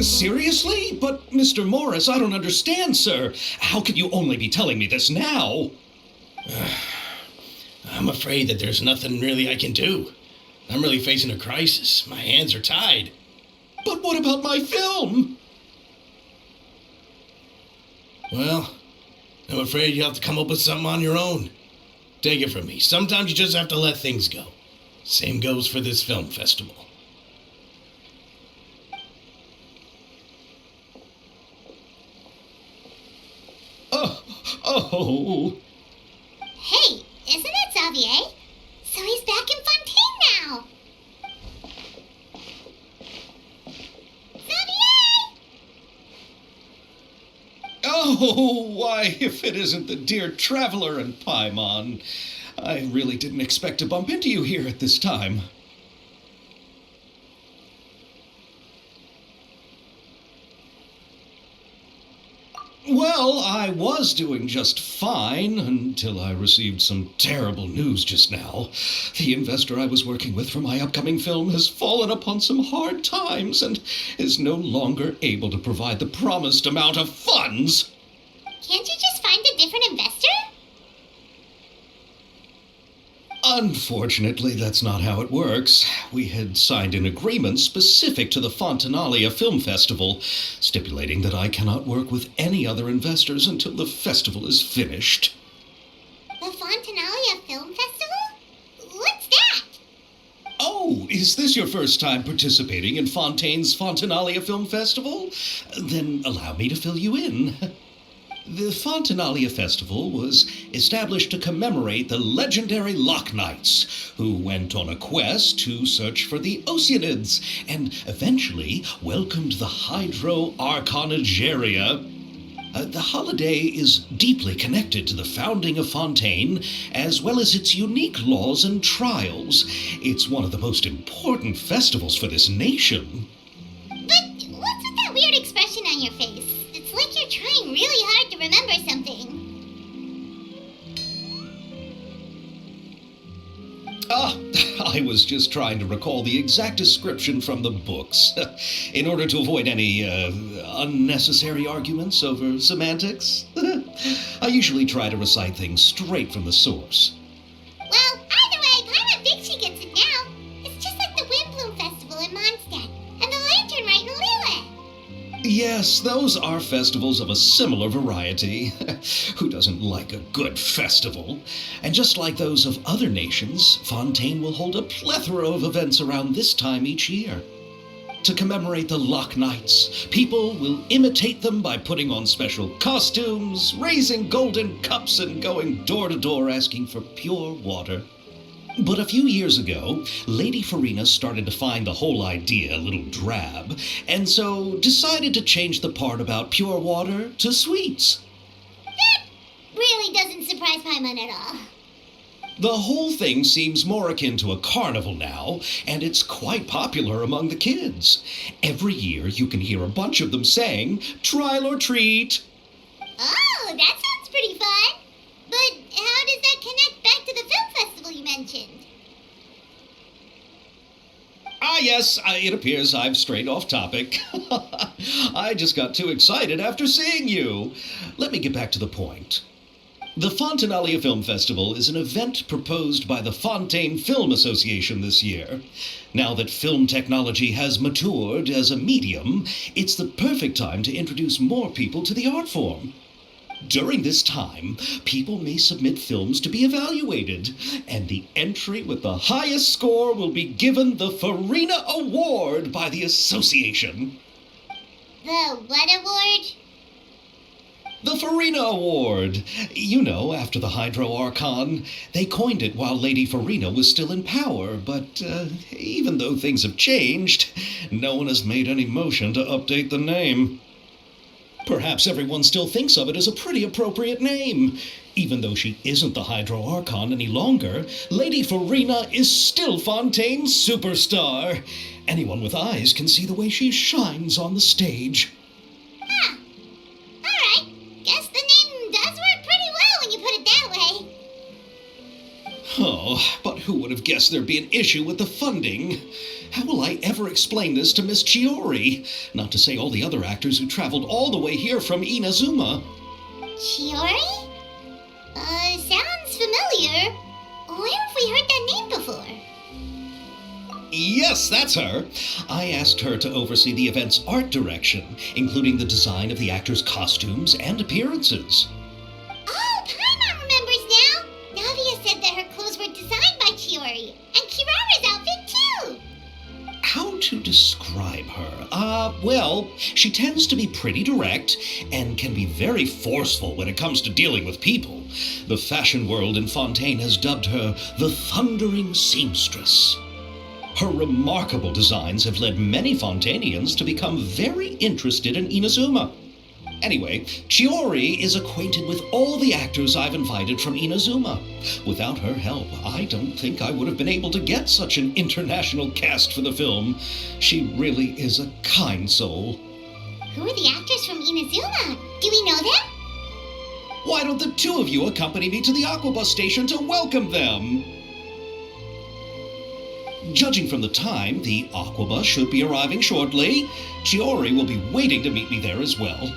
Seriously? But, Mr. Morris, I don't understand, sir. How can you only be telling me this now? I'm afraid that there's nothing really I can do. I'm really facing a crisis. My hands are tied. But what about my film? Well, I'm afraid you have to come up with something on your own. Take it from me. Sometimes you just have to let things go. Same goes for this film festival. Oh. Hey, isn't it Xavier? So he's back in Fontaine now. Xavier! Oh, why, if it isn't the dear Traveler and Paimon. I really didn't expect to bump into you here at this time. Well, I was doing just fine until I received some terrible news just now. The investor I was working with for my upcoming film has fallen upon some hard times and is no longer able to provide the promised amount of funds. Can't you just find a different investor? Unfortunately, that's not how it works. We had signed an agreement specific to the Fontanalia Film Festival, stipulating that I cannot work with any other investors until the festival is finished. The Fontanalia Film Festival? What's that? Oh, is this your first time participating in Fontaine's Fontanalia Film Festival? Then allow me to fill you in. The Fontanalia Festival was established to commemorate the legendary Loch Knights, who went on a quest to search for the Oceanids and eventually welcomed the Hydro Archonigeria. The holiday is deeply connected to the founding of Fontaine, as well as its unique laws and trials. It's one of the most important festivals for this nation. But what's with that weird expression on your face? It's like you're trying really hard to remember something. I was just trying to recall the exact description from the books, in order to avoid any unnecessary arguments over semantics. I usually try to recite things straight from the source. Well, either way, Paimon thinks she gets it now. It's just like the Windbloom Festival in Mondstadt and the Lantern Rite in Lille. Yes, those are festivals of a similar variety. Who doesn't like a good festival? And just like those of other nations, Fontaine will hold a plethora of events around this time each year. To commemorate the Loch Knights, people will imitate them by putting on special costumes, raising golden cups, and going door to door asking for pure water. But a few years ago, Lady Farina started to find the whole idea a little drab, and so decided to change the part about pure water to sweets. That really doesn't surprise Paimon at all. The whole thing seems more akin to a carnival now, and it's quite popular among the kids. Every year you can hear a bunch of them saying, "Trial or treat." Oh, that sounds pretty fun. But how does that connect back to the film festival you mentioned? Yes, it appears I've strayed off topic. I just got too excited after seeing you. Let me get back to the point. The Fontanalia Film Festival is an event proposed by the Fontaine Film Association this year. Now that film technology has matured as a medium, it's the perfect time to introduce more people to the art form. During this time, people may submit films to be evaluated, and the entry with the highest score will be given the Farina Award by the association. The what award? The Farina Award. You know, after the Hydro Archon. They coined it while Lady Farina was still in power, but even though things have changed, no one has made any motion to update the name. Perhaps everyone still thinks of it as a pretty appropriate name. Even though she isn't the Hydro Archon any longer, Lady Farina is still Fontaine's superstar. Anyone with eyes can see the way she shines on the stage. Huh. Alright. Guess the name does work pretty well when you put it that way. Oh, but Who would have guessed there'd be an issue with the funding? How will I ever explain this to Miss Chiori? Not to say all the other actors who traveled all the way here from Inazuma. Chiori? Sounds familiar. Where have we heard that name before? Yes, that's her. I asked her to oversee the event's art direction, including the design of the actors' costumes and appearances. Oh, Paimon remembers now! Navia said that her clothes were designed by Chiori, and Kirara's outfit too! How to describe her? Well, she tends to be pretty direct and can be very forceful when it comes to dealing with people. The fashion world in Fontaine has dubbed her the Thundering Seamstress. Her remarkable designs have led many Fontainians to become very interested in Inazuma. Anyway, Chiori is acquainted with all the actors I've invited from Inazuma. Without her help, I don't think I would have been able to get such an international cast for the film. She really is a kind soul. Who are the actors from Inazuma? Do we know them? Why don't the two of you accompany me to the Aquabus station to welcome them? Judging from the time, the Aquabus should be arriving shortly. Chiori will be waiting to meet me there as well.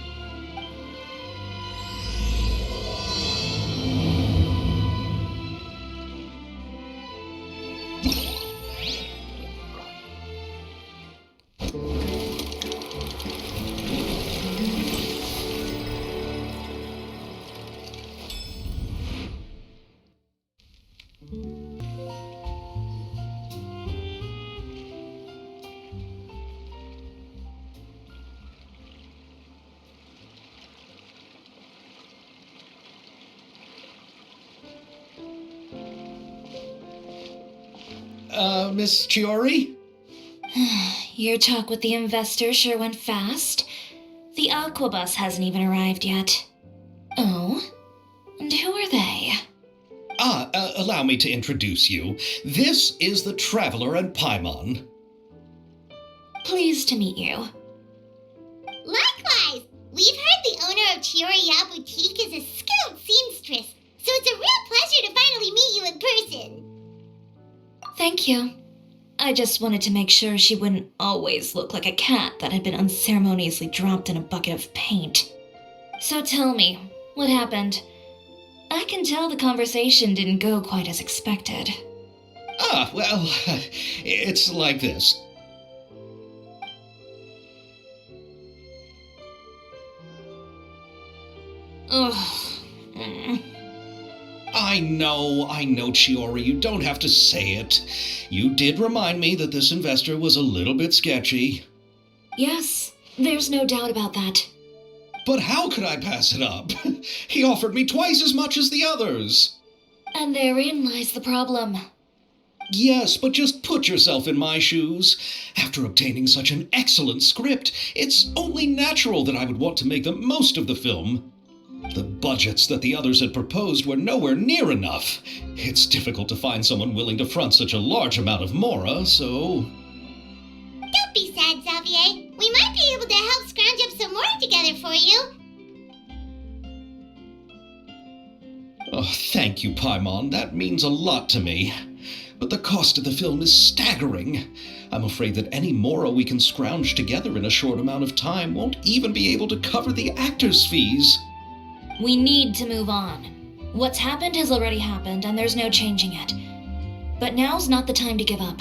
Miss Chiori? Your talk with the investor sure went fast. The Aquabus hasn't even arrived yet. Oh? And who are they? Allow me to introduce you. This is the Traveler and Paimon. Pleased to meet you. Likewise! We've heard the owner of Chioriya Boutique is a skilled seamstress, so it's a real pleasure to finally meet you in person. Thank you. I just wanted to make sure she wouldn't always look like a cat that had been unceremoniously dropped in a bucket of paint. So tell me, what happened? I can tell the conversation didn't go quite as expected. Well, it's like this. Ugh. I know, Chiori, you don't have to say it. You did remind me that this investor was a little bit sketchy. Yes, there's no doubt about that. But how could I pass it up? He offered me twice as much as the others. And therein lies the problem. Yes, but just put yourself in my shoes. After obtaining such an excellent script, it's only natural that I would want to make the most of the film. The budgets that the others had proposed were nowhere near enough. It's difficult to find someone willing to front such a large amount of mora, so... Don't be sad, Xavier. We might be able to help scrounge up some more together for you. Oh, thank you, Paimon. That means a lot to me. But the cost of the film is staggering. I'm afraid that any mora we can scrounge together in a short amount of time won't even be able to cover the actors' fees. We need to move on. What's happened has already happened, and there's no changing it. But now's not the time to give up.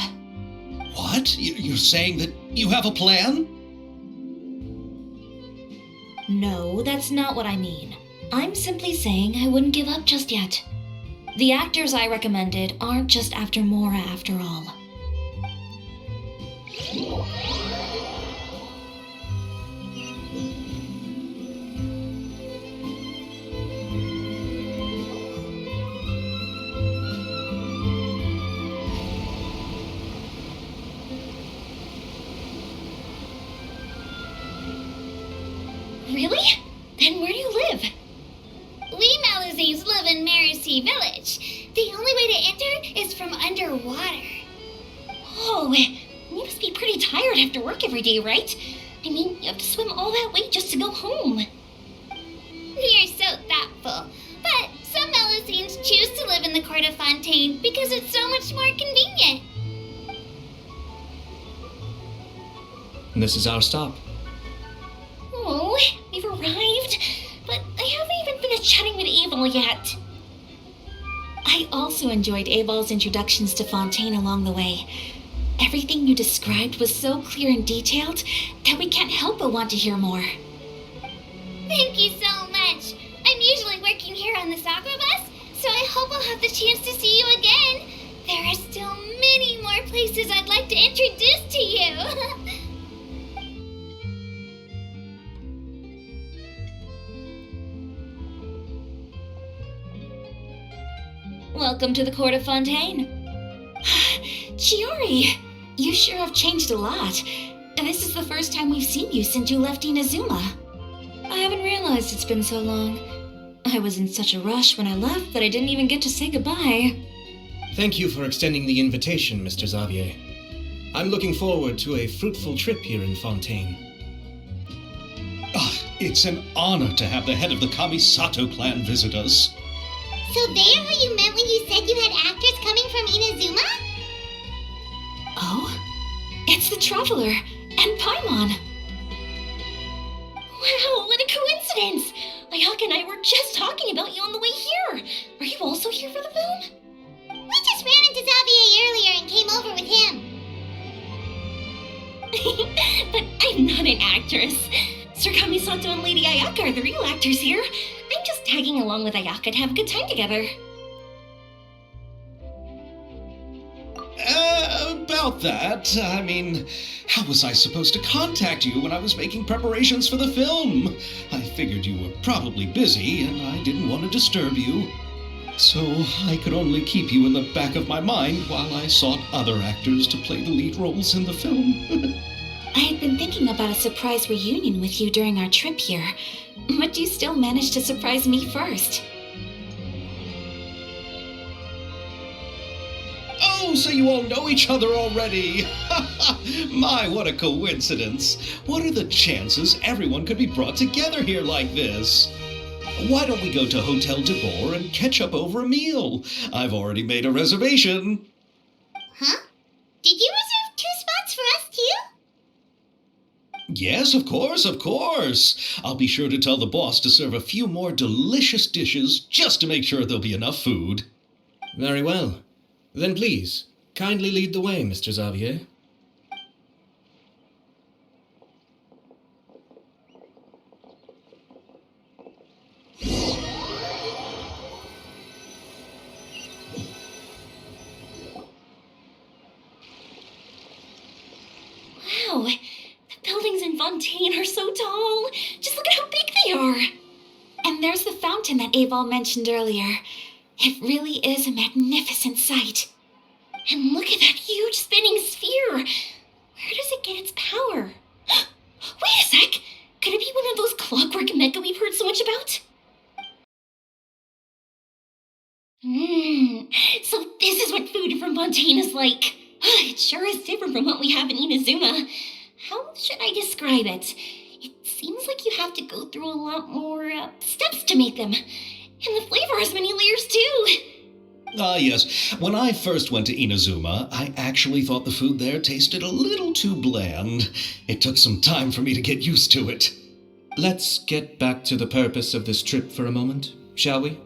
What? You're saying that you have a plan? No, that's not what I mean. I'm simply saying I wouldn't give up just yet. The actors I recommended aren't just after Mora after all. Really? Then where do you live? We Malazines live in Marcy Village. The only way to enter is from underwater. Oh, you must be pretty tired after work every day, right? I mean, you have to swim all that way just to go home. We are so thoughtful. But some Malazines choose to live in the the court of Fontaine because it's so much more convenient. This is our stop. Oh, we've arrived, but I haven't even finished chatting with Abel yet. I also enjoyed Abel's introductions to Fontaine along the way. Everything you described was so clear and detailed that we can't help but want to hear more. Thank you so much. I'm usually working here on the Sakura bus, so I hope I'll have the chance to see you again. There are still many more places I'd like to introduce to you. Welcome to the court of Fontaine. Chiori, you sure have changed a lot. And this is the first time we've seen you since you left Inazuma. I haven't realized it's been so long. I was in such a rush when I left that I didn't even get to say goodbye. Thank you for extending the invitation, Mr. Xavier. I'm looking forward to a fruitful trip here in Fontaine. It's an honor to have the head of the Kamisato clan visit us. So they're who you meant when you said you had actors coming from Inazuma? Oh, it's the Traveler and Paimon. Wow, what a coincidence! Ayaka and I were just talking about you on the way here. Are you also here for the film? We just ran into Xavier earlier and came over with him. But I'm not an actress. Sir Kamisato and Lady Ayaka are the real actors here. I'm just tagging along with Ayaka to have a good time together. About that, I mean, how was I supposed to contact you when I was making preparations for the film? I figured you were probably busy, and I didn't want to disturb you. So I could only keep you in the back of my mind while I sought other actors to play the lead roles in the film. I had been thinking about a surprise reunion with you during our trip here, but you still managed to surprise me first. Oh, so you all know each other already. My, what a coincidence. What are the chances everyone could be brought together here like this? Why don't we go to Hotel de Boer and catch up over a meal? I've already made a reservation. Huh? Did you reserve 2 spots for us too? Yes, of course, of course. I'll be sure to tell the boss to serve a few more delicious dishes just to make sure there'll be enough food. Very well. Then please, kindly lead the way, Mr. Xavier. Wow, the buildings in Fontaine are so tall. Just look at how big they are. And there's the fountain that Aval mentioned earlier. It really is a magnificent sight. And look at that huge spinning sphere. Where does it get its power? Wait a sec. Could it be one of those clockwork mecha we've heard so much about? So this is what food from Fontaine is like. It sure is different from what we have in Inazuma. How should I describe it? It seems like you have to go through a lot more steps to make them. And the flavor has many layers too. Yes. When I first went to Inazuma, I actually thought the food there tasted a little too bland. It took some time for me to get used to it. Let's get back to the purpose of this trip for a moment, shall we?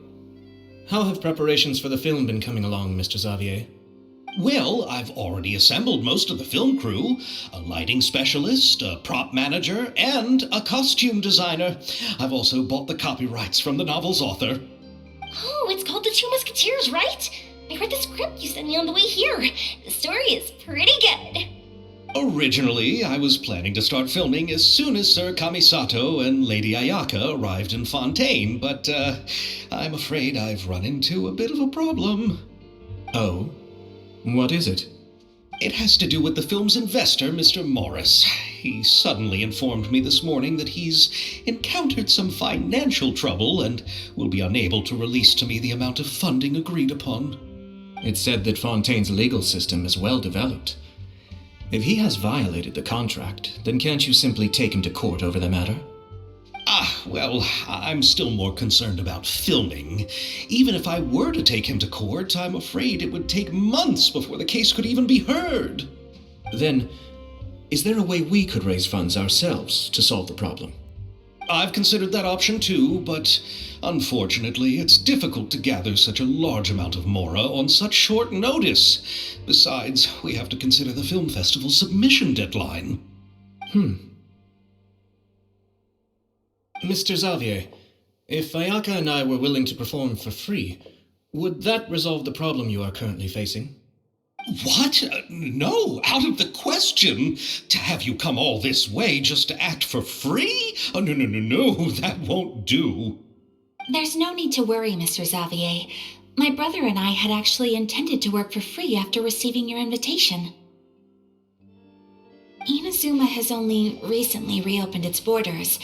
How have preparations for the film been coming along, Mr. Xavier? Well, I've already assembled most of the film crew, a lighting specialist, a prop manager, and a costume designer. I've also bought the copyrights from the novel's author. Oh, it's called The Two Musketeers, right? I read the script you sent me on the way here. The story is pretty good. Originally, I was planning to start filming as soon as Sir Kamisato and Lady Ayaka arrived in Fontaine, but I'm afraid I've run into a bit of a problem. Oh? What is it? It has to do with the film's investor, Mr. Morris. He suddenly informed me this morning that he's encountered some financial trouble and will be unable to release to me the amount of funding agreed upon. It's said that Fontaine's legal system is well developed. If he has violated the contract, then can't you simply take him to court over the matter? Well, I'm still more concerned about filming. Even if I were to take him to court, I'm afraid it would take months before the case could even be heard. Then, is there a way we could raise funds ourselves to solve the problem? I've considered that option too, but unfortunately, it's difficult to gather such a large amount of mora on such short notice. Besides, we have to consider the film festival's submission deadline. Mr. Xavier, if Ayaka and I were willing to perform for free, would that resolve the problem you are currently facing? What? No, out of the question. To have you come all this way just to act for free? Oh, no, that won't do. There's no need to worry, Mr. Xavier. My brother and I had actually intended to work for free after receiving your invitation. Inazuma has only recently reopened its borders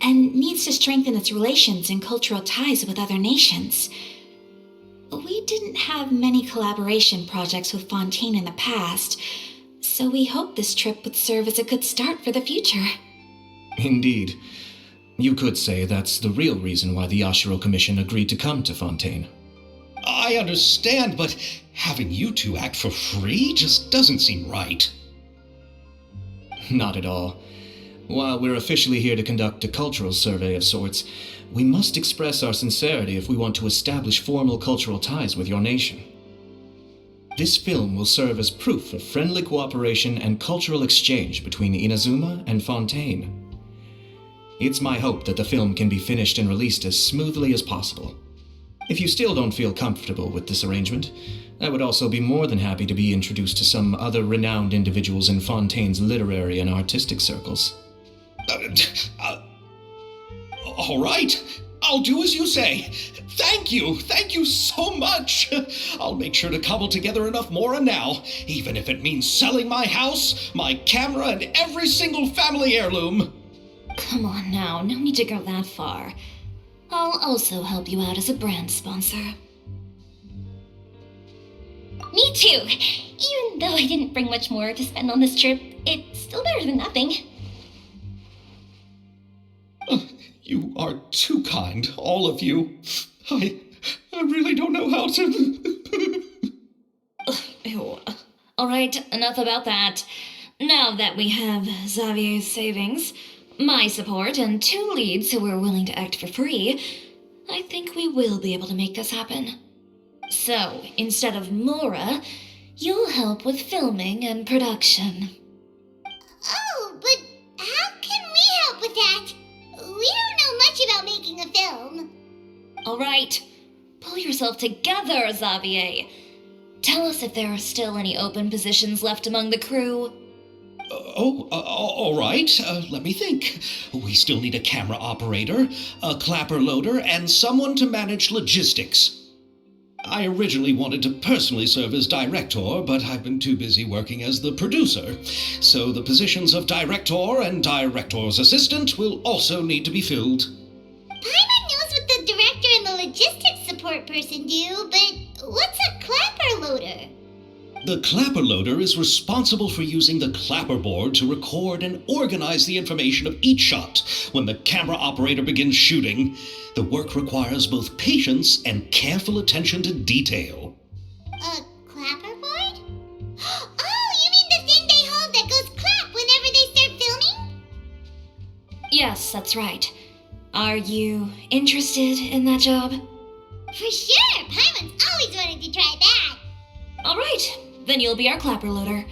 and needs to strengthen its relations and cultural ties with other nations. We didn't have many collaboration projects with Fontaine in the past, so we hoped this trip would serve as a good start for the future. Indeed. You could say that's the real reason why the Yashiro Commission agreed to come to Fontaine. I understand, but having you two act for free just doesn't seem right. Not at all. While we're officially here to conduct a cultural survey of sorts, we must express our sincerity if we want to establish formal cultural ties with your nation. This film will serve as proof of friendly cooperation and cultural exchange between Inazuma and Fontaine. It's my hope that the film can be finished and released as smoothly as possible. If you still don't feel comfortable with this arrangement, I would also be more than happy to be introduced to some other renowned individuals in Fontaine's literary and artistic circles. All right, I'll do as you say. Thank you so much. I'll make sure to cobble together enough mora now, even if it means selling my house, my camera, and every single family heirloom. Come on now, no need to go that far. I'll also help you out as a brand sponsor. Me too. Even though I didn't bring much more to spend on this trip, it's still better than nothing. You are too kind, all of you. I really don't know how to... Ew. Alright, enough about that. Now that we have Xavier's savings, my support, and 2 leads who are willing to act for free, I think we will be able to make this happen. So, instead of Mora, you'll help with filming and production. Oh, but how can we help with that? We don't know much about making a film. Alright, pull yourself together, Xavier. Tell us if there are still any open positions left among the crew. All right. Let me think. We still need a camera operator, a clapper loader, and someone to manage logistics. I originally wanted to personally serve as director, but I've been too busy working as the producer. So the positions of director and director's assistant will also need to be filled. Paimon knows what the director and the logistics support person do, but what's a clapper loader? The clapper loader is responsible for using the clapperboard to record and organize the information of each shot when the camera operator begins shooting. The work requires both patience and careful attention to detail. A clapperboard? Oh, you mean the thing they hold that goes clap whenever they start filming? Yes, that's right. Are you interested in that job? For sure! Paimon's always wanted to try that. Alright, then you'll be our clapper loader.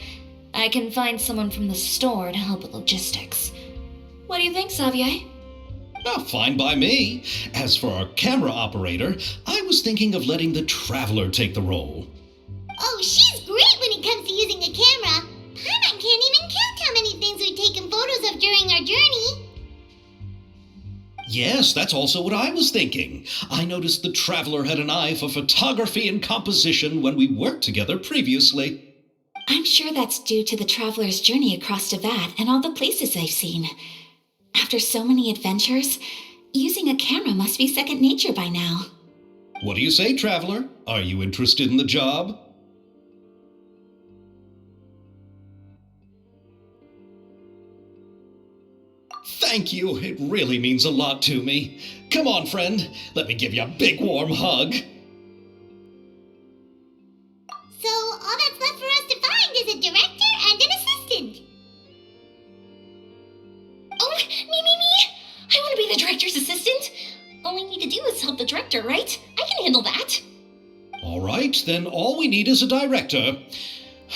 I can find someone from the store to help with logistics. What do you think, Xavier? Fine by me. As for our camera operator, I was thinking of letting the Traveler take the role. Oh, she's great when it comes to using a camera. Paimon can't even count how many things we've taken photos of during our journey. Yes, that's also what I was thinking. I noticed the Traveler had an eye for photography and composition when we worked together previously. I'm sure that's due to the traveler's journey across Teyvat and all the places they've seen. After so many adventures, using a camera must be second nature by now. What do you say, Traveler? Are you interested in the job? Thank you. It really means a lot to me. Come on, friend. Let me give you a big warm hug. So all that's left for us to find is a director and an assistant. Oh, me! I want to be the director's assistant. All we need to do is help the director, right? I can handle that. All right, then all we need is a director.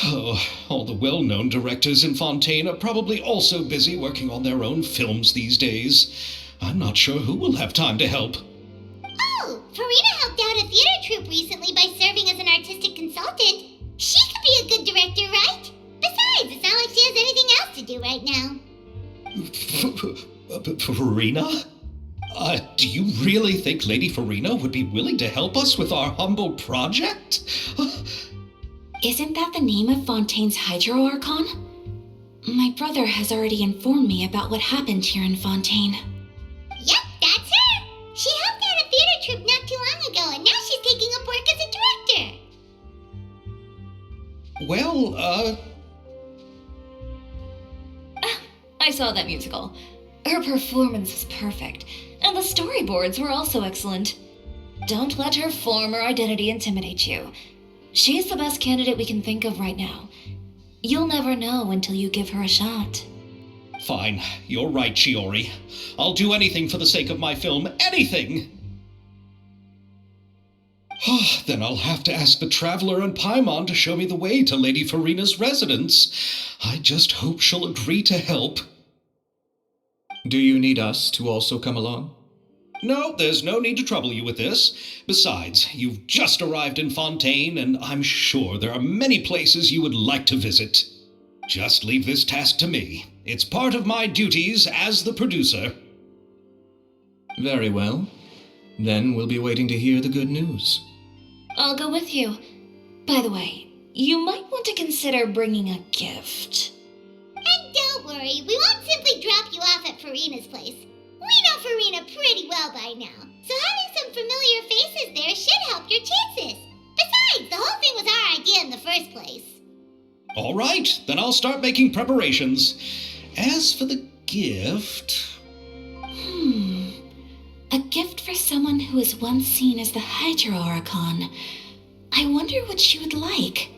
Oh, all the well-known directors in Fontaine are probably also busy working on their own films these days. I'm not sure who will have time to help. Oh, Farina helped out a theater troupe recently by serving as an artistic consultant. She could be a good director, right? Besides, it's not like she has anything else to do right now. Farina? Do you really think Lady Farina would be willing to help us with our humble project? Isn't that the name of Fontaine's Hydro Archon? My brother has already informed me about what happened here in Fontaine. Yep, that's her. She helped out a theater troupe not too long ago, and now she's taking up work as a director. Well, I saw that musical. Her performance was perfect, and the storyboards were also excellent. Don't let her form or identity intimidate you. She's the best candidate we can think of right now. You'll never know until you give her a shot. fine. You're right, Shiori. I'll do anything for the sake of my film. Anything! Then I'll have to ask the Traveler and Paimon to show me the way to Lady Farina's residence. I just hope she'll agree to help. Do you need us to also come along? No, there's no need to trouble you with this. Besides, you've just arrived in Fontaine, and I'm sure there are many places you would like to visit. Just leave this task to me. It's part of my duties as the producer. Very well. Then we'll be waiting to hear the good news. I'll go with you. By the way, you might want to consider bringing a gift. And don't worry, we won't simply drop you off at Farina's place. We know Farina pretty well by now, so having some familiar faces there should help your chances. Besides, the whole thing was our idea in the first place. All right, then I'll start making preparations. As for the gift... A gift for someone who was once seen as the Hydro Archon. I wonder what she would like.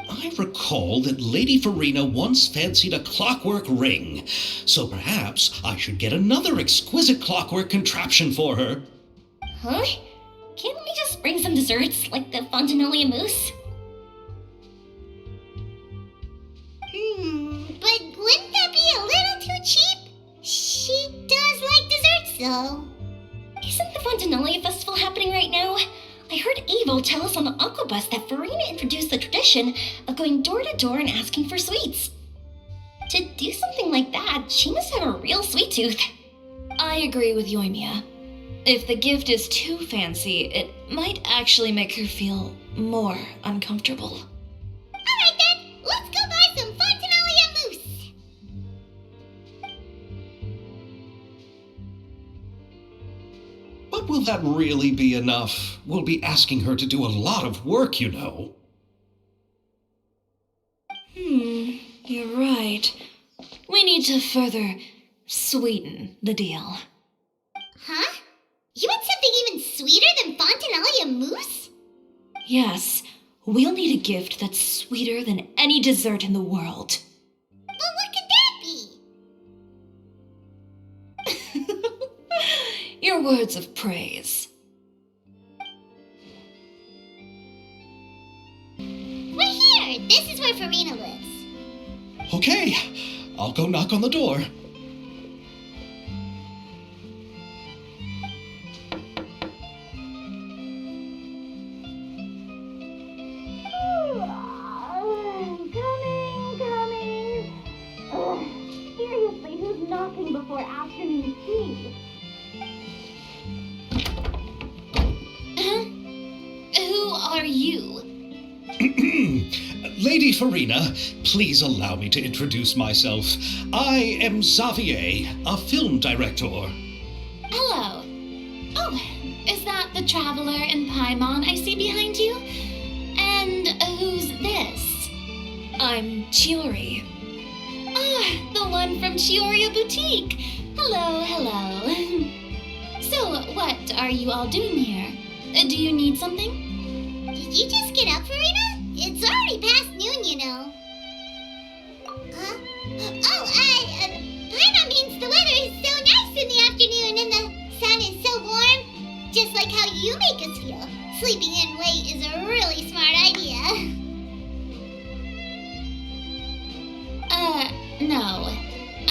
I recall that Lady Farina once fancied a clockwork ring, so perhaps I should get another exquisite clockwork contraption for her. Huh? Can't we just bring some desserts, like the Fontinalia mousse? But wouldn't that be a little too cheap? She does like desserts, though. Isn't the Fontinalia festival happening right now? I heard Evo tell us on the Aquabus that Farina introduced the tradition of going door to door and asking for sweets. To do something like that, she must have a real sweet tooth. I agree with Yoimiya. If the gift is too fancy, it might actually make her feel more uncomfortable. Alright then, let's go buy some Fontinalia mousse. But will that really be enough? We'll be asking her to do a lot of work, you know. You're right. We need to further sweeten the deal. Huh? You want something even sweeter than Fontinalia mousse? Yes, we'll need a gift that's sweeter than any dessert in the world. Well, what could that be? Your words of praise. We're here! This is where Farina lives. Okay, I'll go knock on the door. Coming. Seriously, who's knocking before afternoon tea? Who are you? Lady Farina, please allow me to introduce myself. I am Xavier, a film director. Hello. Oh, is that the Traveler and Paimon I see behind you? And who's this? I'm Chiori. Ah, the one from Chioria Boutique. Hello. So, what are you all doing here? Do you need something? Did you just get up, Farina? It's already past noon, you know. Huh? Paimon means the weather is so nice in the afternoon and the sun is so warm. Just like how you make us feel. Sleeping in late is a really smart idea. No.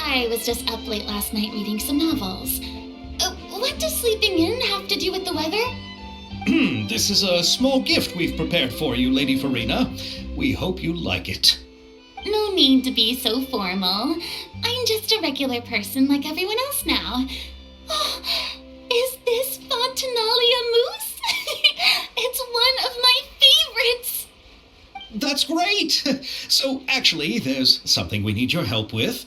I was just up late last night reading some novels. What does sleeping in have to do with the weather? This is a small gift we've prepared for you, Lady Farina. We hope you like it. No need to be so formal. I'm just a regular person like everyone else now. Oh, is this Fontinalia mousse? It's one of my favorites. That's great! So, actually, there's something we need your help with.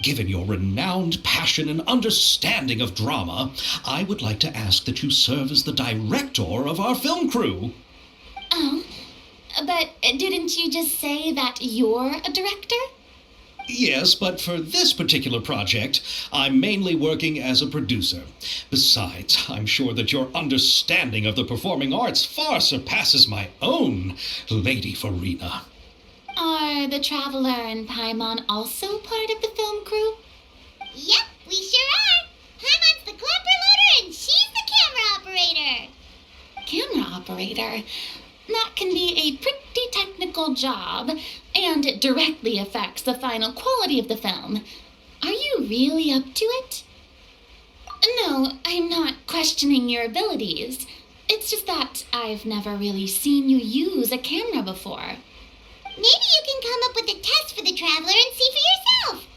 Given your renowned passion and understanding of drama, I would like to ask that you serve as the director of our film crew. Oh, but didn't you just say that you're a director? Yes, but for this particular project, I'm mainly working as a producer. Besides, I'm sure that your understanding of the performing arts far surpasses my own, Lady Farina. Are the Traveler and Paimon also part of the film crew? Yep, we sure are. Paimon's the clapper loader and she's the camera operator. Camera operator? That can be a pretty technical job, and it directly affects the final quality of the film. Are you really up to it? No, I'm not questioning your abilities. It's just that I've never really seen you use a camera before. Maybe you can come up with a test for the Traveler and see for yourself.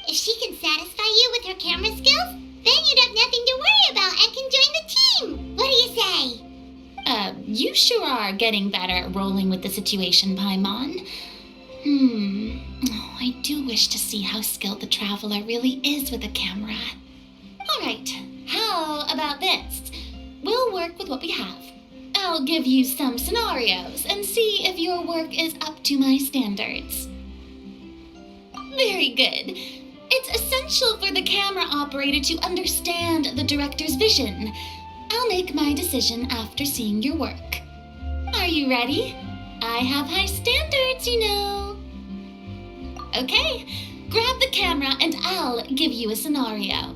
If she can satisfy you with her camera skills, then you'd have nothing to worry about and can join the team. What do you say? You sure are getting better at rolling with the situation, Paimon. Oh, I do wish to see how skilled the Traveler really is with a camera. Alright, how about this? We'll work with what we have. I'll give you some scenarios and see if your work is up to my standards. Very good. It's essential for the camera operator to understand the director's vision. I'll make my decision after seeing your work. Are you ready? I have high standards, you know. Okay, grab the camera and I'll give you a scenario.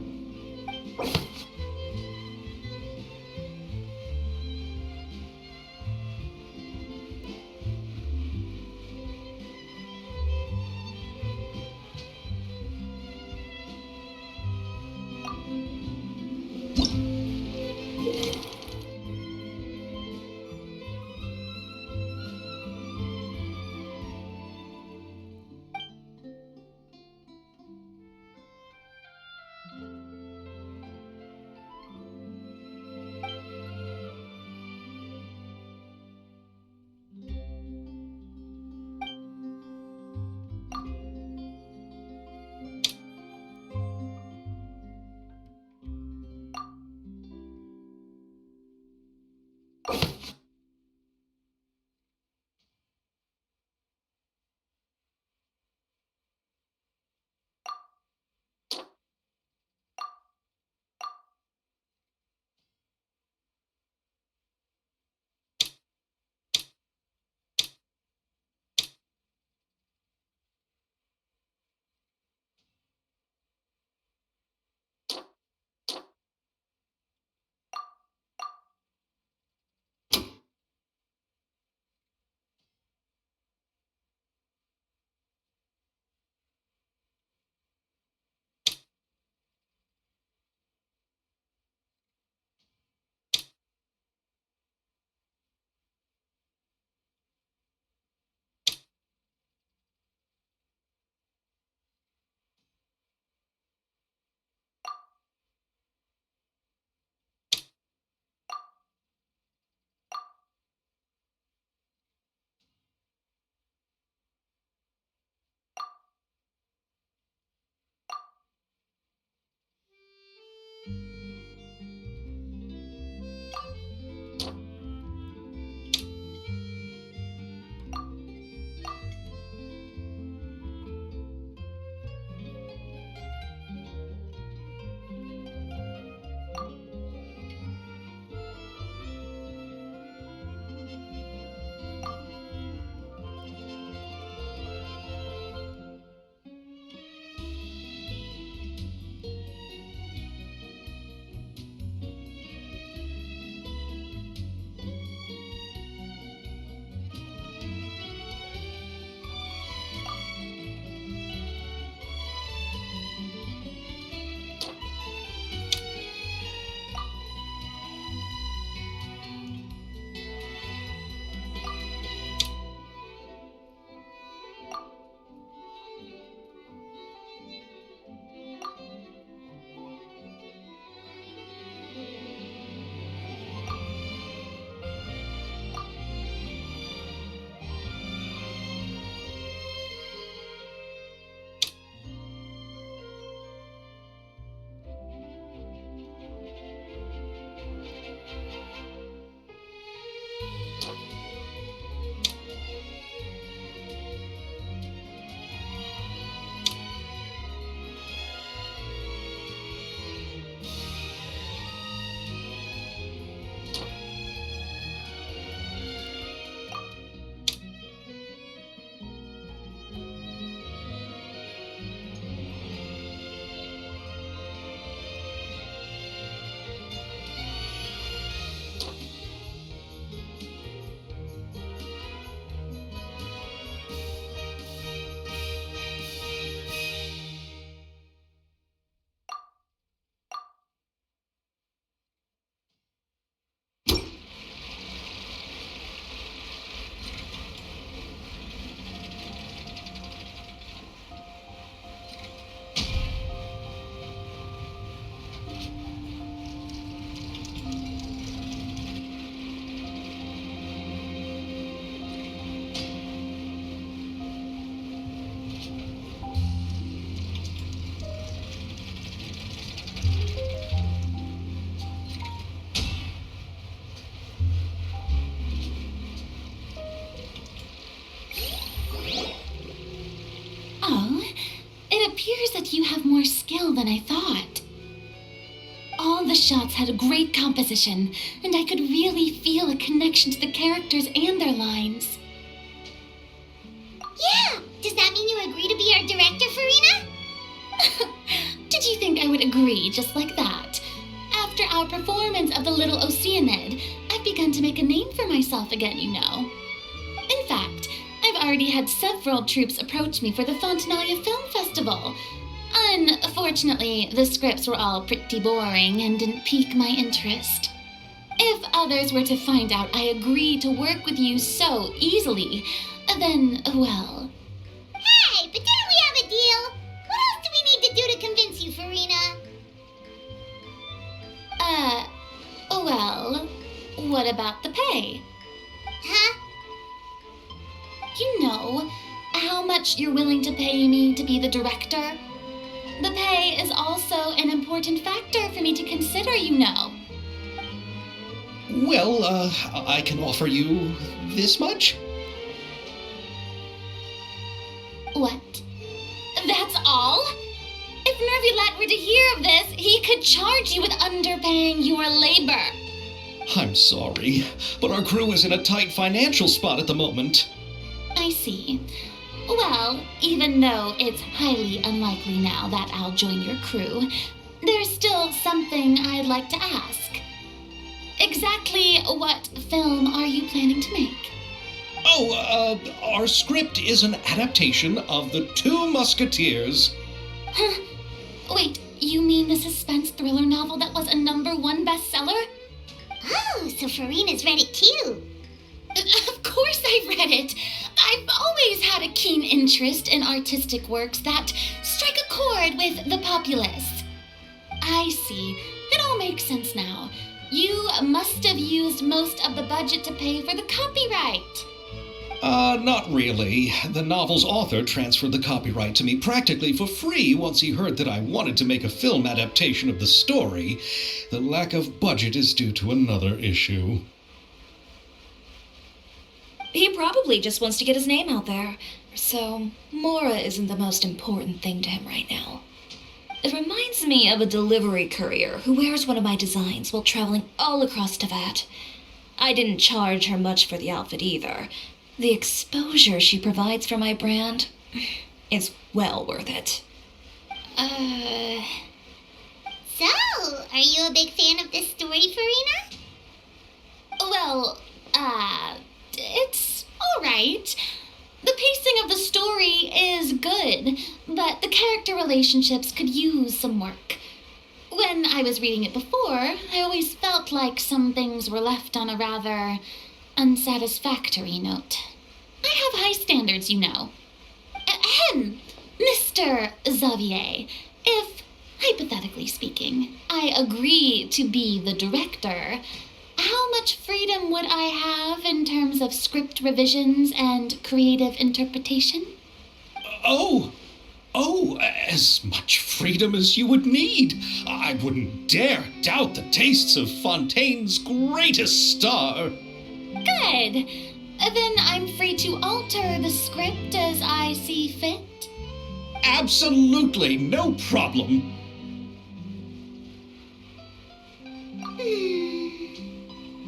appears that you have more skill than I thought. All the shots had a great composition, and I could really feel a connection to the characters and their lines. Yeah! Does that mean you agree to be our director, Farina? Did you think I would agree just like that? After our performance of The Little Oceanid, I've begun to make a name for myself again, you know. In fact, I've already had several troupes approach me for the Fontanalia Film Festival. Unfortunately, the scripts were all pretty boring and didn't pique my interest. If others were to find out I agreed to work with you so easily, then, well... Hey, but didn't we have a deal? What else do we need to do to convince you, Farina? Well, what about the pay? Huh? You know how much you're willing to pay me to be the director? The pay is also an important factor for me to consider, you know. Well, I can offer you this much. What? That's all? If Nervulet were to hear of this, he could charge you with underpaying your labor. I'm sorry, but our crew is in a tight financial spot at the moment. I see. Well, even though it's highly unlikely now that I'll join your crew, there's still something I'd like to ask. Exactly what film are you planning to make? Oh, our script is an adaptation of The Two Musketeers. Huh? Wait, you mean the suspense thriller novel that was a #1 bestseller? Oh, so Farina's read it too. Of course I've read it. I've always had a keen interest in artistic works that strike a chord with the populace. I see. It all makes sense now. You must have used most of the budget to pay for the copyright. Not really. The novel's author transferred the copyright to me practically for free once he heard that I wanted to make a film adaptation of the story. The lack of budget is due to another issue. He probably just wants to get his name out there. So, Mora isn't the most important thing to him right now. It reminds me of a delivery courier who wears one of my designs while traveling all across Teyvat. I didn't charge her much for the outfit either. The exposure she provides for my brand is well worth it. So, are you a big fan of this story, Farina? Well, it's alright. The pacing of the story is good, but the character relationships could use some work. When I was reading it before, I always felt like some things were left on a rather unsatisfactory note. I have high standards, you know. Ahem, Mr. Xavier, if, hypothetically speaking, I agree to be the director, how much freedom would I have in terms of script revisions and creative interpretation? Oh, as much freedom as you would need. I wouldn't dare doubt the tastes of Fontaine's greatest star. Good. Then I'm free to alter the script as I see fit. Absolutely, no problem.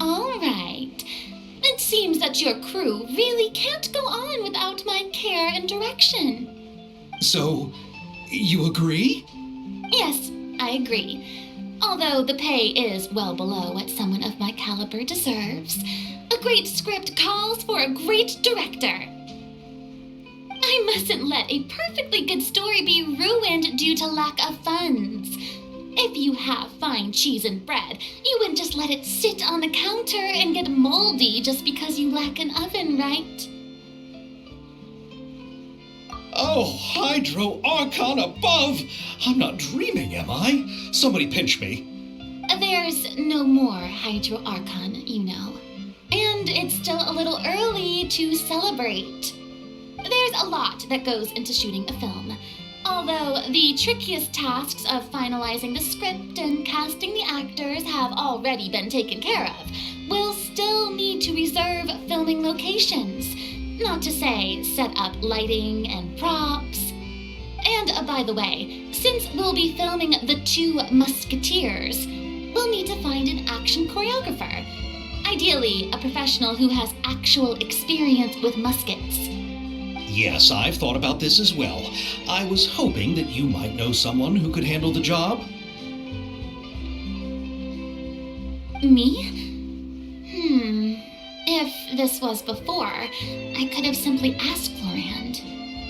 All right. It seems that your crew really can't go on without my care and direction. So, you agree? Yes, I agree. Although the pay is well below what someone of my caliber deserves, a great script calls for a great director. I mustn't let a perfectly good story be ruined due to lack of funds. If you have fine cheese and bread, you wouldn't just let it sit on the counter and get moldy just because you lack an oven, right? Oh, Hydro Archon above! I'm not dreaming, am I? Somebody pinch me. There's no more Hydro Archon, you know. And it's still a little early to celebrate. There's a lot that goes into shooting a film. Although the trickiest tasks of finalizing the script and casting the actors have already been taken care of, we'll still need to reserve filming locations. Not to say set up lighting and props. And by the way, since we'll be filming The Two Musketeers, we'll need to find an action choreographer. Ideally, a professional who has actual experience with muskets. Yes, I've thought about this as well. I was hoping that you might know someone who could handle the job. Me? If this was before, I could have simply asked Florand.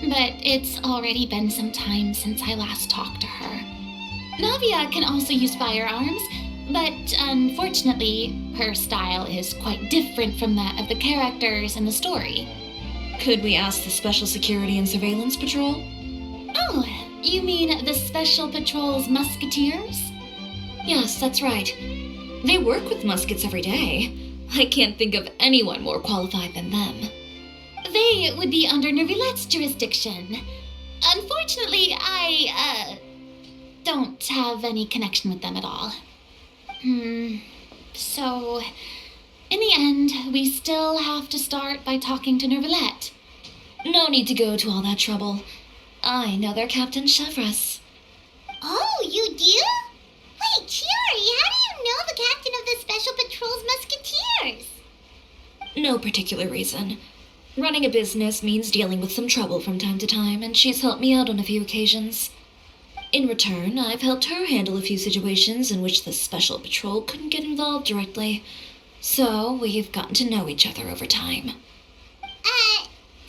But it's already been some time since I last talked to her. Navia can also use firearms, but unfortunately, her style is quite different from that of the characters in the story. Could we ask the Special Security and Surveillance Patrol? Oh, you mean the Special Patrol's Musketeers? Yes, that's right. They work with muskets every day. I can't think of anyone more qualified than them. They would be under Nervulette's jurisdiction. Unfortunately, I don't have any connection with them at all. So, in the end, we still have to start by talking to Nervulette. No need to go to all that trouble. I know their Captain Chevres. Oh, you do? Wait, Chiori, how do you know the captain of the Special Patrol's Musketeers? No particular reason. Running a business means dealing with some trouble from time to time, and she's helped me out on a few occasions. In return, I've helped her handle a few situations in which the Special Patrol couldn't get involved directly. So, we've gotten to know each other over time.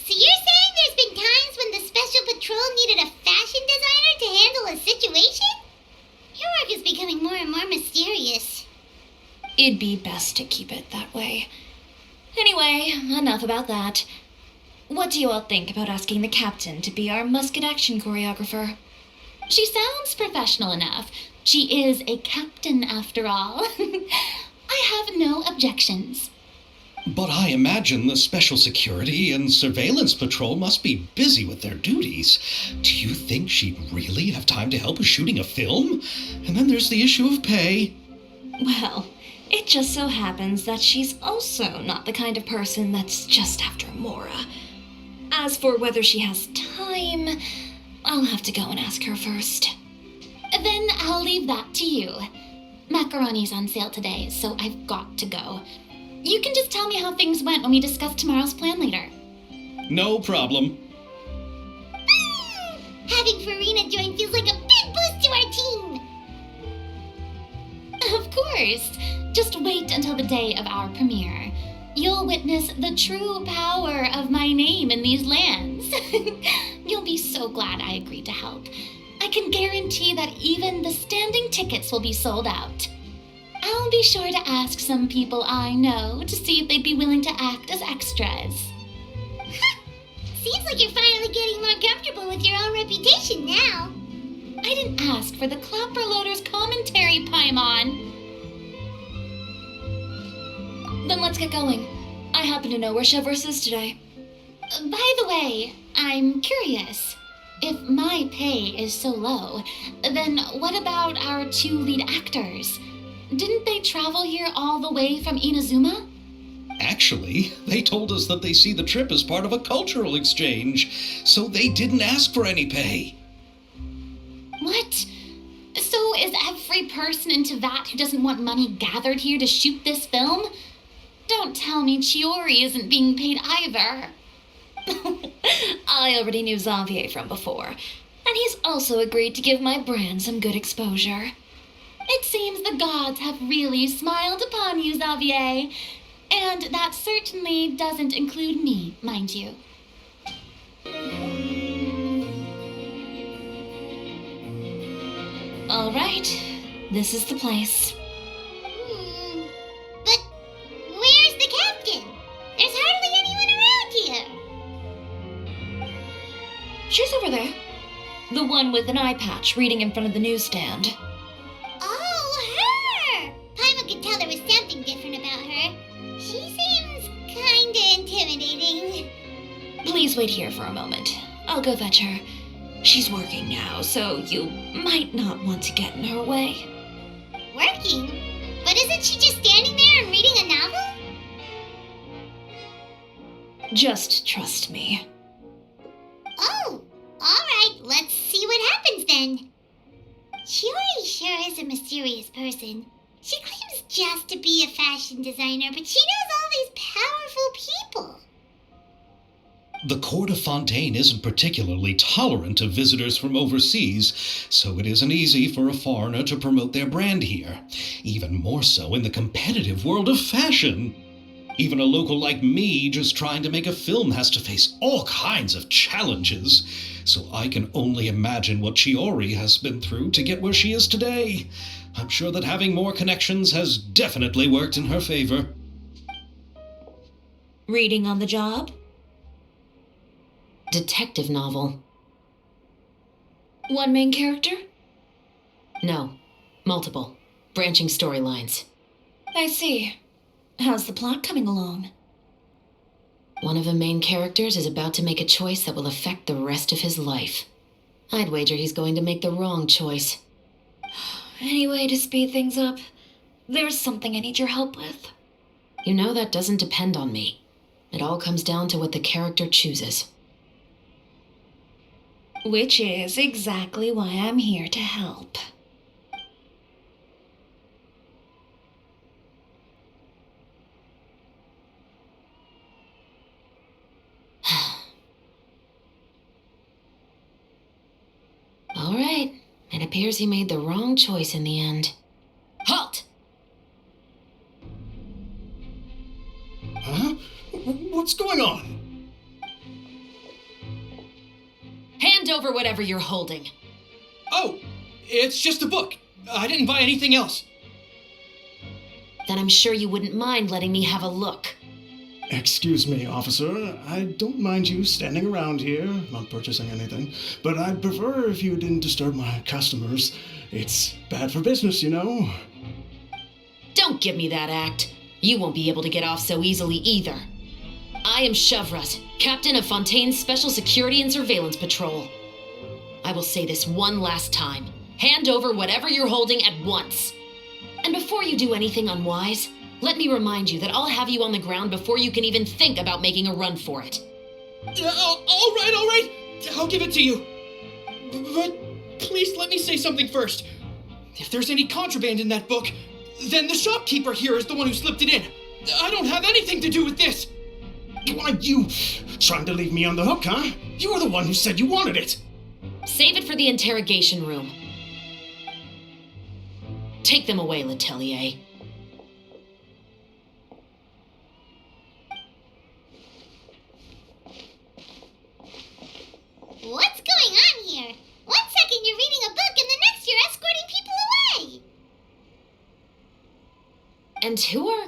So you're saying there's been times when the Special Patrol needed a fashion designer to handle a situation? Your work is becoming more and more mysterious. It'd be best to keep it that way. Anyway, enough about that. What do you all think about asking the captain to be our musket action choreographer? She sounds professional enough. She is a captain, after all. I have no objections. But I imagine the Special Security and Surveillance Patrol must be busy with their duties. Do you think she'd really have time to help with shooting a film? And then there's the issue of pay. Well, it just so happens that she's also not the kind of person that's just after Mora. As for whether she has time, I'll have to go and ask her first. Then I'll leave that to you. Macaroni's on sale today, so I've got to go. You can just tell me how things went when we discuss tomorrow's plan later. No problem. Having Farina join feels like a big boost to our team. Of course. Just wait until the day of our premiere. You'll witness the true power of my name in these lands. You'll be so glad I agreed to help. I can guarantee that even the standing tickets will be sold out. I'll be sure to ask some people I know to see if they'd be willing to act as extras. Seems like you're finally getting more comfortable with your own reputation now. I didn't ask for the Clapper Loader's commentary, Paimon. Then let's get going. I happen to know where Chevres is today. By the way, I'm curious. If my pay is so low, then what about our two lead actors? Didn't they travel here all the way from Inazuma? Actually, they told us that they see the trip as part of a cultural exchange, so they didn't ask for any pay. What? So is every person in Tevat who doesn't want money gathered here to shoot this film? Don't tell me Chiori isn't being paid either. I already knew Xavier from before, and he's also agreed to give my brand some good exposure. It seems the gods have really smiled upon you, Xavier. And that certainly doesn't include me, mind you. All right, this is the place. But where's the captain? There's hardly anyone around here. She's over there. The one with an eye patch reading in front of the newsstand. Oh, her! Paimon could tell there was something different about her. She seems kinda intimidating. Please wait here for a moment. I'll go fetch her. She's working now, so you might not want to get in her way. Working? But isn't she just standing there and reading a novel? Just trust me. Oh, alright, let's see what a mysterious person. She claims just to be a fashion designer, but she knows all these powerful people. The court of Fontaine isn't particularly tolerant of visitors from overseas, so it isn't easy for a foreigner to promote their brand here. Even more so in the competitive world of fashion. Even a local like me just trying to make a film has to face all kinds of challenges. So I can only imagine what Chiori has been through to get where she is today. I'm sure that having more connections has definitely worked in her favor. Reading on the job? Detective novel. One main character? No, multiple. Branching storylines. I see. How's the plot coming along? One of the main characters is about to make a choice that will affect the rest of his life. I'd wager he's going to make the wrong choice. Any way to speed things up? There's something I need your help with. You know that doesn't depend on me. It all comes down to what the character chooses. Which is exactly why I'm here to help. All right. It appears he made the wrong choice in the end. Halt! Huh? What's going on? Hand over whatever you're holding. Oh, it's just a book. I didn't buy anything else. Then I'm sure you wouldn't mind letting me have a look. Excuse me, officer. I don't mind you standing around here, not purchasing anything, but I'd prefer if you didn't disturb my customers. It's bad for business, you know. Don't give me that act. You won't be able to get off so easily either. I am Chevraz, captain of Fontaine's Special Security and Surveillance Patrol. I will say this one last time. Hand over whatever you're holding at once. And before you do anything unwise, let me remind you that I'll have you on the ground before you can even think about making a run for it. All right. I'll give it to you. But please let me say something first. If there's any contraband in that book, then the shopkeeper here is the one who slipped it in. I don't have anything to do with this. Why, you trying to leave me on the hook, huh? You were the one who said you wanted it. Save it for the interrogation room. Take them away, Letelier. What's going on here? 1 second you're reading a book and the next you're escorting people away. And who are...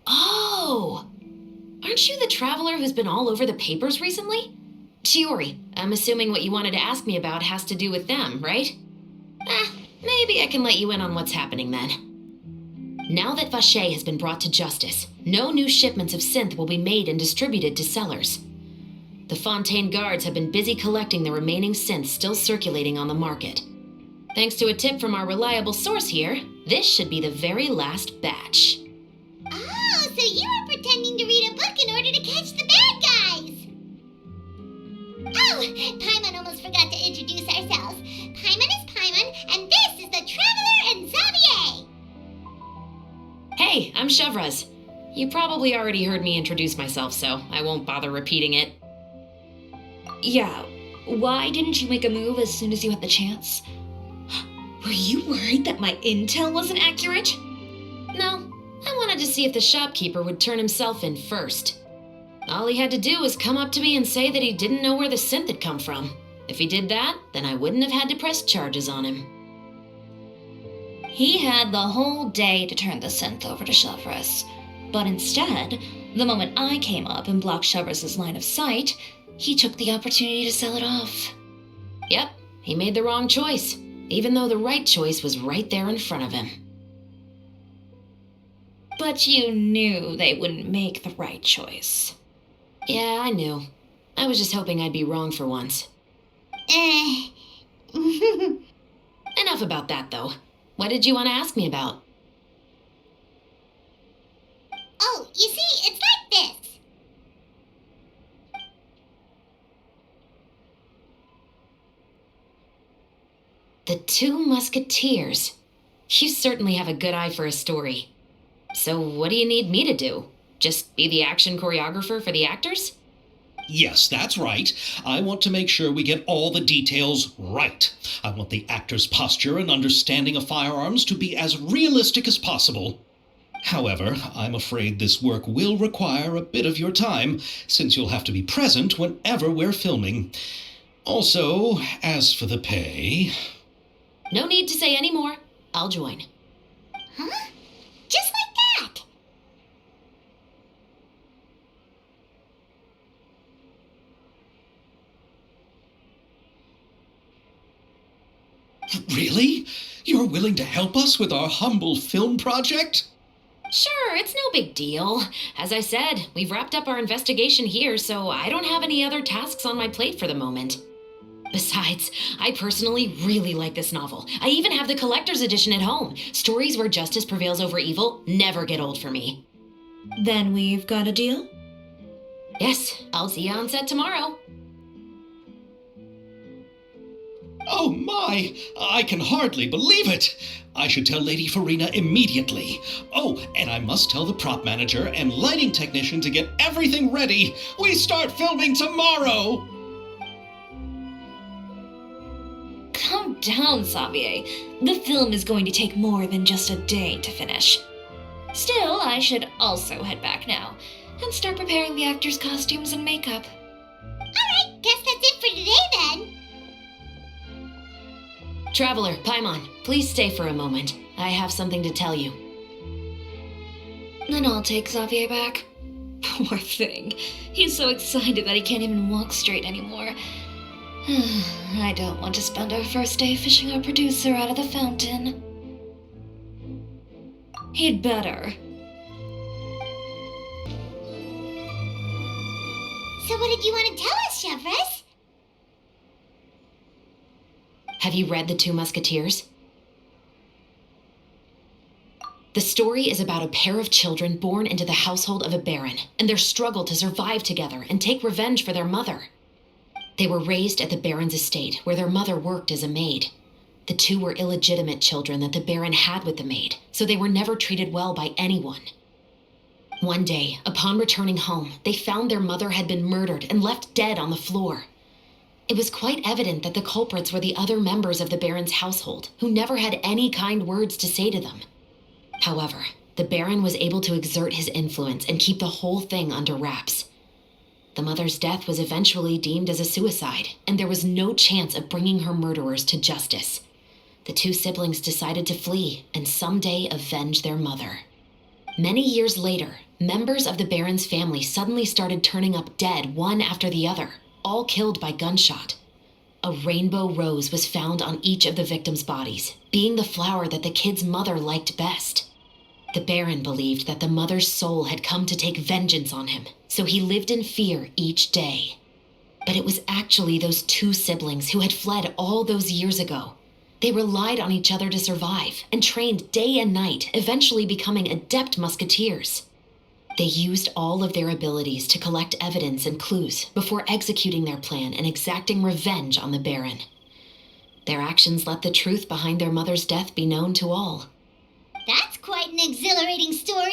Oh! Aren't you the traveler who's been all over the papers recently? Chiori, I'm assuming what you wanted to ask me about has to do with them, right? Maybe I can let you in on what's happening then. Now that Vacher has been brought to justice, no new shipments of synth will be made and distributed to sellers. The Fontaine guards have been busy collecting the remaining synths still circulating on the market. Thanks to a tip from our reliable source here, this should be the very last batch. Oh, so you were pretending to read a book in order to catch the bad guys. Oh, Paimon almost forgot to introduce ourselves. Paimon is Paimon, and this is the Traveler and Xavier. Hey, I'm Chevraz. You probably already heard me introduce myself, so I won't bother repeating it. Yeah, why didn't you make a move as soon as you had the chance? Were you worried that my intel wasn't accurate? No, I wanted to see if the shopkeeper would turn himself in first. All he had to do was come up to me and say that he didn't know where the synth had come from. If he did that, then I wouldn't have had to press charges on him. He had the whole day to turn the synth over to Chevraz. But instead, the moment I came up and blocked Chevraz's line of sight, he took the opportunity to sell it off. Yep, he made the wrong choice, even though the right choice was right there in front of him. But you knew they wouldn't make the right choice. Yeah, I knew. I was just hoping I'd be wrong for once. Enough about that, though. What did you want to ask me about? Oh, you see, it's like this. The two Musketeers. You certainly have a good eye for a story. So what do you need me to do? Just be the action choreographer for the actors? Yes, that's right. I want to make sure we get all the details right. I want the actor's posture and understanding of firearms to be as realistic as possible. However, I'm afraid this work will require a bit of your time, since you'll have to be present whenever we're filming. Also, as for the pay... No need to say any more. I'll join. Huh? Just like that? Really? You're willing to help us with our humble film project? Sure, it's no big deal. As I said, we've wrapped up our investigation here, so I don't have any other tasks on my plate for the moment. Besides, I personally really like this novel. I even have the collector's edition at home. Stories where justice prevails over evil never get old for me. Then we've got a deal? Yes, I'll see you on set tomorrow. Oh my! I can hardly believe it! I should tell Lady Farina immediately. Oh, and I must tell the prop manager and lighting technician to get everything ready. We start filming tomorrow! Calm down, Xavier. The film is going to take more than just a day to finish. Still, I should also head back now and start preparing the actors' costumes and makeup. Alright, guess that's it for today then. Traveler, Paimon, please stay for a moment. I have something to tell you. Then I'll take Xavier back. Poor thing. He's so excited that he can't even walk straight anymore. I don't want to spend our first day fishing our producer out of the fountain. He'd better. So what did you want to tell us, Chevres? Have you read The Two Musketeers? The story is about a pair of children born into the household of a baron and their struggle to survive together and take revenge for their mother. They were raised at the baron's estate, where their mother worked as a maid. The two were illegitimate children that the baron had with the maid, so they were never treated well by anyone. One day, upon returning home, they found their mother had been murdered and left dead on the floor. It was quite evident that the culprits were the other members of the baron's household, who never had any kind words to say to them. However, the baron was able to exert his influence and keep the whole thing under wraps. The mother's death was eventually deemed as a suicide, and there was no chance of bringing her murderers to justice. The two siblings decided to flee and someday avenge their mother. Many years later, members of the baron's family suddenly started turning up dead one after the other, all killed by gunshot. A rainbow rose was found on each of the victims' bodies, being the flower that the kid's mother liked best. The baron believed that the mother's soul had come to take vengeance on him, so he lived in fear each day. But it was actually those two siblings who had fled all those years ago. They relied on each other to survive and trained day and night, eventually becoming adept musketeers. They used all of their abilities to collect evidence and clues before executing their plan and exacting revenge on the baron. Their actions let the truth behind their mother's death be known to all. That's quite an exhilarating story.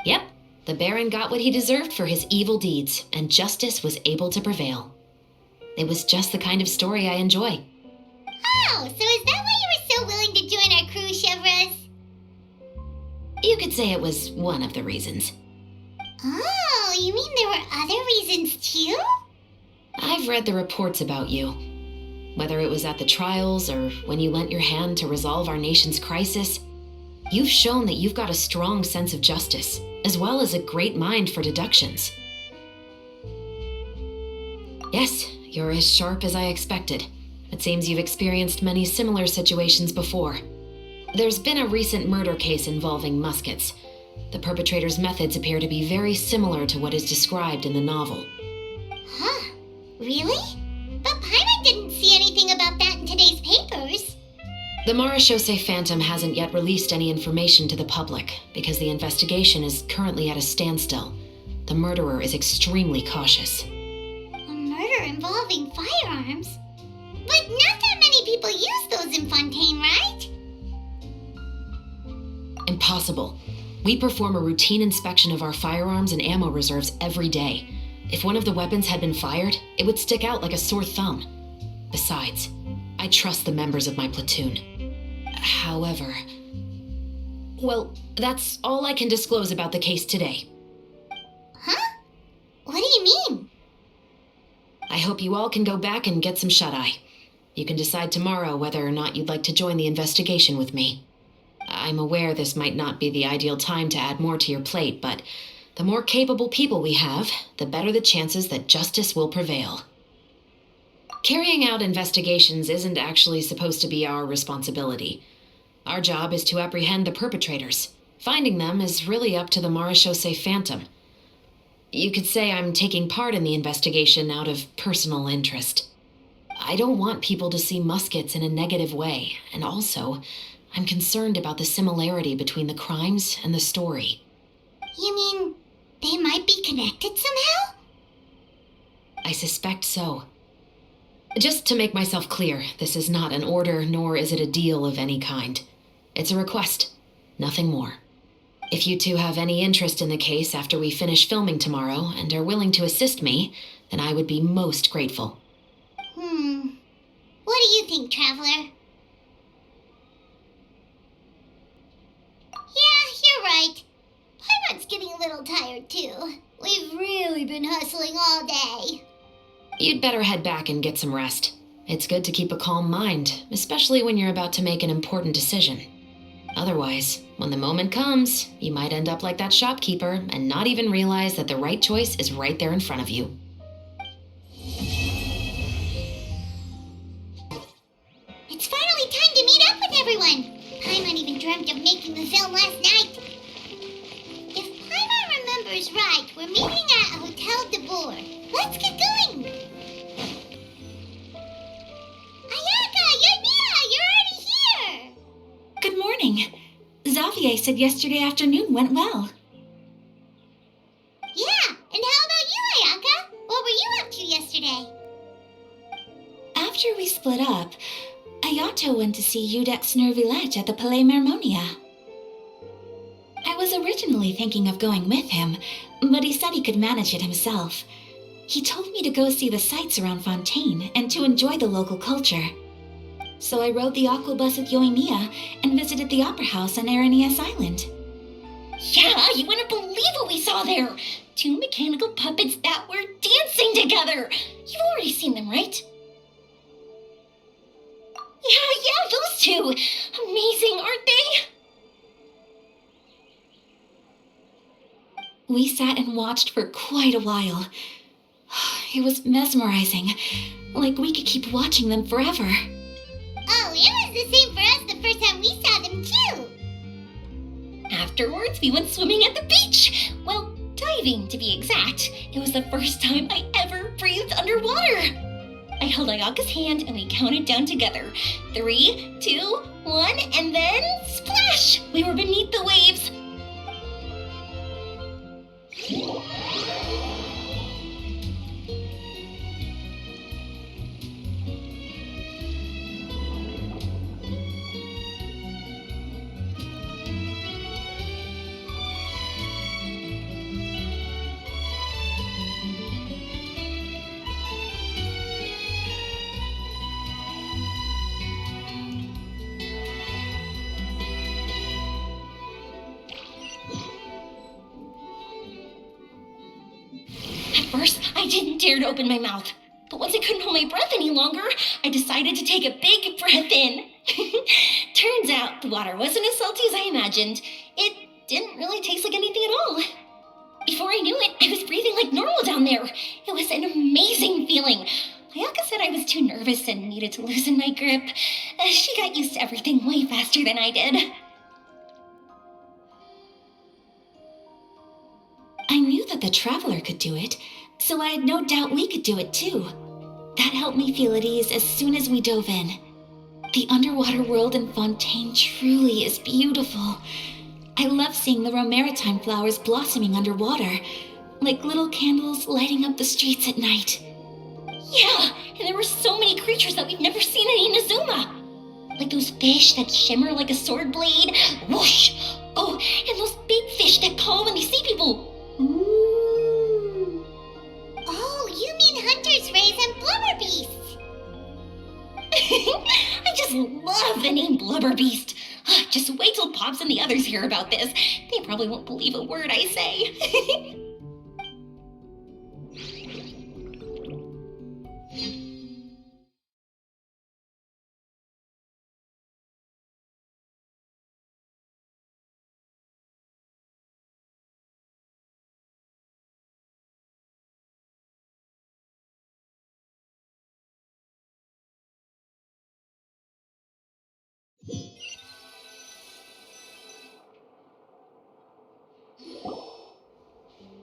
Yep, the baron got what he deserved for his evil deeds, and justice was able to prevail. It was just the kind of story I enjoy. Oh, so is that why you were so willing to join our crew, Chevres? You could say it was one of the reasons. Oh, you mean there were other reasons too? I've read the reports about you. Whether it was at the trials or when you lent your hand to resolve our nation's crisis, you've shown that you've got a strong sense of justice, as well as a great mind for deductions. Yes, you're as sharp as I expected. It seems you've experienced many similar situations before. There's been a recent murder case involving Muskets. The perpetrator's methods appear to be very similar to what is described in the novel. Huh? Really? But Paimon didn't see anything about that in today's papers. The Marechaussee Phantom hasn't yet released any information to the public because the investigation is currently at a standstill. The murderer is extremely cautious. A murder involving firearms? But not that many people use those in Fontaine, right? Impossible. We perform a routine inspection of our firearms and ammo reserves every day. If one of the weapons had been fired, it would stick out like a sore thumb. Besides, I trust the members of my platoon. However... Well, that's all I can disclose about the case today. Huh? What do you mean? I hope you all can go back and get some shut-eye. You can decide tomorrow whether or not you'd like to join the investigation with me. I'm aware this might not be the ideal time to add more to your plate, but the more capable people we have, the better the chances that justice will prevail. Carrying out investigations isn't actually supposed to be our responsibility. Our job is to apprehend the perpetrators. Finding them is really up to the Marechaussee Phantom. You could say I'm taking part in the investigation out of personal interest. I don't want people to see Muskets in a negative way, and also, I'm concerned about the similarity between the crimes and the story. You mean they might be connected somehow? I suspect so. Just to make myself clear, this is not an order, nor is it a deal of any kind. It's a request, nothing more. If you two have any interest in the case after we finish filming tomorrow and are willing to assist me, then I would be most grateful. What do you think, Traveler? Yeah, you're right. Paimon's getting a little tired, too. We've really been hustling all day. You'd better head back and get some rest. It's good to keep a calm mind, especially when you're about to make an important decision. Otherwise, when the moment comes, you might end up like that shopkeeper and not even realize that the right choice is right there in front of you. It's finally time to meet up with everyone. Paimon even dreamt of making the film last night. If Paimon remembers right, we're meeting at Hotel de Boer. Let's get going. Ayaka, Yoimiya, you're already here. Good morning. Xavier said yesterday afternoon went well. Yeah, and how about you, Ayaka? What were you up to yesterday? After we split up, Ayato went to see Udex Nervillette at the Palais Mermonia. I was originally thinking of going with him, but he said he could manage it himself. He told me to go see the sights around Fontaine and to enjoy the local culture. So I rode the aquabus with Yoimiya and visited the opera house on Aranias Island. Yeah, you wouldn't believe what we saw there. 2 mechanical puppets that were dancing together. You've already seen them, right? Yeah, those two. Amazing, aren't they? We sat and watched for quite a while. It was mesmerizing, like we could keep watching them forever. Oh, it was the same for us the first time we saw them, too. Afterwards, we went swimming at the beach. Well, diving, to be exact. It was the first time I ever breathed underwater. I held Ayaka's hand and we counted down together. 3, 2, 1, and then splash! We were beneath the waves. At first, I didn't dare to open my mouth. But once I couldn't hold my breath any longer, I decided to take a big breath in. Turns out the water wasn't as salty as I imagined. It didn't really taste like anything at all. Before I knew it, I was breathing like normal down there. It was an amazing feeling. Ayaka said I was too nervous and needed to loosen my grip. She got used to everything way faster than I did. I knew that the Traveler could do it, so I had no doubt we could do it too. That helped me feel at ease as soon as we dove in. The underwater world in Fontaine truly is beautiful. I love seeing the romaritime flowers blossoming underwater, like little candles lighting up the streets at night. Yeah, and there were so many creatures that we've never seen in Inazuma. Like those fish that shimmer like a sword blade, whoosh, Oh, and those big fish that call when they see people. Ooh. Oh, you mean hunters, rays, and blubber beasts. I just love the name Blubber Beast. Just wait till Pops and the others hear about this. They probably won't believe a word I say.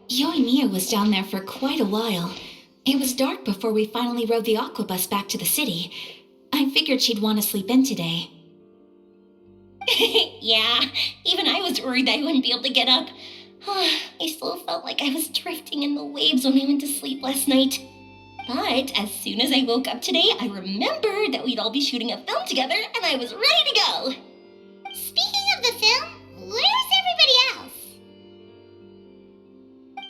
Yoimiya was down there for quite a while. It was dark before we finally rode the aquabus back to the city. I figured she'd want to sleep in today. Yeah, even I was worried I wouldn't be able to get up. I still felt like I was drifting in the waves when I went to sleep last night. But as soon as I woke up today, I remembered that we'd all be shooting a film together, and I was ready to go. Speaking of the film, where's everybody else?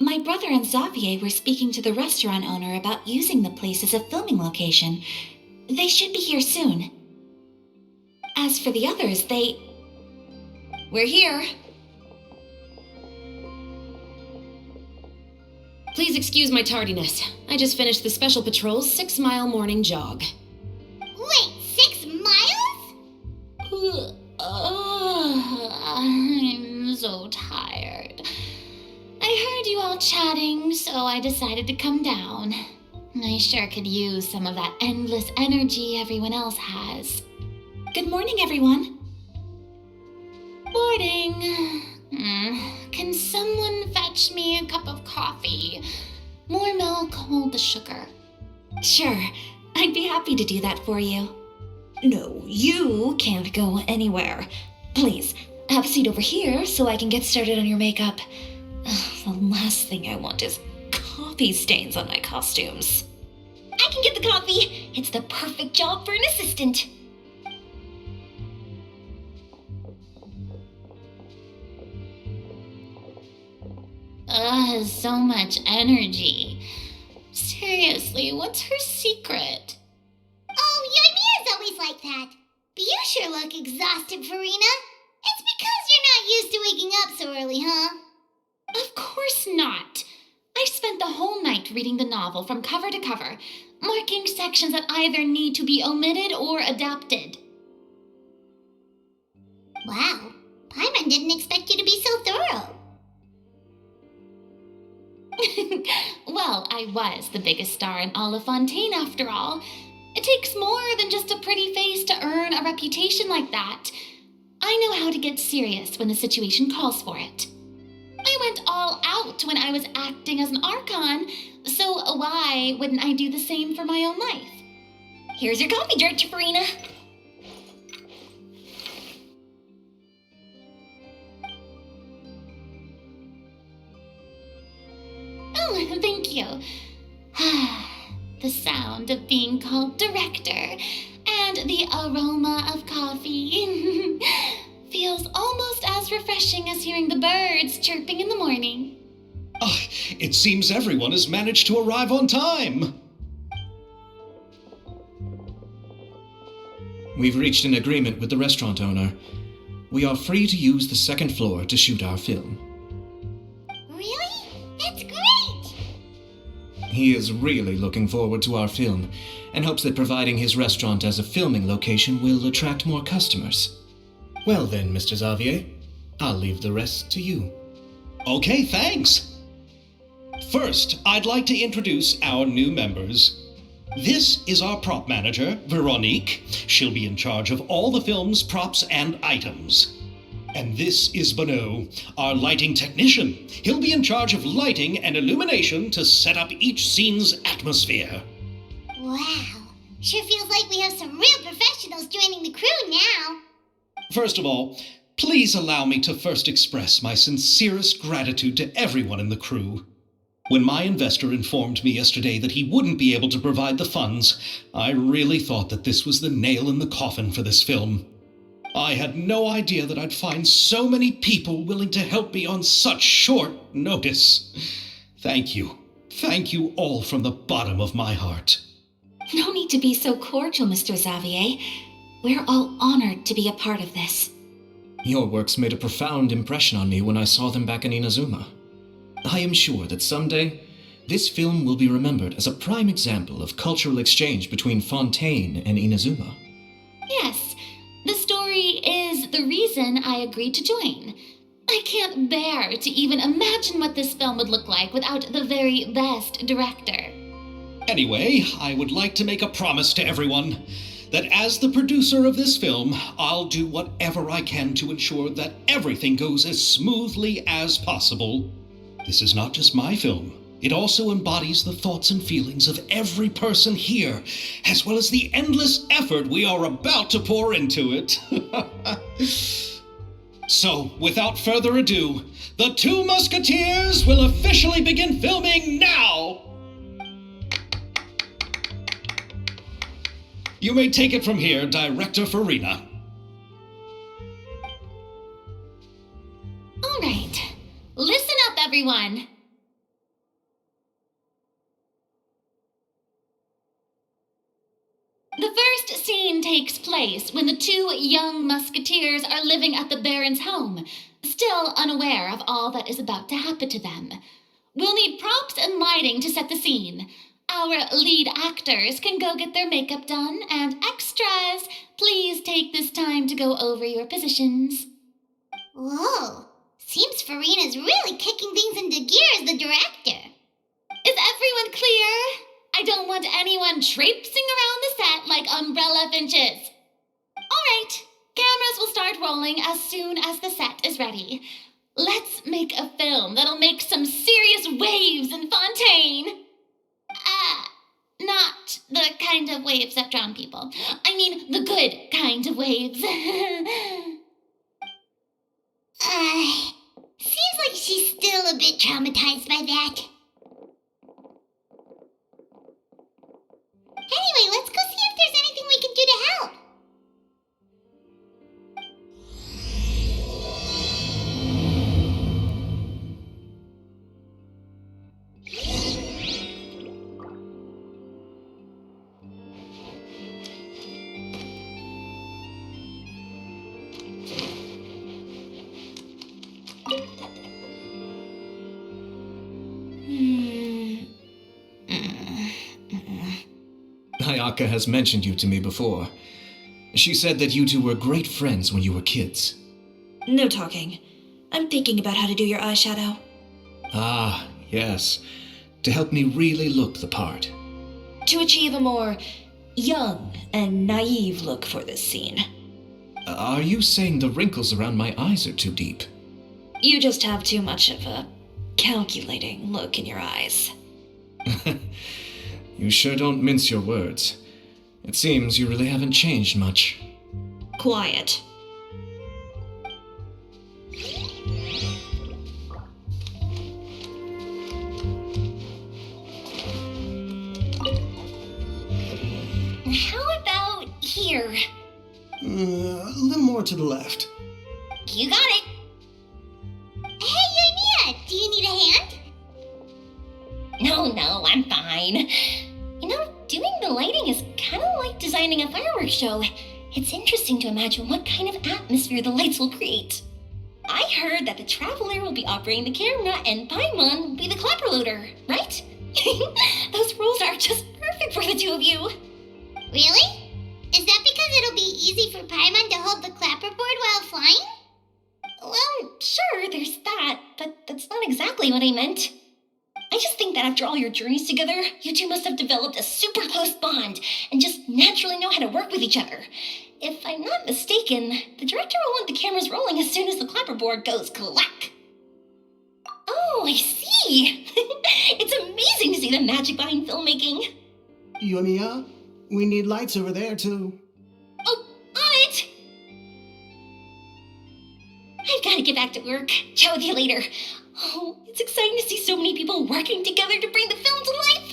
My brother and Xavier were speaking to the restaurant owner about using the place as a filming location. They should be here soon. As for the others, we're here. Please excuse my tardiness. I just finished the Special Patrol's 6-mile morning jog. Wait, 6 miles? I'm so tired. I heard you all chatting, so I decided to come down. I sure could use some of that endless energy everyone else has. Good morning, everyone. Morning. Can someone fetch me a cup of coffee? More milk, hold the sugar. Sure, I'd be happy to do that for you. No, you can't go anywhere. Please, have a seat over here so I can get started on your makeup. The last thing I want is coffee stains on my costumes. I can get the coffee. It's the perfect job for an assistant. So much energy. Seriously, what's her secret? Oh, Yoimiya's always like that. But you sure look exhausted, Farina. It's because you're not used to waking up so early, huh? Of course not. I spent the whole night reading the novel from cover to cover, marking sections that either need to be omitted or adapted. Wow, Paimon didn't expect you to be so thorough. Well, I was the biggest star in all of Fontaine after all. It takes more than just a pretty face to earn a reputation like that. I know how to get serious when the situation calls for it. I went all out when I was acting as an Archon, so why wouldn't I do the same for my own life? Here's your coffee, Director Farina. Oh, thank you. The sound of being called director and the aroma of coffee feels almost as refreshing as hearing the birds chirping in the morning. It seems everyone has managed to arrive on time. We've reached an agreement with the restaurant owner. We are free to use the second floor to shoot our film. Really? That's great! He is really looking forward to our film and hopes that providing his restaurant as a filming location will attract more customers. Well then, Mr. Xavier, I'll leave the rest to you. Okay, thanks. First, I'd like to introduce our new members. This is our prop manager, Veronique. She'll be in charge of all the film's props and items. And this is Bono, our lighting technician. He'll be in charge of lighting and illumination to set up each scene's atmosphere. Wow, sure feels like we have some real professionals joining the crew now. First of all, please allow me to first express my sincerest gratitude to everyone in the crew. When my investor informed me yesterday that he wouldn't be able to provide the funds, I really thought that this was the nail in the coffin for this film. I had no idea that I'd find so many people willing to help me on such short notice. Thank you. Thank you all from the bottom of my heart. No need to be so cordial, Mr. Xavier. We're all honored to be a part of this. Your works made a profound impression on me when I saw them back in Inazuma. I am sure that someday, this film will be remembered as a prime example of cultural exchange between Fontaine and Inazuma. Yes, the story is the reason I agreed to join. I can't bear to even imagine what this film would look like without the very best director. Anyway, I would like to make a promise to everyone that as the producer of this film, I'll do whatever I can to ensure that everything goes as smoothly as possible. This is not just my film. It also embodies the thoughts and feelings of every person here, as well as the endless effort we are about to pour into it. So, without further ado, the Two Musketeers will officially begin filming now! You may take it from here, Director Farina. All right, listen up, everyone. The first scene takes place when the two young musketeers are living at the Baron's home, still unaware of all that is about to happen to them. We'll need props and lighting to set the scene. Our lead actors can go get their makeup done, and extras, please take this time to go over your positions. Whoa, seems Farina's really kicking things into gear as the director. Is everyone clear? I don't want anyone traipsing around the set like umbrella finches. All right, cameras will start rolling as soon as the set is ready. Let's make a film that'll make some serious waves in Fontaine. Not the kind of waves that drown people. I mean, the good kind of waves. Seems like she's still a bit traumatized by that. Anyway, let's go see if there's anything we can do to help. Ayaka has mentioned you to me before. She said that you two were great friends when you were kids. No talking. I'm thinking about how to do your eyeshadow. Ah, yes. To help me really look the part. To achieve a more young and naive look for this scene. Are you saying the wrinkles around my eyes are too deep? You just have too much of a calculating look in your eyes. You sure don't mince your words. It seems you really haven't changed much. Quiet. How about here? A little more to the left. You got it. Hey, Yoimiya, do you need a hand? No, I'm fine. You know, doing the lighting is kind of like designing a fireworks show. It's interesting to imagine what kind of atmosphere the lights will create. I heard that the Traveler will be operating the camera and Paimon will be the clapper loader, right? Those roles are just perfect for the two of you. Really? Is that because it'll be easy for Paimon to hold the clapperboard while flying? Well, sure, there's that, but that's not exactly what I meant. I just think that after all your journeys together, you two must have developed a super close bond and just naturally know how to work with each other. If I'm not mistaken, the director will want the cameras rolling as soon as the clapperboard goes clack. Oh, I see. It's amazing to see the magic behind filmmaking. Yoimiya, we need lights over there, too. Oh, on it! I've got to get back to work. Chat with you later. Oh, it's exciting to see so many people working together to bring the film to life.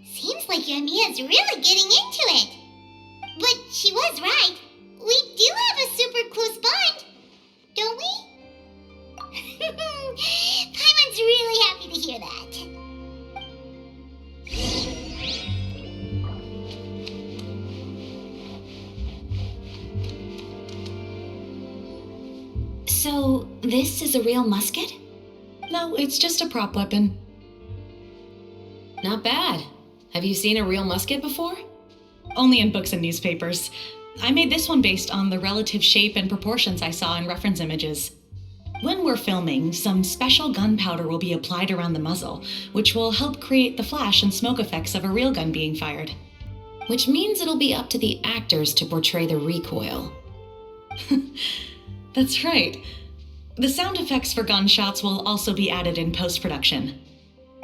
Seems like Yamiya's really getting into it. But she was right. We do have a super close bond, don't we? Paimon's really happy to hear that. So, this is a real musket? No, it's just a prop weapon. Not bad. Have you seen a real musket before? Only in books and newspapers. I made this one based on the relative shape and proportions I saw in reference images. When we're filming, some special gunpowder will be applied around the muzzle, which will help create the flash and smoke effects of a real gun being fired. Which means it'll be up to the actors to portray the recoil. That's right. The sound effects for gunshots will also be added in post-production.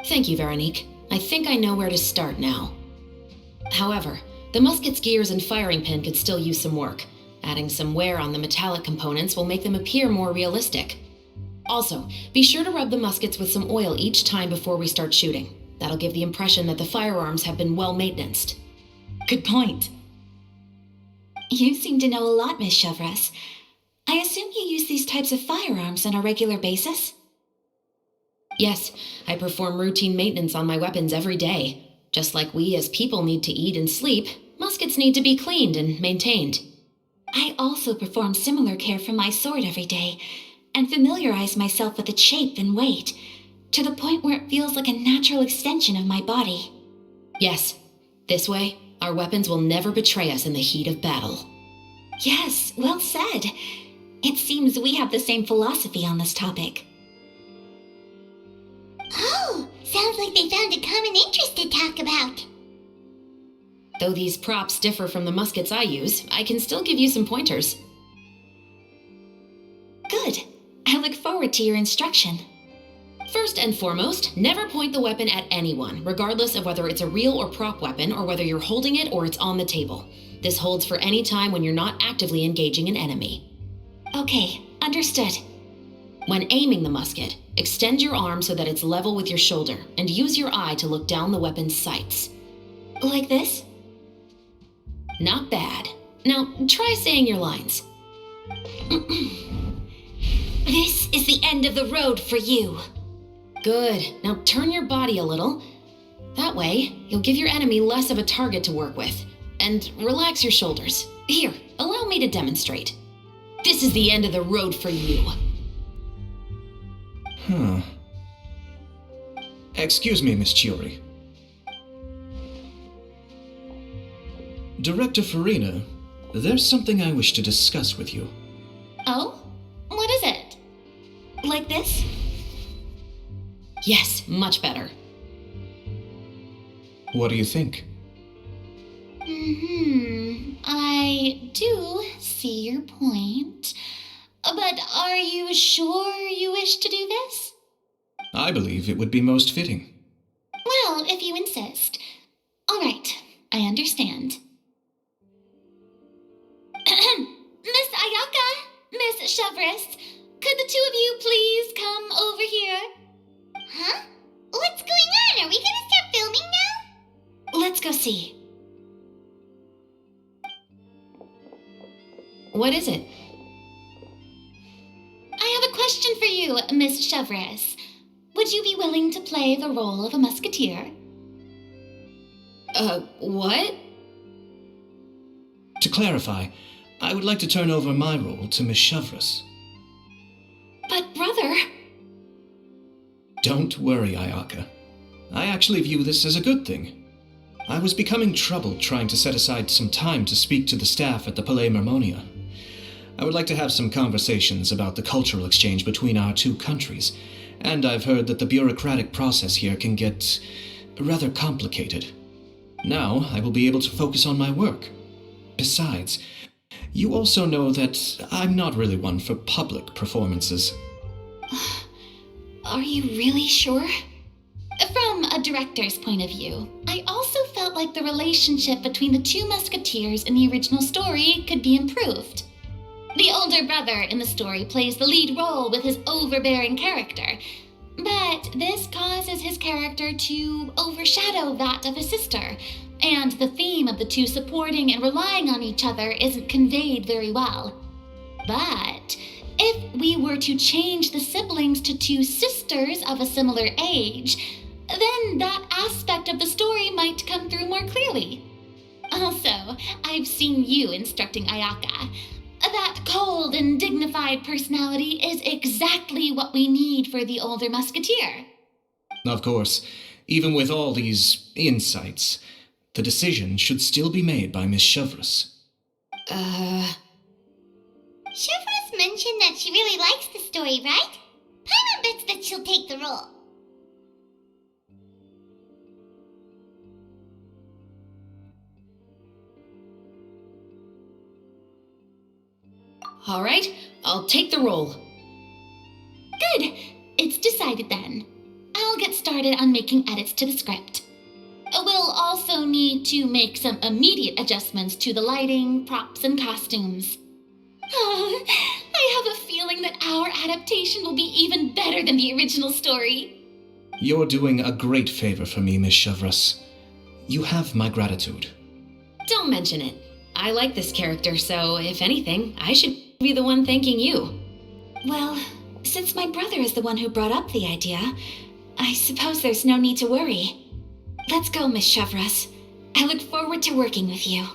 Thank you, Veronique. I think I know where to start now. However, the musket's gears and firing pin could still use some work. Adding some wear on the metallic components will make them appear more realistic. Also, be sure to rub the muskets with some oil each time before we start shooting. That'll give the impression that the firearms have been well maintained. Good point. You seem to know a lot, Miss Chevres. I assume you use these types of firearms on a regular basis? Yes, I perform routine maintenance on my weapons every day. Just like we as people need to eat and sleep, muskets need to be cleaned and maintained. I also perform similar care for my sword every day, and familiarize myself with its shape and weight, to the point where it feels like a natural extension of my body. Yes, this way, our weapons will never betray us in the heat of battle. Yes, well said. It seems we have the same philosophy on this topic. Oh, sounds like they found a common interest to talk about. Though these props differ from the muskets I use, I can still give you some pointers. Good. I look forward to your instruction. First and foremost, never point the weapon at anyone, regardless of whether it's a real or prop weapon or whether you're holding it or it's on the table. This holds for any time when you're not actively engaging an enemy. Okay, understood. When aiming the musket, extend your arm so that it's level with your shoulder and use your eye to look down the weapon's sights. Like this? Not bad. Now, try saying your lines. This is the end of the road for you. Good. Now turn your body a little. That way, you'll give your enemy less of a target to work with. And relax your shoulders. Here, allow me to demonstrate. This is the end of the road for you. Excuse me, Miss Chiori. Director Farina, there's something I wish to discuss with you. Oh? What is it? Like this? Yes, much better. What do you think? I do see your point. But are you sure you wish to do this? I believe it would be most fitting. Well, if you insist. All right, I understand. Miss Ayaka, Miss Chevres, could the two of you please come over here? Huh? What's going on? Are we gonna start filming now? Let's go see. What is it? I have a question for you, Miss Chevres. Would you be willing to play the role of a musketeer? What? To clarify, I would like to turn over my role to Miss Chevres. But brother... Don't worry, Ayaka. I actually view this as a good thing. I was becoming troubled trying to set aside some time to speak to the staff at the Palais Mermonia. I would like to have some conversations about the cultural exchange between our two countries, and I've heard that the bureaucratic process here can get rather complicated. Now I will be able to focus on my work. Besides, you also know that I'm not really one for public performances. Are you really sure? From a director's point of view, I also felt like the relationship between the two musketeers in the original story could be improved. The older brother in the story plays the lead role with his overbearing character, but this caused causes his character to overshadow that of his sister, and the theme of the two supporting and relying on each other isn't conveyed very well. But if we were to change the siblings to two sisters of a similar age, then that aspect of the story might come through more clearly. Also, I've seen you instructing Ayaka. That cold and dignified personality is exactly what we need for the older musketeer. Of course, even with all these insights, the decision should still be made by Miss Chevreuse. Chevreuse mentioned that she really likes the story, right? Paimon bets that she'll take the role. All right, I'll take the role. Good. It's decided then. I'll get started on making edits to the script. We'll also need to make some immediate adjustments to the lighting, props, and costumes. Oh, I have a feeling that our adaptation will be even better than the original story. You're doing a great favor for me, Miss Chevreuse. You have my gratitude. Don't mention it. I like this character, so if anything, I should be the one thanking you. Well, since my brother is the one who brought up the idea, I suppose there's no need to worry. Let's go, Miss Chevreuse. I look forward to working with you.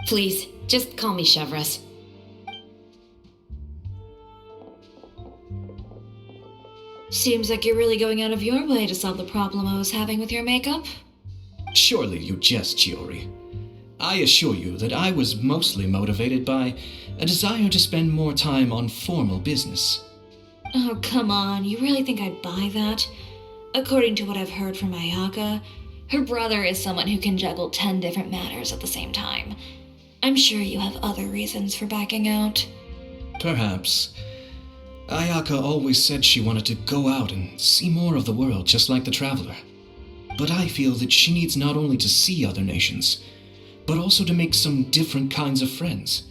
Please, just call me Chevreuse. Seems like you're really going out of your way to solve the problem I was having with your makeup. Surely you jest, Chiori. I assure you that I was mostly motivated by a desire to spend more time on formal business. Oh, come on. You really think I'd buy that? According to what I've heard from Ayaka, her brother is someone who can juggle 10 different matters at the same time. I'm sure you have other reasons for backing out. Perhaps. Ayaka always said she wanted to go out and see more of the world just like the traveler. But I feel that she needs not only to see other nations, but also to make some different kinds of friends.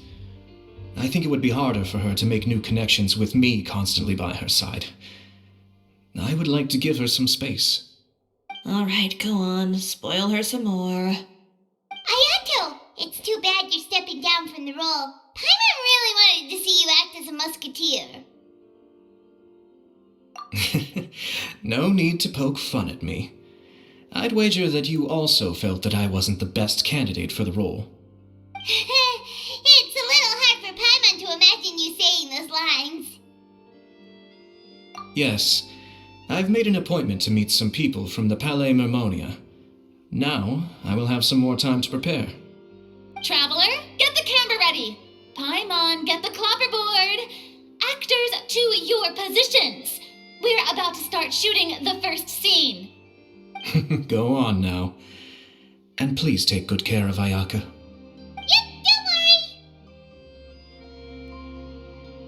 I think it would be harder for her to make new connections with me constantly by her side. I would like to give her some space. All right, go on. Spoil her some more. Ayato, it's too bad you're stepping down from the role. Paimon really wanted to see you act as a musketeer. No need to poke fun at me. I'd wager that you also felt that I wasn't the best candidate for the role. It's a little hard for Paimon to imagine you saying those lines. Yes, I've made an appointment to meet some people from the Palais Mermonia. Now, I will have some more time to prepare. Traveler, get the camera ready. Paimon, get the clapperboard. Actors, to your positions. We're about to start shooting the first scene. Go on now. And please take good care of Ayaka. Yep, don't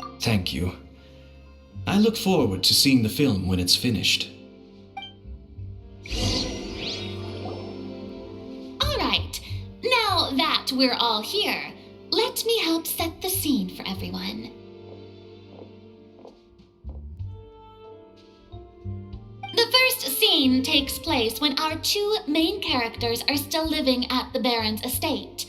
worry. Thank you. I look forward to seeing the film when it's finished. All right, now that we're all here, let me help set the scene for everyone. The first scene takes place when our two main characters are still living at the Baron's estate.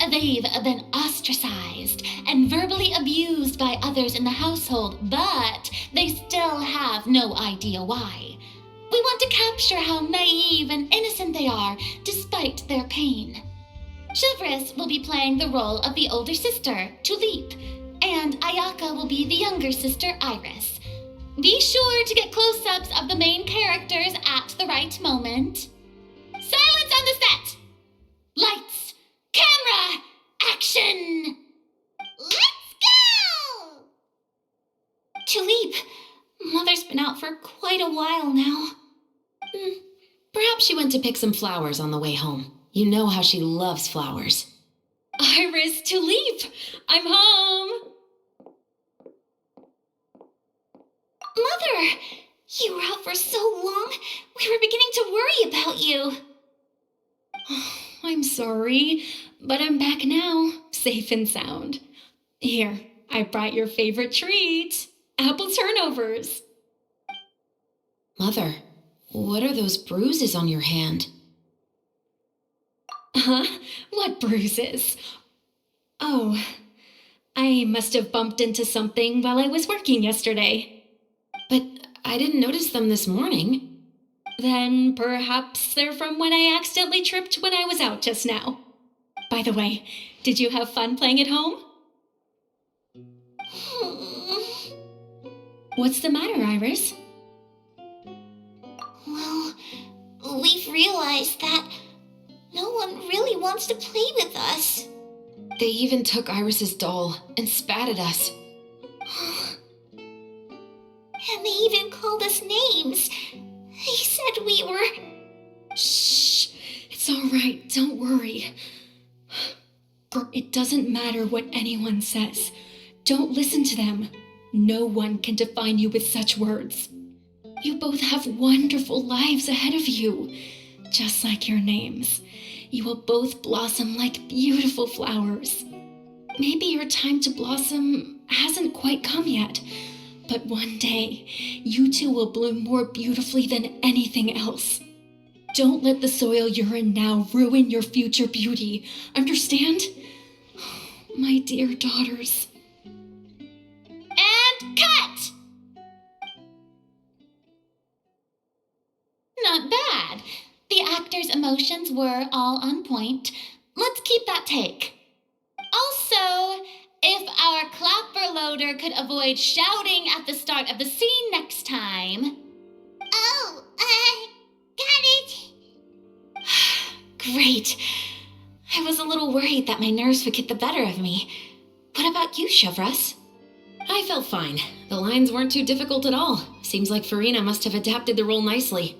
They've been ostracized and verbally abused by others in the household, but they still have no idea why. We want to capture how naive and innocent they are, despite their pain. Chevreuse will be playing the role of the older sister, Tulip, and Ayaka will be the younger sister, Iris. Be sure to get close-ups of the main characters at the right moment. Silence on the set! Lights! Camera! Action! Let's go! Tulip, Mother's been out for quite a while now. Perhaps she went to pick some flowers on the way home. You know how she loves flowers. Iris, Tulip, I'm home. Mother, you were out for so long, we were beginning to worry about you. I'm sorry, but I'm back now, safe and sound. Here, I brought your favorite treat, apple turnovers. Mother, what are those bruises on your hand? Huh? What bruises? Oh, I must have bumped into something while I was working yesterday. But I didn't notice them this morning. Then perhaps they're from when I accidentally tripped when I was out just now. By the way, did you have fun playing at home? What's the matter, Iris? Well, we've realized that no one really wants to play with us. They even took Iris's doll and spat at us. And they even called us names. They said we were... Shh. It's all right. Don't worry. It doesn't matter what anyone says. Don't listen to them. No one can define you with such words. You both have wonderful lives ahead of you. Just like your names. You will both blossom like beautiful flowers. Maybe your time to blossom hasn't quite come yet, but one day, you two will bloom more beautifully than anything else. Don't let the soil you're in now ruin your future beauty. Understand? My dear daughters. And cut! Not bad. The actor's emotions were all on point. Let's keep that take. Also, if our clapper loader could avoid shouting at the start of the scene next time. Oh, got it. Great. I was a little worried that my nerves would get the better of me. What about you, Chevras? I felt fine. The lines weren't too difficult at all. Seems like Farina must have adapted the role nicely.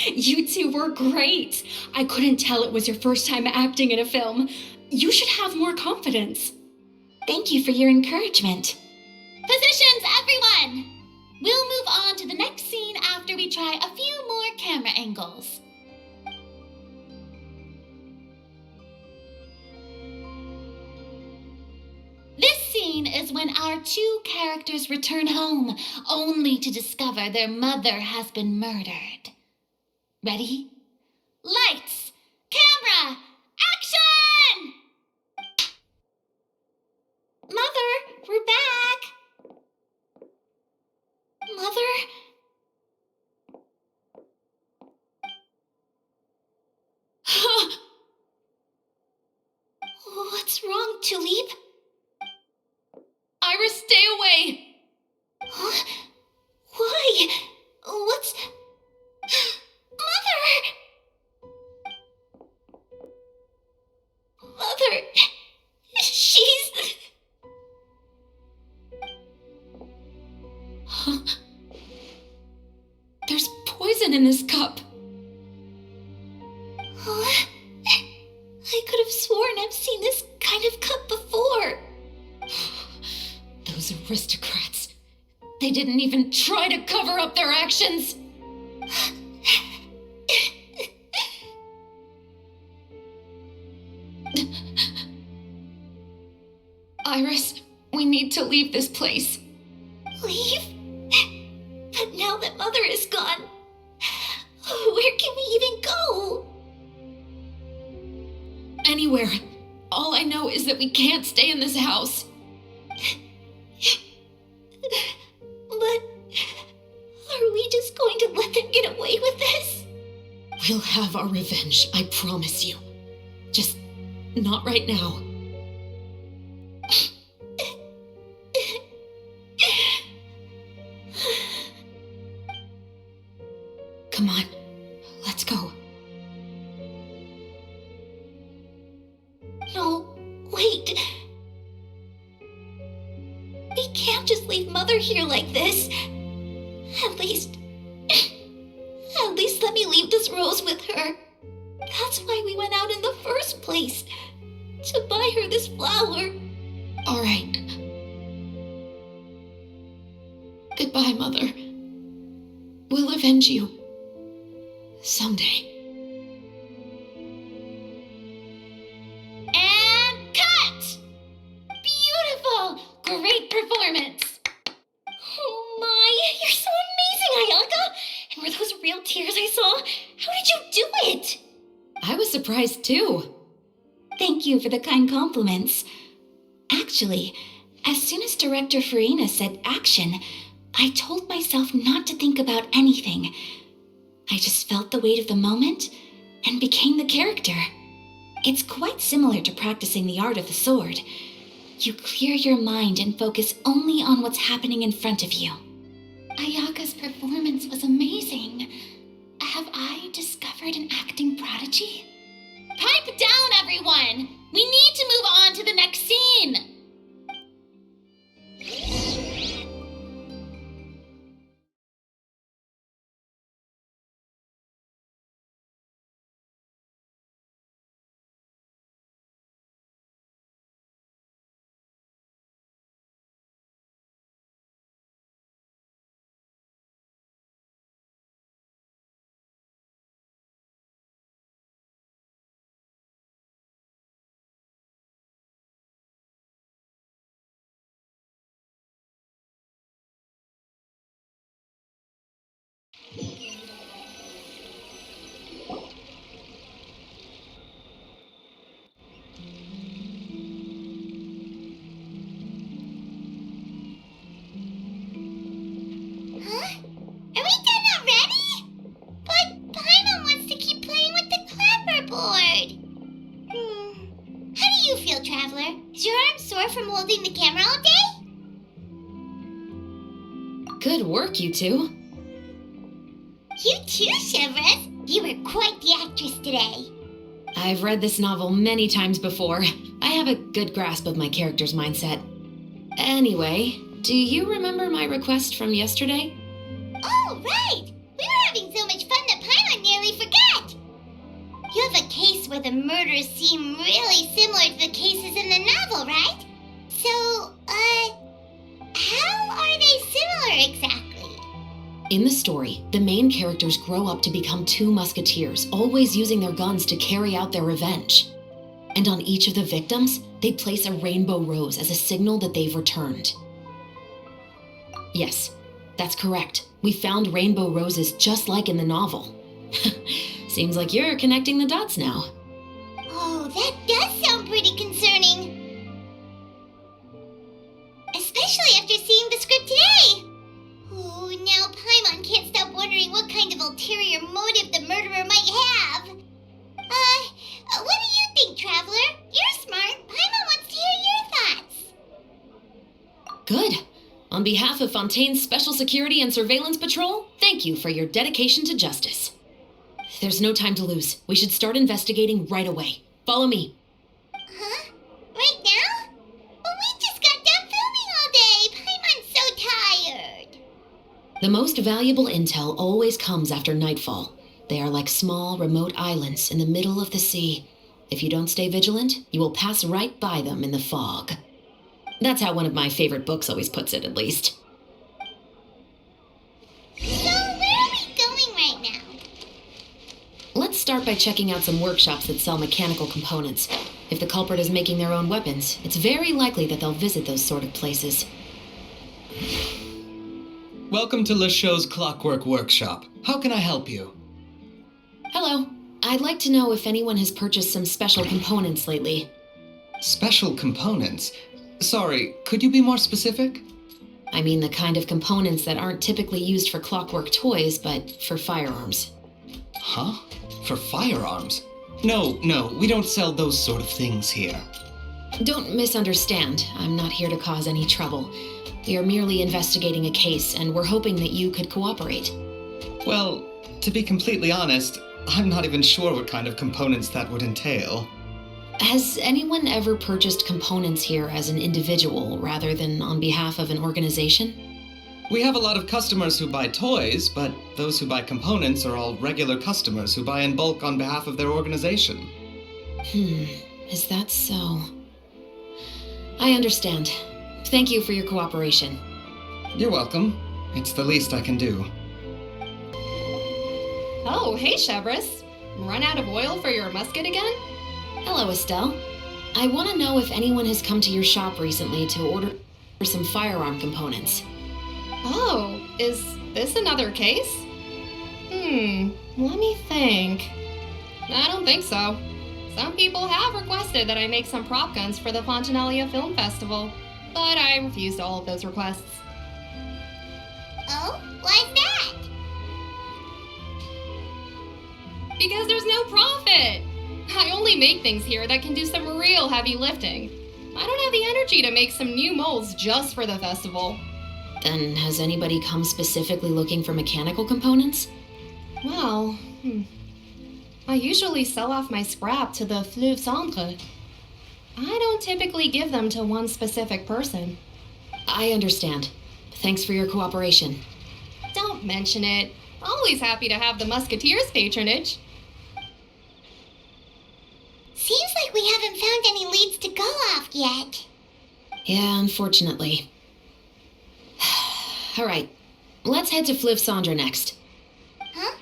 You two were great. I couldn't tell it was your first time acting in a film. You should have more confidence. Thank you for your encouragement. Positions, everyone! We'll move on to the next scene after we try a few more camera angles. This scene is when our two characters return home, only to discover their mother has been murdered. Ready? Lights! Camera! Action! Mother, we're back. Mother? What's wrong, Tulip? Iris, stay away! Huh? Why? What's... Mother! Mother! She's... There's poison in this cup. Huh? I could have sworn I've seen this kind of cup before. Those aristocrats. They didn't even try to cover up their actions. Iris, we need to leave this place. Leave? But now that Mother is gone, where can we even go? Anywhere. All I know is that we can't stay in this house. But are we just going to let them get away with this? We'll have our revenge, I promise you. Just not right now. Come on, let's go. No, wait. We can't just leave Mother here like this. At least let me leave this rose with her. That's why we went out in the first place. To buy her this flower. All right. Goodbye, Mother. We'll avenge you. Someday. And cut! Beautiful! Great performance! Oh my, you're so amazing, exact tears I saw? How did you do it? I was surprised too. Thank you for the kind compliments. Actually, as soon as Director Farina said action, I told myself not to think about anything. I just felt the weight of the moment and became the character. It's quite similar to practicing the art of the sword. You clear your mind and focus only on what's happening in front of you. Ayaka's performance was amazing. Have I discovered an acting prodigy? Pipe down, everyone! We need to move on to the next scene! Huh? Are we done already? But Paimon wants to keep playing with the clapperboard. How do you feel, Traveler? Is your arm sore from holding the camera all day? Good work, you two. You too, Chevres. You were quite the actress today. I've read this novel many times before. I have a good grasp of my character's mindset. Anyway, do you remember my request from yesterday? Oh, right! We were having so much fun that Paimon nearly forgot! You have a case where the murders seem really similar to the cases in the novel, right? So, how are they similar exactly? In the story, the main characters grow up to become two musketeers, always using their guns to carry out their revenge. And on each of the victims, they place a rainbow rose as a signal that they've returned. Yes, that's correct. We found rainbow roses just like in the novel. Seems like you're connecting the dots now. Oh, that does sound pretty concerning. Especially after seeing the script today. Oh, now Paimon can't stop wondering what kind of ulterior motive the murderer might have. What do you think, Traveler? You're smart. Paimon wants to hear your thoughts. Good. On behalf of Fontaine's Special Security and Surveillance Patrol, thank you for your dedication to justice. There's no time to lose. We should start investigating right away. Follow me. Huh? Right now? But we just got done filming all day. Paimon's so tired. The most valuable intel always comes after nightfall. They are like small, remote islands in the middle of the sea. If you don't stay vigilant, you will pass right by them in the fog. That's how one of my favorite books always puts it, at least. So, where are we going right now? Let's start by checking out some workshops that sell mechanical components. If the culprit is making their own weapons, it's very likely that they'll visit those sort of places. Welcome to Le Show's Clockwork Workshop. How can I help you? Hello. I'd like to know if anyone has purchased some special components lately. Special components? Sorry, could you be more specific? I mean the kind of components that aren't typically used for clockwork toys, but for firearms. Huh? For firearms? No, we don't sell those sort of things here. Don't misunderstand. I'm not here to cause any trouble. We are merely investigating a case, and we're hoping that you could cooperate. Well, to be completely honest, I'm not even sure what kind of components that would entail. Has anyone ever purchased components here as an individual rather than on behalf of an organization? We have a lot of customers who buy toys, but those who buy components are all regular customers who buy in bulk on behalf of their organization. Is that so? I understand. Thank you for your cooperation. You're welcome. It's the least I can do. Oh, hey, Chevres. Run out of oil for your musket again? Hello, Estelle. I want to know if anyone has come to your shop recently to order some firearm components. Oh, is this another case? Let me think. I don't think so. Some people have requested that I make some prop guns for the Fontanalia Film Festival, but I refused all of those requests. Oh, why's that? Because there's no profit! I only make things here that can do some real heavy lifting. I don't have the energy to make some new molds just for the festival. Then has anybody come specifically looking for mechanical components? Well, I usually sell off my scrap to the Fleuve Cendre. I don't typically give them to one specific person. I understand. Thanks for your cooperation. Don't mention it. Always happy to have the Musketeers' patronage. Seems like we haven't found any leads to go off yet. Yeah, unfortunately. All right, let's head to Fleuve Cendre next. Huh?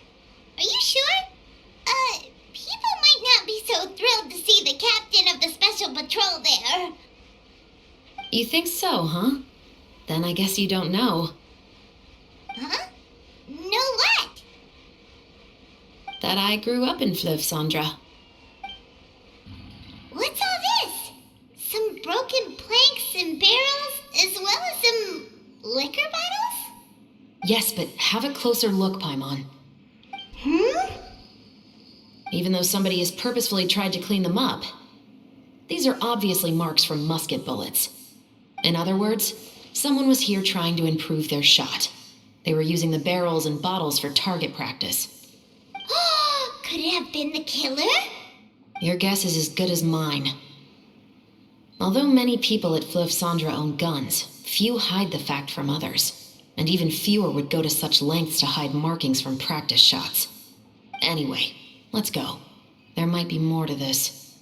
Are you sure? People might not be so thrilled to see the captain of the special patrol there. You think so, huh? Then I guess you don't know. Huh? Know what? That I grew up in Fleuve Cendre. What's all this? Some broken planks and barrels, as well as some liquor bottles? Yes, but have a closer look, Paimon. Even though somebody has purposefully tried to clean them up, these are obviously marks from musket bullets. In other words, someone was here trying to improve their shot. They were using the barrels and bottles for target practice. Could it have been the killer? Your guess is as good as mine. Although many people at Fleuve Cendre own guns, few hide the fact from others. And even fewer would go to such lengths to hide markings from practice shots. Anyway, let's go. There might be more to this.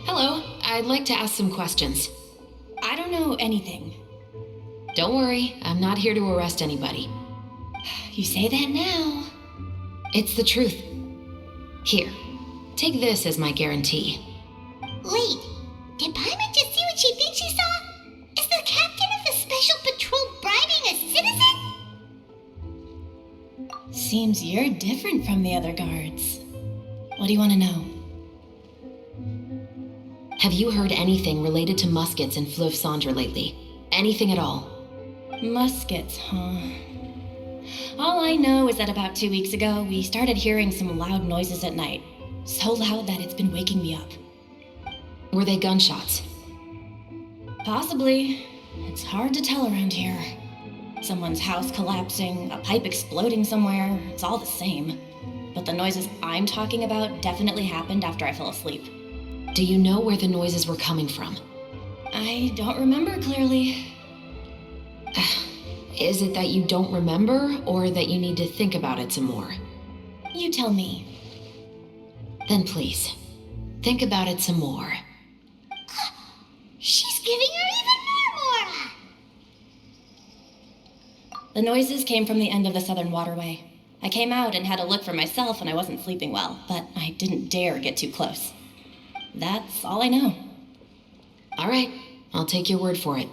Hello, I'd like to ask some questions. I don't know anything. Don't worry, I'm not here to arrest anybody. You say that now. It's the truth. Here, take this as my guarantee. Wait, did Paimon just see what she thinks she saw? Is the captain of the special patrol bribing a citizen? Seems you're different from the other guards. What do you want to know? Have you heard anything related to muskets in Fleuve Cendre lately? Anything at all? Muskets, huh? All I know is that about 2 weeks ago, we started hearing some loud noises at night. So loud that it's been waking me up. Were they gunshots? Possibly. It's hard to tell around here. Someone's house collapsing, a pipe exploding somewhere, it's all the same. But the noises I'm talking about definitely happened after I fell asleep. Do you know where the noises were coming from? I don't remember clearly. Is it that you don't remember, or that you need to think about it some more? You tell me. Then please, think about it some more. She's giving her even more aura. The noises came from the end of the southern waterway. I came out and had a look for myself and I wasn't sleeping well, but I didn't dare get too close. That's all I know. All right, I'll take your word for it.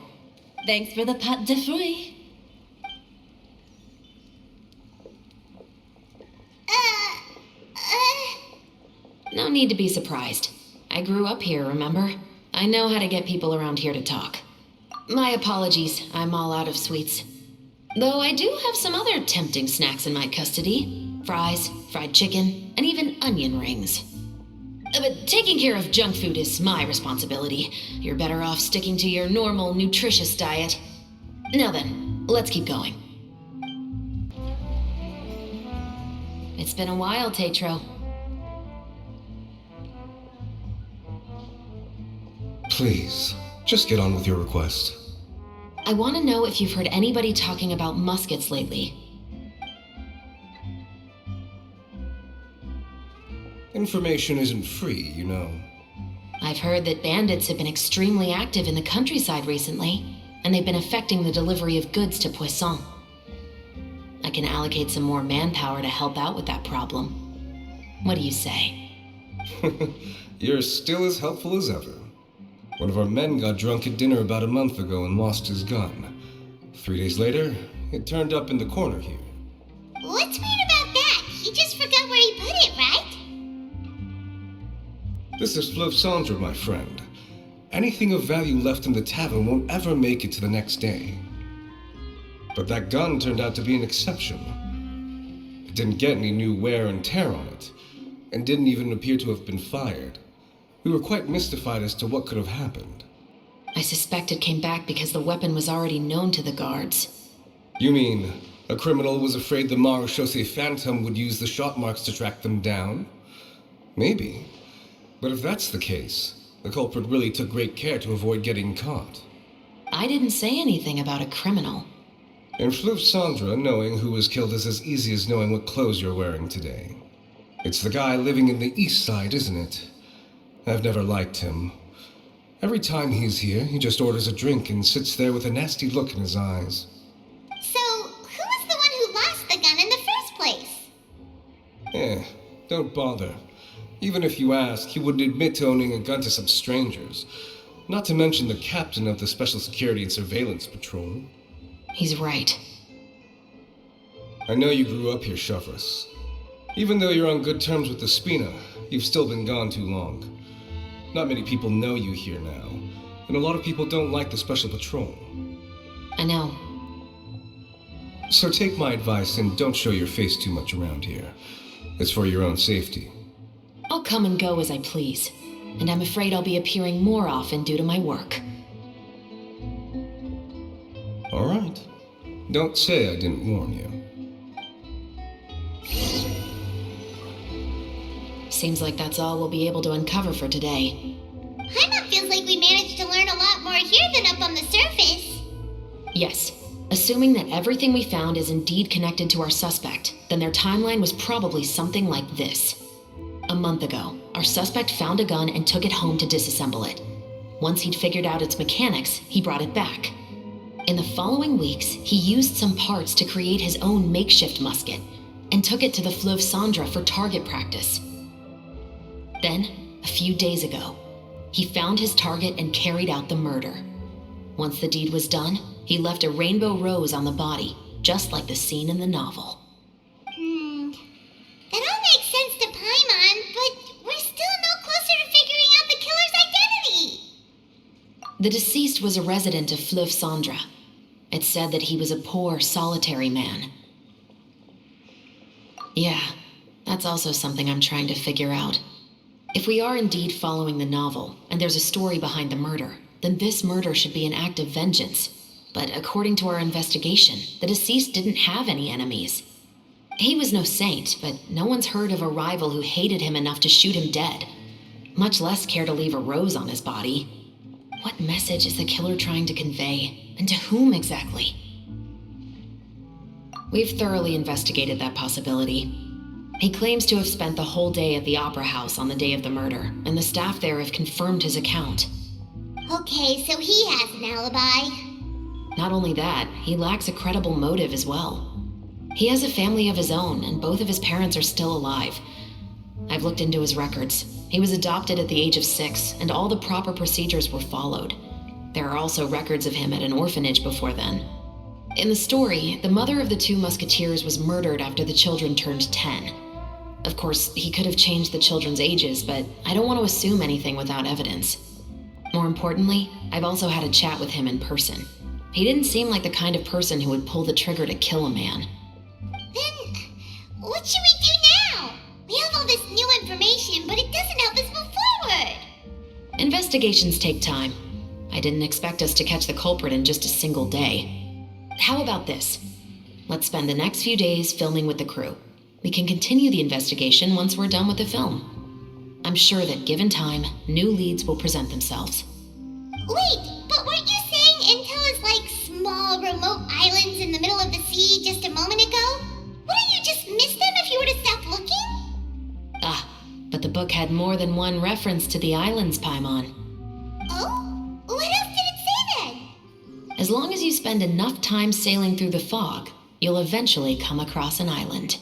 Thanks for the pâte de fruits. No need to be surprised. I grew up here, remember? I know how to get people around here to talk. My apologies, I'm all out of sweets. Though I do have some other tempting snacks in my custody. Fries, fried chicken, and even onion rings. But taking care of junk food is my responsibility. You're better off sticking to your normal, nutritious diet. Now then, let's keep going. It's been a while, Tetro. Please, just get on with your request. I want to know if you've heard anybody talking about muskets lately. Information isn't free, you know. I've heard that bandits have been extremely active in the countryside recently, and they've been affecting the delivery of goods to Poisson. I can allocate some more manpower to help out with that problem. What do you say? You're still as helpful as ever. One of our men got drunk at dinner about a month ago and lost his gun. 3 days later, it turned up in the corner here. What's weird where he put it, right? This is Fleuve Cendre, my friend. Anything of value left in the tavern won't ever make it to the next day. But that gun turned out to be an exception. It didn't get any new wear and tear on it, and didn't even appear to have been fired. We were quite mystified as to what could have happened. I suspect it came back because the weapon was already known to the guards. You mean, a criminal was afraid the Marechaussee Phantom would use the shot marks to track them down? Maybe. But if that's the case, the culprit really took great care to avoid getting caught. I didn't say anything about a criminal. In Fleuve Cendre, knowing who was killed is as easy as knowing what clothes you're wearing today. It's the guy living in the east side, isn't it? I've never liked him. Every time he's here, he just orders a drink and sits there with a nasty look in his eyes. So, who was the one who lost the gun in the first place? Don't bother. Even if you ask, he wouldn't admit to owning a gun to some strangers. Not to mention the captain of the Special Security and Surveillance Patrol. He's right. I know you grew up here, Shavras. Even though you're on good terms with the Spina, you've still been gone too long. Not many people know you here now, and a lot of people don't like the Special Patrol. I know. So take my advice and don't show your face too much around here. It's for your own safety. I'll come and go as I please, and I'm afraid I'll be appearing more often due to my work. All right. Don't say I didn't warn you. Seems like that's all we'll be able to uncover for today. Paimon feels like we managed to learn a lot more here than up on the surface. Yes. Assuming that everything we found is indeed connected to our suspect, then their timeline was probably something like this. A month ago, our suspect found a gun and took it home to disassemble it. Once he'd figured out its mechanics, he brought it back. In the following weeks, he used some parts to create his own makeshift musket and took it to the Fleuve Cendre for target practice. Then, a few days ago, he found his target and carried out the murder. Once the deed was done, he left a rainbow rose on the body, just like the scene in the novel. That all makes sense to Paimon, but we're still no closer to figuring out the killer's identity. The deceased was a resident of Fleuve Cendre. It's said that he was a poor, solitary man. Yeah, that's also something I'm trying to figure out. If we are indeed following the novel, and there's a story behind the murder, then this murder should be an act of vengeance. But according to our investigation, the deceased didn't have any enemies. He was no saint, but no one's heard of a rival who hated him enough to shoot him dead, much less care to leave a rose on his body. What message is the killer trying to convey, and to whom exactly? We've thoroughly investigated that possibility. He claims to have spent the whole day at the Opera House on the day of the murder, and the staff there have confirmed his account. Okay, so he has an alibi. Not only that, he lacks a credible motive as well. He has a family of his own, and both of his parents are still alive. I've looked into his records. He was adopted at the age of 6, and all the proper procedures were followed. There are also records of him at an orphanage before then. In the story, the mother of the 2 musketeers was murdered after the children turned 10. Of course, he could have changed the children's ages, but I don't want to assume anything without evidence. More importantly, I've also had a chat with him in person. He didn't seem like the kind of person who would pull the trigger to kill a man. Then, what should we do now? We have all this new information, but it doesn't help us move forward. Investigations take time. I didn't expect us to catch the culprit in just a single day. How about this? Let's spend the next few days filming with the crew. We can continue the investigation once we're done with the film. I'm sure that given time, new leads will present themselves. Wait, but weren't you saying Intel is like small, remote islands in the middle of the sea just a moment ago? Wouldn't you just miss them if you were to stop looking? Ah, but the book had more than one reference to the islands, Paimon. Oh? What else did it say then? As long as you spend enough time sailing through the fog, you'll eventually come across an island.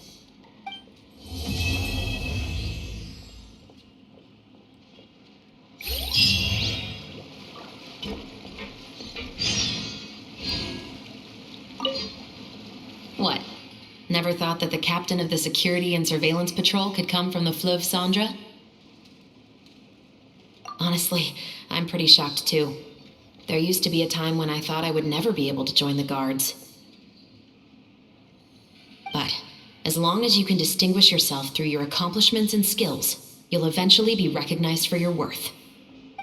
What? Never thought that the captain of the security and surveillance patrol could come from the Fleuve Sandra? Honestly, I'm pretty shocked too. There used to be a time when I thought I would never be able to join the guards. But as long as you can distinguish yourself through your accomplishments and skills, you'll eventually be recognized for your worth.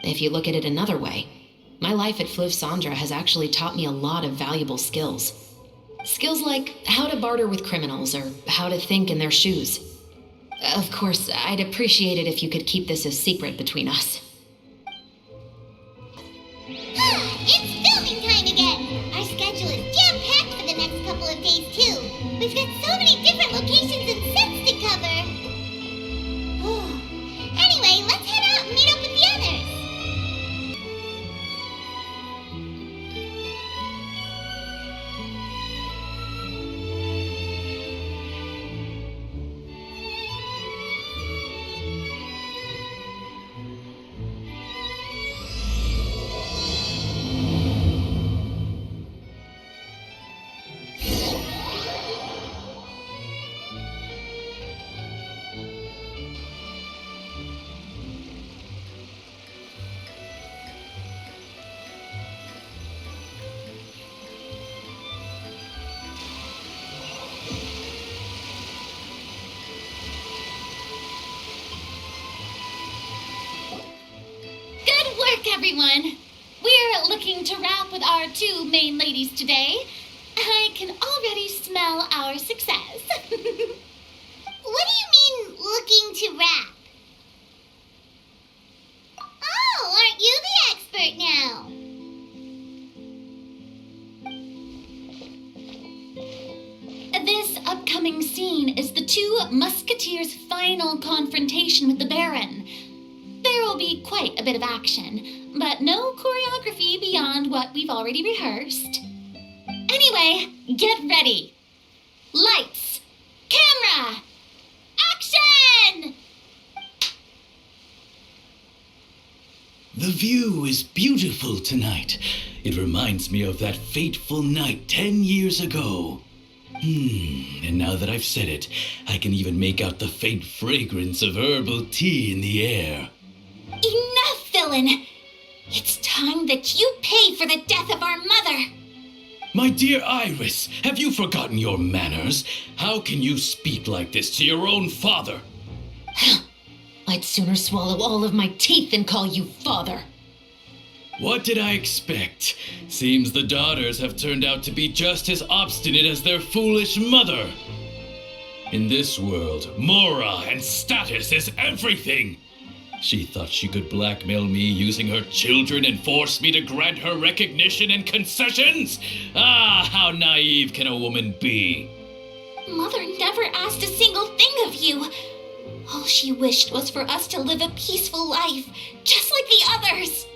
If you look at it another way, my life at Fleuve Sandra has actually taught me a lot of valuable skills. Skills like how to barter with criminals or how to think in their shoes. Of course, I'd appreciate it if you could keep this a secret between us. It's filming time again! Our schedule is jam-packed for the next couple of days, too. We've got so many different locations and sets to cover. Anyway, let's head out and meet up with the others. Everyone, we're looking to wrap with our two main ladies today. I can already smell our success. What do you mean, looking to wrap? Oh, aren't you the expert now? This upcoming scene is the two Musketeers' final confrontation with the Baron. There will be quite a bit of action, but no choreography beyond what we've already rehearsed. Anyway, get ready. Lights, camera, action! The view is beautiful tonight. It reminds me of that fateful night 10 years ago. And now that I've said it, I can even make out the faint fragrance of herbal tea in the air. Enough, villain! It's time that you pay for the death of our mother! My dear Iris, have you forgotten your manners? How can you speak like this to your own father? I'd sooner swallow all of my teeth than call you father. What did I expect? Seems the daughters have turned out to be just as obstinate as their foolish mother. In this world, mora and status is everything. She thought she could blackmail me using her children and force me to grant her recognition and concessions? Ah, how naive can a woman be? Mother never asked a single thing of you. All she wished was for us to live a peaceful life, just like the others.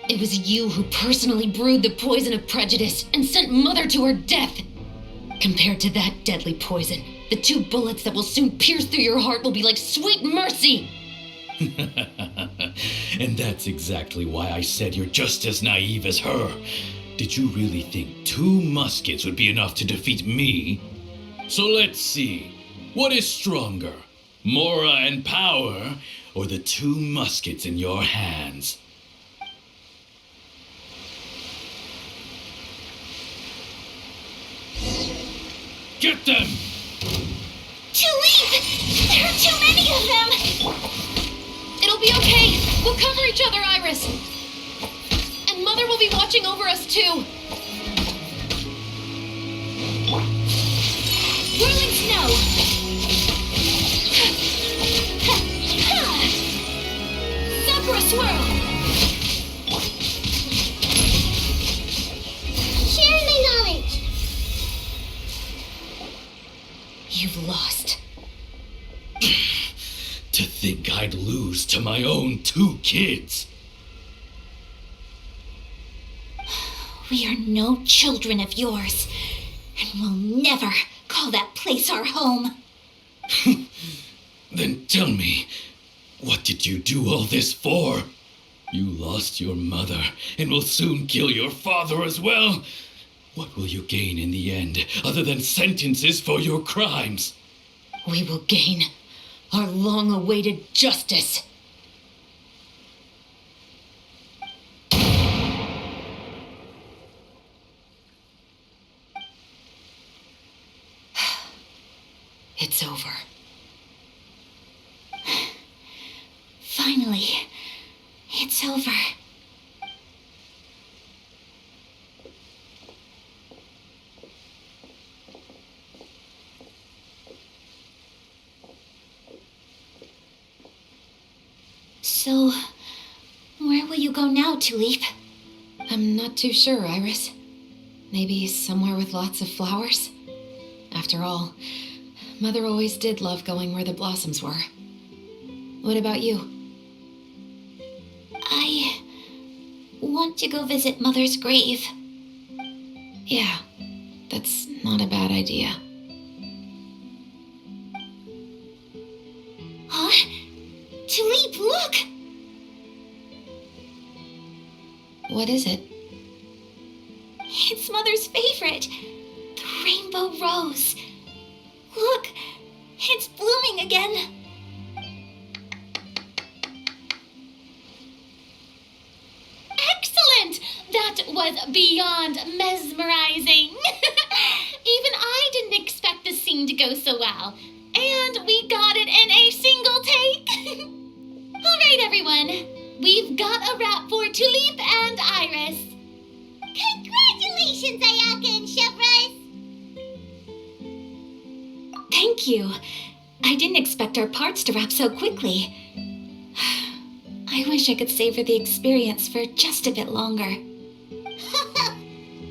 It was you who personally brewed the poison of prejudice and sent Mother to her death. Compared to that deadly poison, the 2 bullets that will soon pierce through your heart will be like sweet mercy. And that's exactly why I said you're just as naive as her. Did you really think 2 muskets would be enough to defeat me? So let's see. What is stronger, mora and power, or the 2 muskets in your hands? Get them! Too late! There are too many of them! It'll be okay. We'll cover each other, Iris. And Mother will be watching over us, too. Whirling snow! Sakura swirl! Share my knowledge! You've lost. To think I'd lose to my own 2 kids. We are no children of yours, and we'll never call that place our home. Then tell me, what did you do all this for? You lost your mother and will soon kill your father as well. What will you gain in the end, other than sentences for your crimes? We will gain our long-awaited justice. It's over. Finally, it's over. So, where will you go now, Tulip? I'm not too sure, Iris. Maybe somewhere with lots of flowers? After all, Mother always did love going where the blossoms were. What about you? I want to go visit Mother's grave. Yeah, that's not a bad idea. Huh? Tulip, look! What is it? It's Mother's favorite, the rainbow rose. Look, it's blooming again. Excellent! That was beyond mesmerizing. Even I didn't expect the scene to go so well. And we got it in a single take. All right, everyone. We've got a wrap for Tulip and Iris. Congratulations, Ayaka and Chevres! Thank you. I didn't expect our parts to wrap so quickly. I wish I could savor the experience for just a bit longer.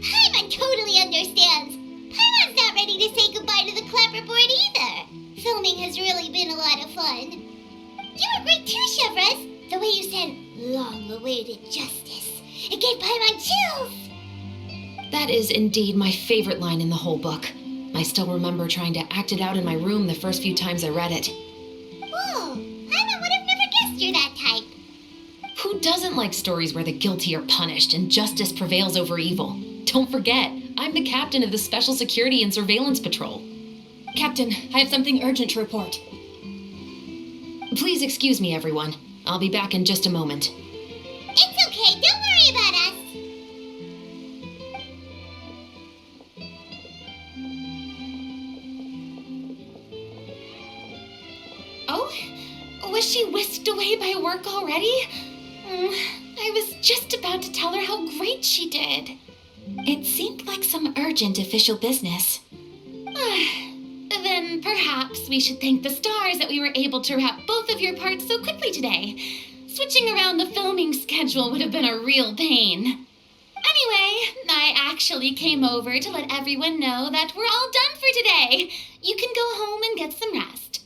Paimon totally understands. Paimon's not ready to say goodbye to the clapperboard either. Filming has really been a lot of fun. You were great too, Chevres. The way you said, long-awaited justice. It gave Paimon chills. That is indeed my favorite line in the whole book. I still remember trying to act it out in my room the first few times I read it. Whoa, Paimon would have never guessed you're that type. Who doesn't like stories where the guilty are punished and justice prevails over evil? Don't forget, I'm the captain of the Special Security and Surveillance Patrol. Captain, I have something urgent to report. Please excuse me, everyone. I'll be back in just a moment. It's okay, don't worry about us. Oh, was she whisked away by work already? I was just about to tell her how great she did. It seemed like some urgent official business. Then perhaps we should thank the stars that we were able to wrap both of your parts so quickly today. Switching around the filming schedule would have been a real pain. Anyway, I actually came over to let everyone know that we're all done for today. You can go home and get some rest.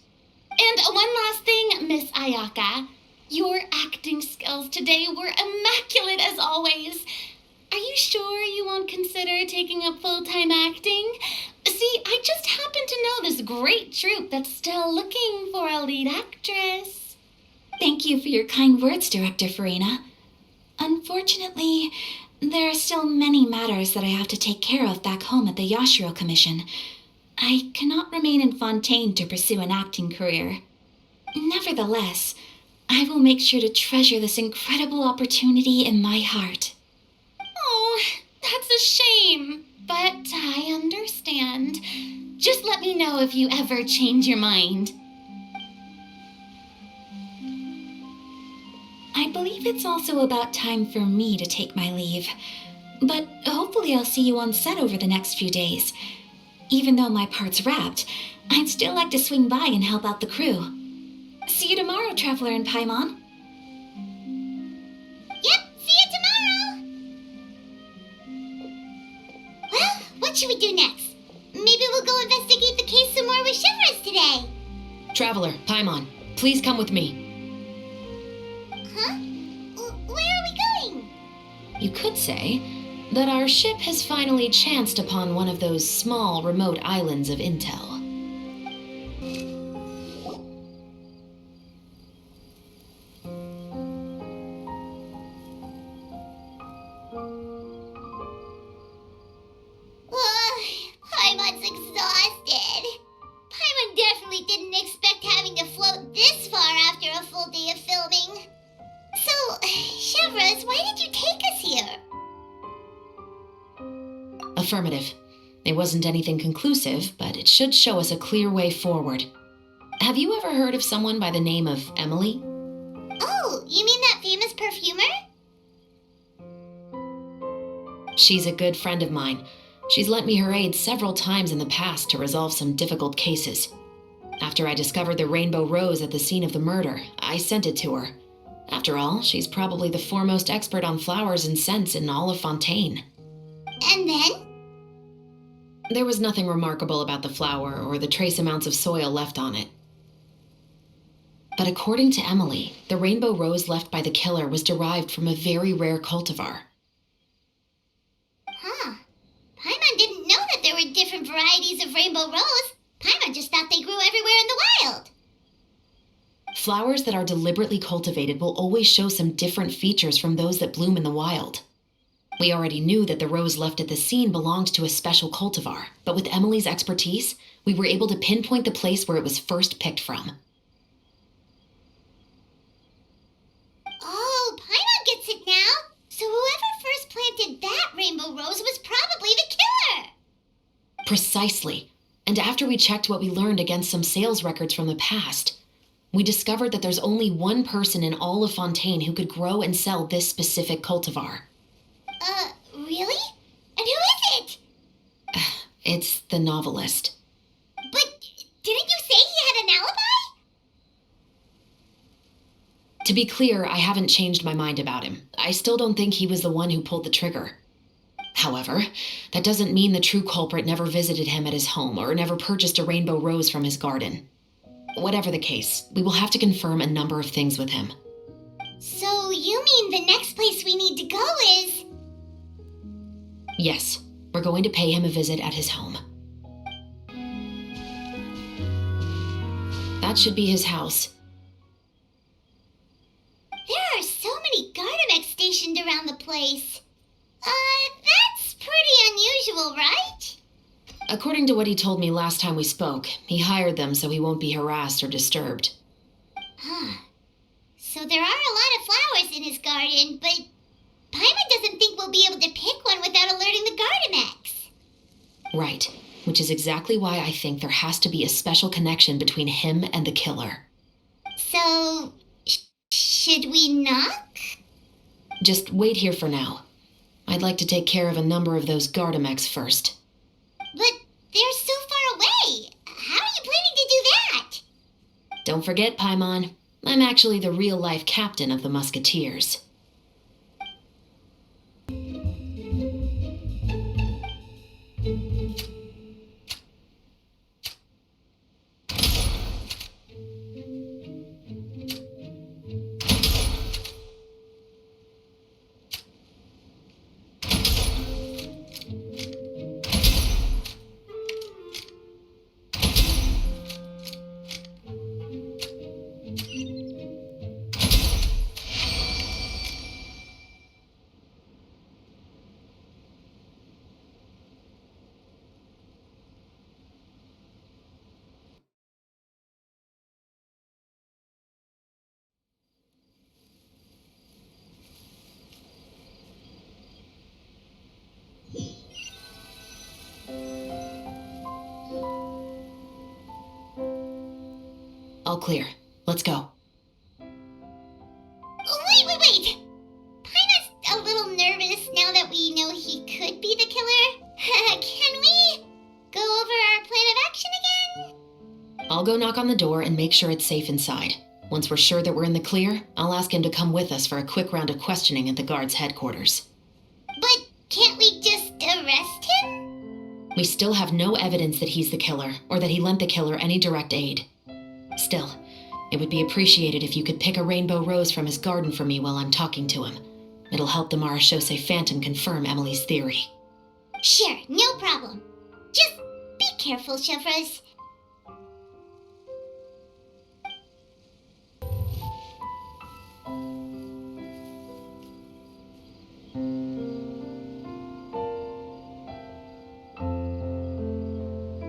And one last thing, Miss Ayaka. Your acting skills today were immaculate as always. Are you sure you won't consider taking up full-time acting? See, I just happen to know this great troupe that's still looking for a lead actress. Thank you for your kind words, Director Farina. Unfortunately, there are still many matters that I have to take care of back home at the Yashiro Commission. I cannot remain in Fontaine to pursue an acting career. Nevertheless, I will make sure to treasure this incredible opportunity in my heart. Oh, that's a shame, but I understand. Just let me know if you ever change your mind. I believe it's also about time for me to take my leave. But hopefully I'll see you on set over the next few days. Even though my part's wrapped, I'd still like to swing by and help out the crew. See you tomorrow, Traveler and Paimon. Yep, see you tomorrow. Well, what should we do next? Maybe we'll go investigate the case some more with Chevres today. Traveler, Paimon, please come with me. Huh? Where are we going? You could say that our ship has finally chanced upon one of those small, remote islands of intel. Affirmative. It wasn't anything conclusive, but it should show us a clear way forward. Have you ever heard of someone by the name of Emily? Oh, you mean that famous perfumer? She's a good friend of mine. She's lent me her aid several times in the past to resolve some difficult cases. After I discovered the rainbow rose at the scene of the murder, I sent it to her. After all, she's probably the foremost expert on flowers and scents in all of Fontaine. And then? There was nothing remarkable about the flower or the trace amounts of soil left on it. But according to Emily, the rainbow rose left by the killer was derived from a very rare cultivar. Huh. Paimon didn't know that there were different varieties of rainbow rose. Paimon just thought they grew everywhere in the wild. Flowers that are deliberately cultivated will always show some different features from those that bloom in the wild. We already knew that the rose left at the scene belonged to a special cultivar, but with Emily's expertise, we were able to pinpoint the place where it was first picked from. Oh, Paimon gets it now. So whoever first planted that rainbow rose was probably the killer. Precisely. And after we checked what we learned against some sales records from the past, we discovered that there's only one person in all of Fontaine who could grow and sell this specific cultivar. Really? And who is it? It's the novelist. But didn't you say he had an alibi? To be clear, I haven't changed my mind about him. I still don't think he was the one who pulled the trigger. However, that doesn't mean the true culprit never visited him at his home or never purchased a rainbow rose from his garden. Whatever the case, we will have to confirm a number of things with him. So you mean the next place we need to go is... Yes, we're going to pay him a visit at his home. That should be his house. There are so many Gardamex stationed around the place. That's pretty unusual, right? According to what he told me last time we spoke, he hired them so he won't be harassed or disturbed. Huh. So there are a lot of flowers in his garden, but Paimon doesn't think we'll be able to pick one without alerting the Gardamex. Right, which is exactly why I think there has to be a special connection between him and the killer. So, should we knock? Just wait here for now. I'd like to take care of a number of those Gardamex first. But they're so far away. How are you planning to do that? Don't forget, Paimon, I'm actually the real-life captain of the Musketeers. All clear. Let's go. Wait! Paimon's a little nervous now that we know he could be the killer. Can we go over our plan of action again? I'll go knock on the door and make sure it's safe inside. Once we're sure that we're in the clear, I'll ask him to come with us for a quick round of questioning at the guard's headquarters. But can't we just arrest him? We still have no evidence that he's the killer, or that he lent the killer any direct aid. Still, it would be appreciated if you could pick a rainbow rose from his garden for me while I'm talking to him. It'll help the Marechaussee Phantom confirm Emily's theory. Sure, no problem. Just be careful, Chevreuse.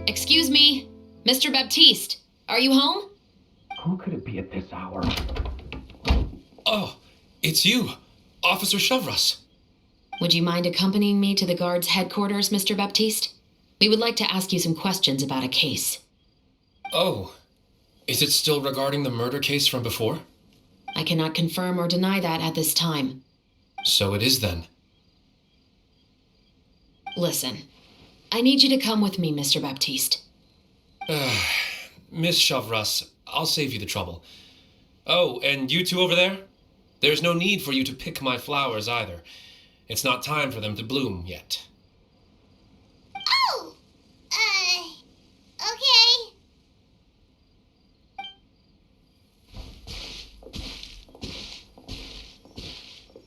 Excuse me, Mr. Baptiste, are you home? Who could it be at this hour? Oh, it's you, Officer Chevreuse. Would you mind accompanying me to the guard's headquarters, Mr. Baptiste? We would like to ask you some questions about a case. Oh, is it still regarding the murder case from before? I cannot confirm or deny that at this time. So it is then. Listen, I need you to come with me, Mr. Baptiste. Miss Chavras, I'll save you the trouble. Oh, and you two over there? There's no need for you to pick my flowers either. It's not time for them to bloom yet. Oh! Okay.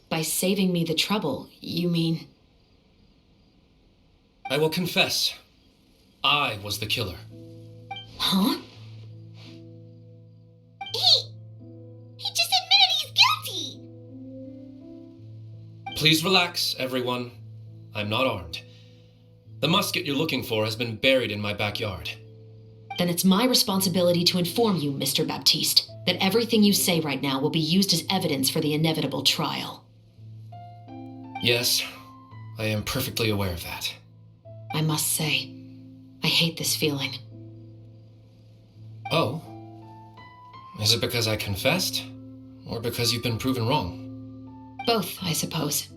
By saving me the trouble, you mean... I will confess, I was the killer. Huh? He just admitted he's guilty! Please relax, everyone. I'm not armed. The musket you're looking for has been buried in my backyard. Then it's my responsibility to inform you, Mr. Baptiste, that everything you say right now will be used as evidence for the inevitable trial. Yes, I am perfectly aware of that. I must say, I hate this feeling. Oh? Is it because I confessed? Or because you've been proven wrong? Both, I suppose.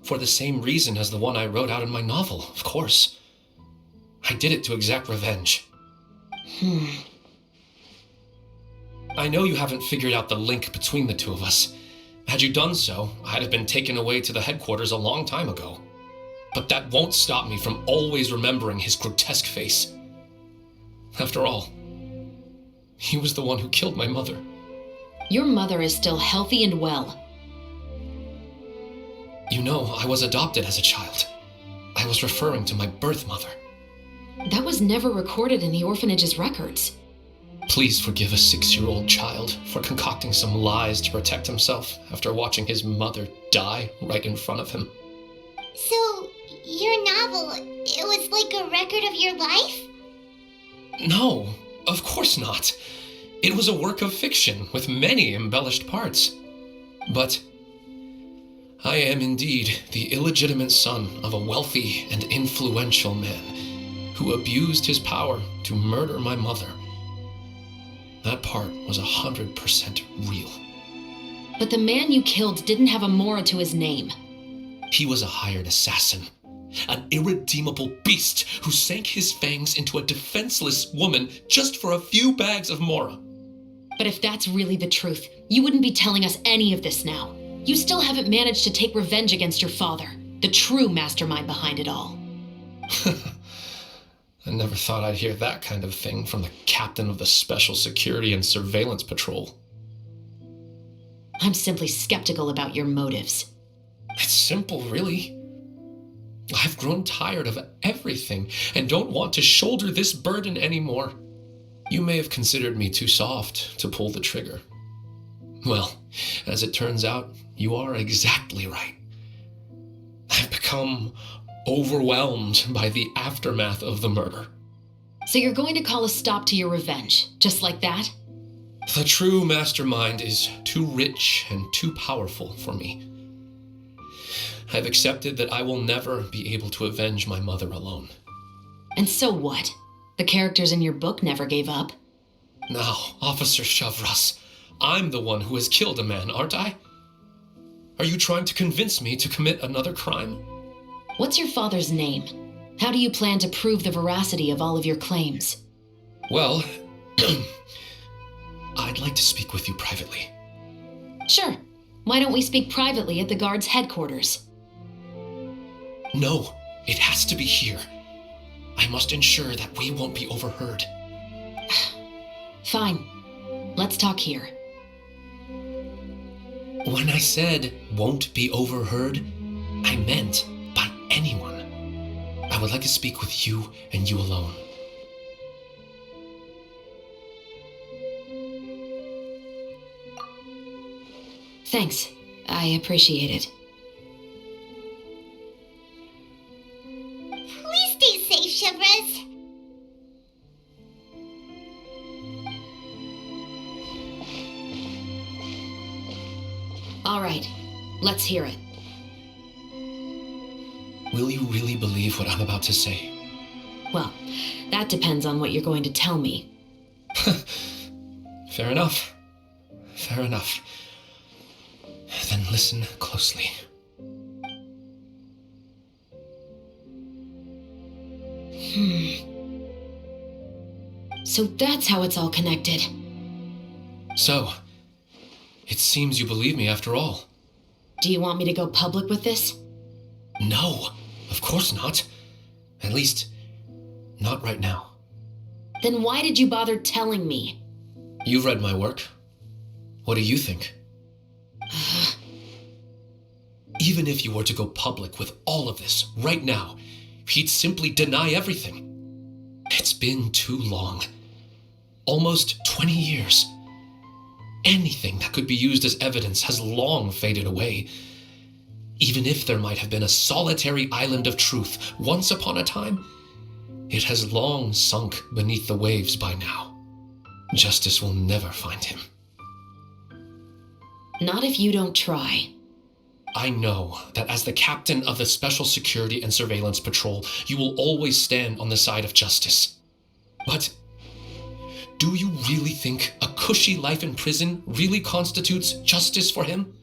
For the same reason as the one I wrote out in my novel, of course. I did it to exact revenge. I know you haven't figured out the link between the two of us. Had you done so, I'd have been taken away to the headquarters a long time ago. But that won't stop me from always remembering his grotesque face. After all, he was the one who killed my mother. Your mother is still healthy and well. You know, I was adopted as a child. I was referring to my birth mother. That was never recorded in the orphanage's records. Please forgive a 6-year-old child for concocting some lies to protect himself after watching his mother die right in front of him. So, your novel, it was like a record of your life? No, of course not. It was a work of fiction with many embellished parts. But I am indeed the illegitimate son of a wealthy and influential man who abused his power to murder my mother. That part was 100% real. But the man you killed didn't have a Mora to his name. He was a hired assassin, an irredeemable beast who sank his fangs into a defenseless woman just for a few bags of Mora. But if that's really the truth, you wouldn't be telling us any of this now. You still haven't managed to take revenge against your father, the true mastermind behind it all. I never thought I'd hear that kind of thing from the captain of the Special Security and Surveillance Patrol. I'm simply skeptical about your motives. It's simple, really. I've grown tired of everything and don't want to shoulder this burden anymore. You may have considered me too soft to pull the trigger. Well, as it turns out, you are exactly right. I've become overwhelmed by the aftermath of the murder. So you're going to call a stop to your revenge, just like that? The true mastermind is too rich and too powerful for me. I've accepted that I will never be able to avenge my mother alone. And so what? The characters in your book never gave up. Now, Officer Chavras, I'm the one who has killed a man, aren't I? Are you trying to convince me to commit another crime? What's your father's name? How do you plan to prove the veracity of all of your claims? Well, I'd like to speak with you privately. Sure. Why don't we speak privately at the guard's headquarters? No, it has to be here. I must ensure that we won't be overheard. Fine. Let's talk here. When I said won't be overheard, I meant by anyone. I would like to speak with you and you alone. Thanks. I appreciate it. Please stay safe, Chevres. Let's hear it. Will you really believe what I'm about to say? Well, that depends on what you're going to tell me. Fair enough. Fair enough. Then listen closely. So that's how it's all connected. So, it seems you believe me after all. Do you want me to go public with this? No, of course not. At least, not right now. Then why did you bother telling me? You've read my work. What do you think? Even if you were to go public with all of this right now, he'd simply deny everything. It's been too long. Almost 20 years. Anything that could be used as evidence has long faded away. Even if there might have been a solitary island of truth once upon a time, it has long sunk beneath the waves by now. Justice will never find him. Not if you don't try. I know that as the captain of the Special Security and Surveillance Patrol, you will always stand on the side of justice. But do you really think a cushy life in prison really constitutes justice for him?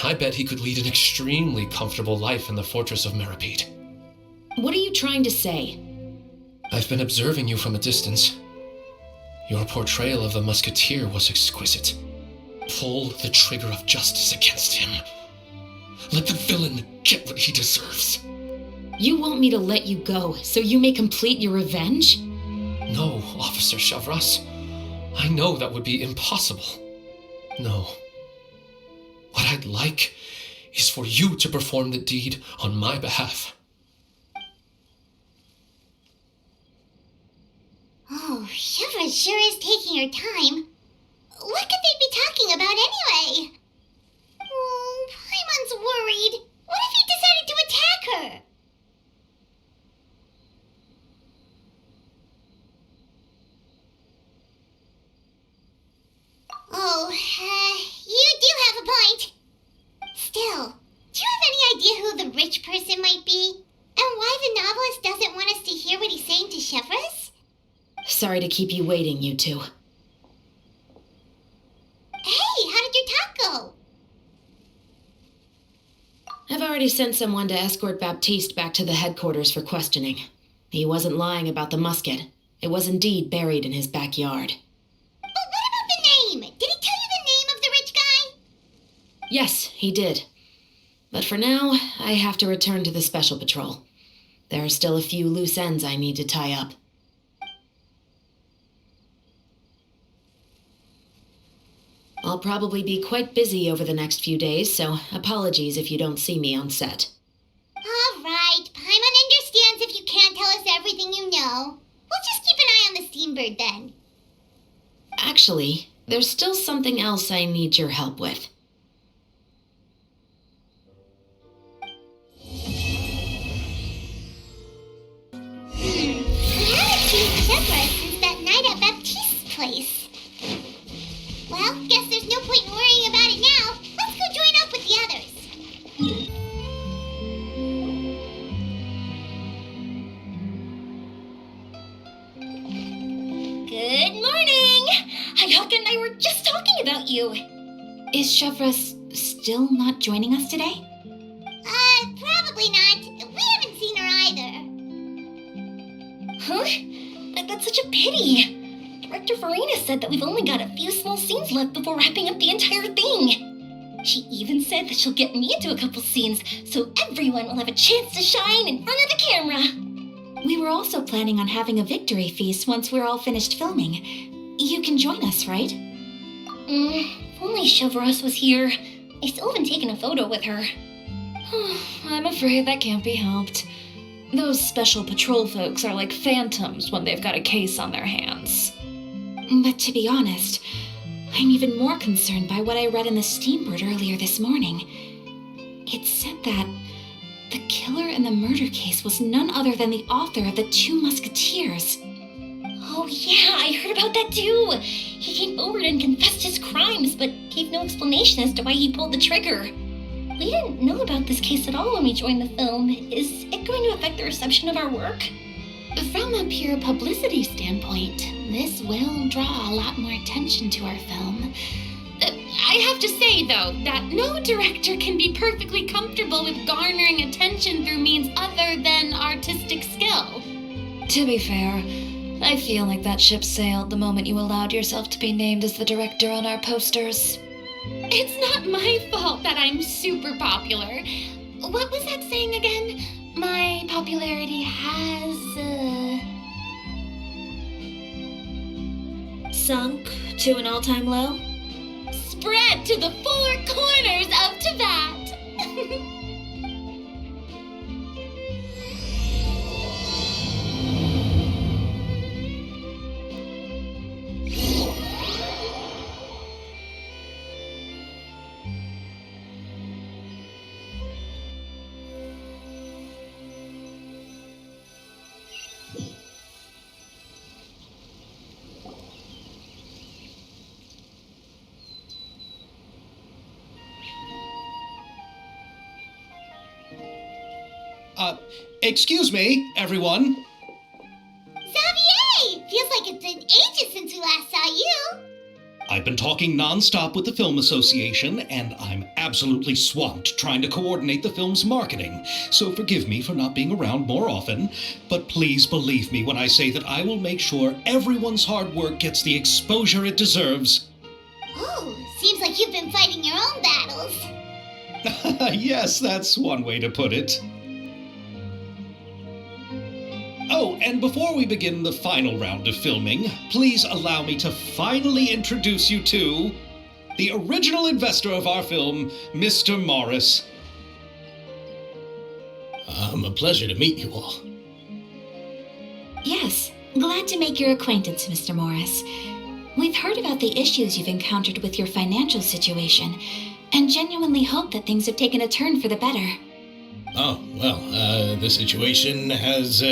I bet he could lead an extremely comfortable life in the fortress of Meripede. What are you trying to say? I've been observing you from a distance. Your portrayal of the musketeer was exquisite. Pull the trigger of justice against him. Let the villain get what he deserves. You want me to let you go so you may complete your revenge? No, Officer Chavras. I know that would be impossible. No. What I'd like is for you to perform the deed on my behalf. Oh, Shiva sure is taking her time. What could they be talking about anyway? Oh, Paimon's worried. What if he decided to attack her? Oh, you do have a point. Still, do you have any idea who the rich person might be? And why the novelist doesn't want us to hear what he's saying to Chevres? Sorry to keep you waiting, you two. Hey, how did your talk go? I've already sent someone to escort Baptiste back to the headquarters for questioning. He wasn't lying about the musket. It was indeed buried in his backyard. But what about the name? Did he tell you the name of the rich guy? Yes, he did. But for now, I have to return to the Special Patrol. There are still a few loose ends I need to tie up. I'll probably be quite busy over the next few days, so apologies if you don't see me on set. All right, Paimon understands if you can't tell us everything you know. We'll just keep an eye on the steambird then. Actually, there's still something else I need your help with. I haven't seen Chevres since that night at Baptiste's place. Well, guess there's no point in worrying about it now. Let's go join up with the others. Good morning! Hayaka and I were just talking about you. Is Chevres still not joining us today? Probably not. We haven't seen her either. Huh? That's such a pity. Director Farina said that we've only got a few small scenes left before wrapping up the entire thing. She even said that she'll get me into a couple scenes so everyone will have a chance to shine in front of the camera. We were also planning on having a victory feast once we're all finished filming. You can join us, right? If only Chevres was here. I still haven't taken a photo with her. I'm afraid that can't be helped. Those special patrol folks are like phantoms when they've got a case on their hands. But to be honest, I'm even more concerned by what I read in the Steambird earlier this morning. It said that the killer in the murder case was none other than the author of The Two Musketeers. Oh, yeah, I heard about that too. He came forward and confessed his crimes, but gave no explanation as to why he pulled the trigger. We didn't know about this case at all when we joined the film. Is it going to affect the reception of our work? From a pure publicity standpoint, this will draw a lot more attention to our film. I have to say, though, that no director can be perfectly comfortable with garnering attention through means other than artistic skill. To be fair, I feel like that ship sailed the moment you allowed yourself to be named as the director on our posters. It's not my fault that I'm super popular. What was that saying again? My popularity has, Sunk to an all-time low? spread to the four corners of Tibet. Excuse me, everyone. Xavier! Feels like it's been ages since we last saw you. I've been talking nonstop with the Film Association, and I'm absolutely swamped trying to coordinate the film's marketing. So forgive me for not being around more often, but please believe me when I say that I will make sure everyone's hard work gets the exposure it deserves. Oh, seems like you've been fighting your own battles. Yes, that's one way to put it. Oh, and before we begin the final round of filming, please allow me to finally introduce you to the original investor of our film, Mr. Morris. A pleasure to meet you all. Yes, glad to make your acquaintance, Mr. Morris. We've heard about the issues you've encountered with your financial situation, and genuinely hope that things have taken a turn for the better. Oh, well, the situation has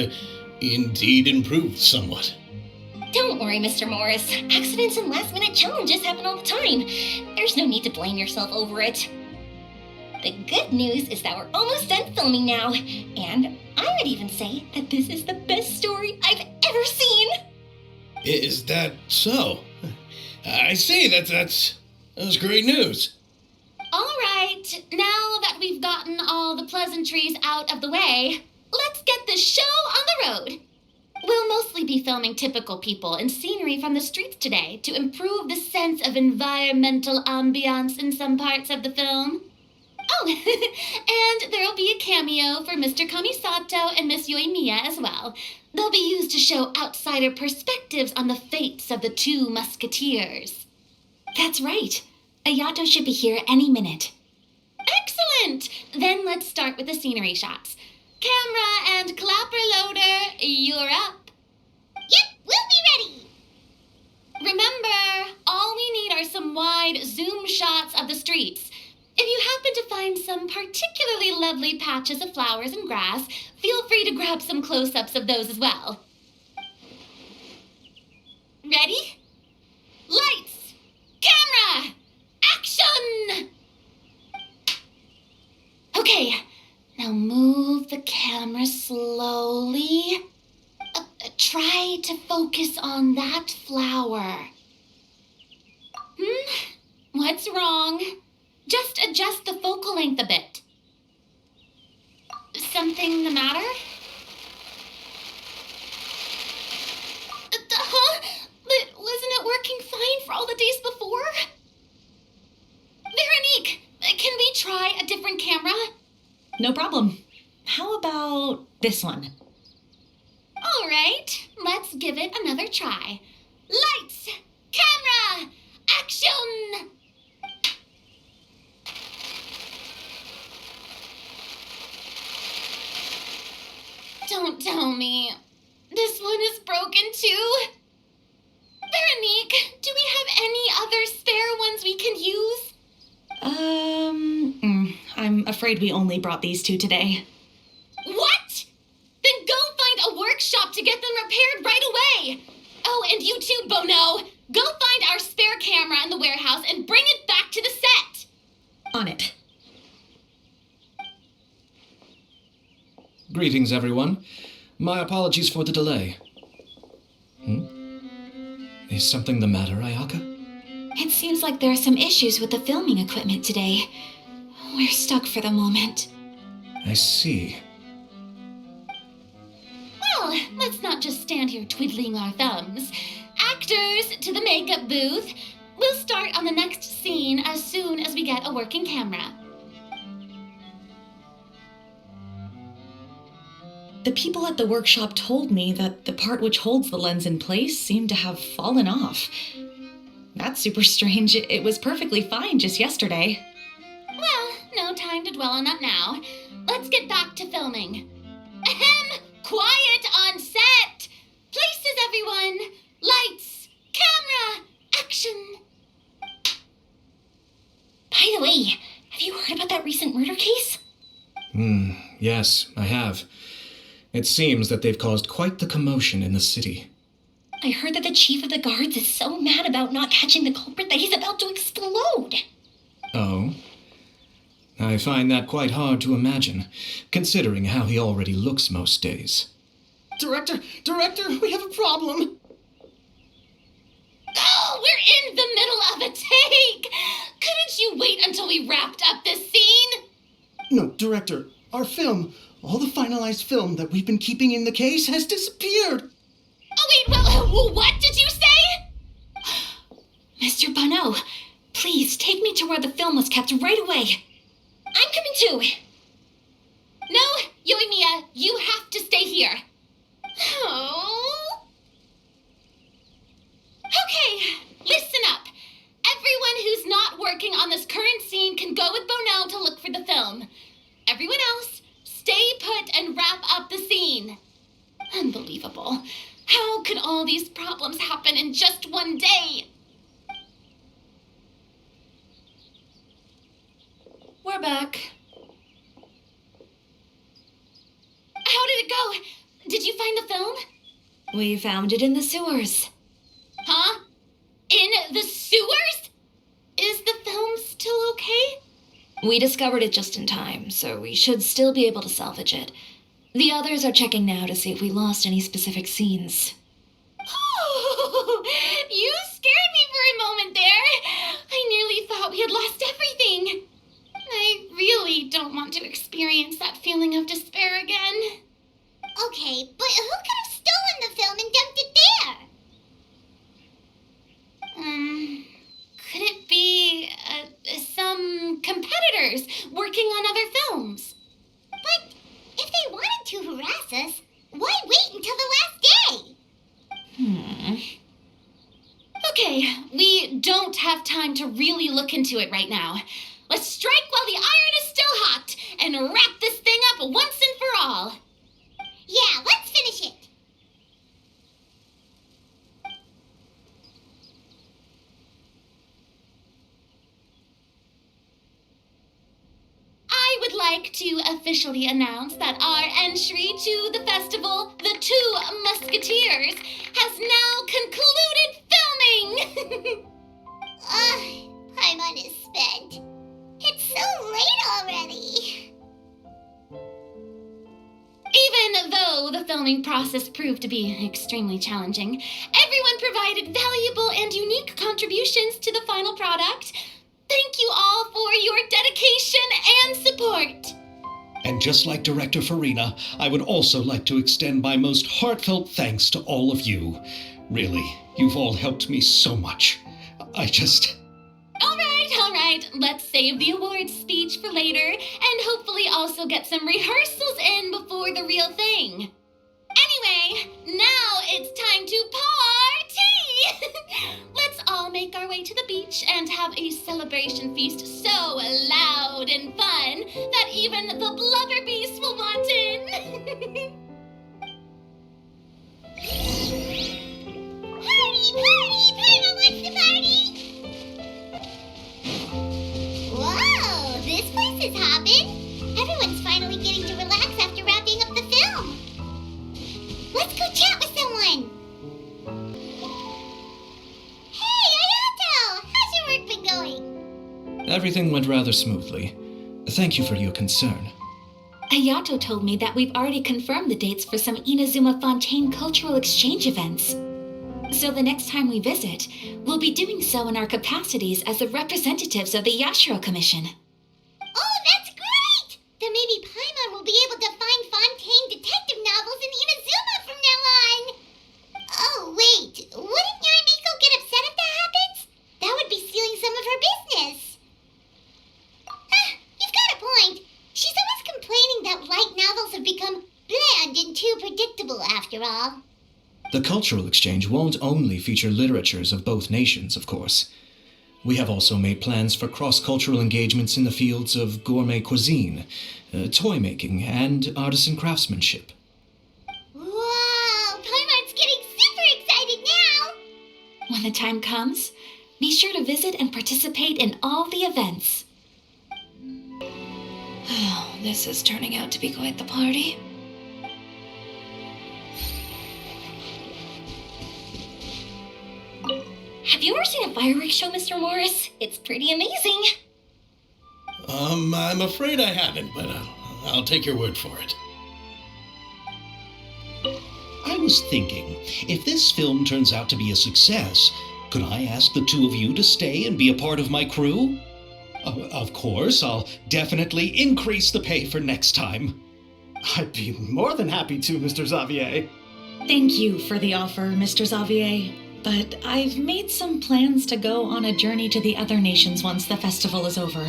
indeed improved somewhat. Don't worry, Mr. Morris. Accidents and last-minute challenges happen all the time. There's no need to blame yourself over it. The good news is that we're almost done filming now, and I would even say that this is the best story I've ever seen. Is that so? I say that's great news. All right, now that we've gotten all the pleasantries out of the way, let's get this show on the road. We'll mostly be filming typical people and scenery from the streets today to improve the sense of environmental ambiance in some parts of the film. Oh, and there'll be a cameo for Mr. Kamisato and Miss Yoimiya as well. They'll be used to show outsider perspectives on the fates of the two musketeers. That's right. Ayato should be here any minute. Excellent! Then let's start with the scenery shots. Camera and clapper loader, you're up. Yep, we'll be ready. Remember, all we need are some wide zoom shots of the streets. If you happen to find some particularly lovely patches of flowers and grass, feel free to grab some close-ups of those as well. Ready? Lights! Camera! Action! Okay, now move the camera slowly. Try to focus on that flower. What's wrong? Just adjust the focal length a bit. Something the matter? But wasn't it working fine for all the days before? Veronique, can we try a different camera? No problem. How about this one? All right, let's give it another try. Lights, camera, action! Don't tell me. This one is broken too? Veronique, do we have any other spare ones we can use? I'm afraid we only brought these two today. What? Then go find a workshop to get them repaired right away. Oh, and you too, Bono! Go find our spare camera in the warehouse and bring it back to the set! On it. Greetings, everyone. My apologies for the delay. Is something the matter, Ayaka? It seems like there are some issues with the filming equipment today. We're stuck for the moment. I see. Well, let's not just stand here twiddling our thumbs. Actors, to the makeup booth. We'll start on the next scene as soon as we get a working camera. The people at the workshop told me that the part which holds the lens in place seemed to have fallen off. That's super strange. It was perfectly fine just yesterday. Well, no time to dwell on that now. Let's get back to filming. Ahem! Quiet on set! Places, everyone! Lights! Camera! Action! By the way, have you heard about that recent murder case? Yes, I have. It seems that they've caused quite the commotion in the city. I heard that the chief of the guards is so mad about not catching the culprit that he's about to explode. Oh? I find that quite hard to imagine, considering how he already looks most days. Director, we have a problem. Oh, we're in the middle of a take! Couldn't you wait until we wrapped up this scene? No, Director, our film, all the finalized film that we've been keeping in the case has disappeared. Oh, wait, well, what did you say? Mr. Bono, please take me to where the film was kept right away. I'm coming too. No, Yoimiya, you have to stay here. Oh. Okay, listen up. Everyone who's not working on this current scene can go with Bono to look for the film. Everyone else, stay put and wrap up the scene. Unbelievable. How could all these problems happen in just one day? We're back. How did it go? Did you find the film? We found it in the sewers. Huh? In the sewers? Is the film still okay? We discovered it just in time, so we should still be able to salvage it. The others are checking now to see if we lost any specific scenes. Oh, you scared me for a moment there. I nearly thought we had lost everything. I really don't want to experience that feeling of despair again. Okay, but who could have stolen the film and dumped it there? Could it be some competitors working on other films? But if they wanted to harass us, why wait until the last day? Okay, we don't have time to really look into it right now. Let's strike while the iron is still hot and wrap this thing up once and for all. Yeah, let's finish it. I would like to officially announce that our entry to the festival, The Two Musketeers, has now concluded filming! I'm unspent. It's so late already. Even though the filming process proved to be extremely challenging, everyone provided valuable and unique contributions to the final product. Thank you all for your dedication and support. And just like Director Farina, I would also like to extend my most heartfelt thanks to all of you. Really, you've all helped me so much. All right, let's save the awards speech for later and hopefully also get some rehearsals in before the real thing. Anyway, now it's time to party! Let's all make our way to the beach and have a celebration feast so loud and fun that even the blubber beast will want in. Party! Paimon wants to party! Whoa, this place is hopping. Everyone's finally getting to relax after wrapping up the film. Let's go chat with someone. Everything went rather smoothly. Thank you for your concern. Ayato told me that we've already confirmed the dates for some Inazuma Fontaine cultural exchange events. So the next time we visit, we'll be doing so in our capacities as the representatives of the Yashiro Commission. Oh, that's great! Then maybe Paimon will be able to find Fontaine detective novels in Inazuma from now on. Oh, wait. Wouldn't Yarimiko get upset if that happens? That would be stealing some of her business. You've got a point. She's always complaining that light novels have become bland and too predictable after all. The cultural exchange won't only feature literatures of both nations, of course. We have also made plans for cross-cultural engagements in the fields of gourmet cuisine, toy making, and artisan craftsmanship. Wow, Paimon's getting super excited now! When the time comes, be sure to visit and participate in all the events. Oh, this is turning out to be quite the party. Have you ever seen a fireworks show, Mr. Morris? It's pretty amazing. I'm afraid I haven't, but I'll take your word for it. I was thinking, if this film turns out to be a success, could I ask the two of you to stay and be a part of my crew? Of course, I'll definitely increase the pay for next time. I'd be more than happy to, Mr. Xavier. Thank you for the offer, Mr. Xavier. But I've made some plans to go on a journey to the other nations once the festival is over.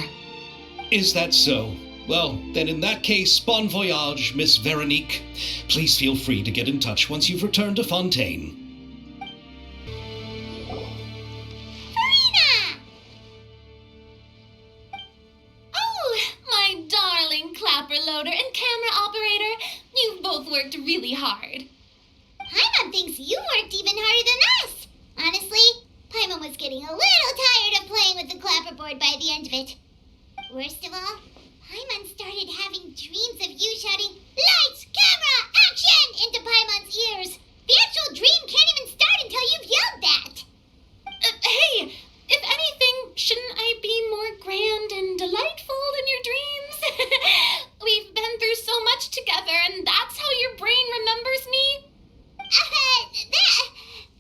Is that so? Well, then in that case, bon voyage, Miss Veronique. Please feel free to get in touch once you've returned to Fontaine. Farina! Oh, my darling clapper loader and camera operator. You've both worked really hard. Paimon thinks you worked even harder than us. Honestly, Paimon was getting a little tired of playing with the clapperboard by the end of it. Worst of all, Paimon started having dreams of you shouting, "Lights, camera, action!" into Paimon's ears. The actual dream can't even start until you've yelled that. Hey, if anything, shouldn't I be more grand and delightful in your dreams? We've been through so much together, and that's how your brain remembers me?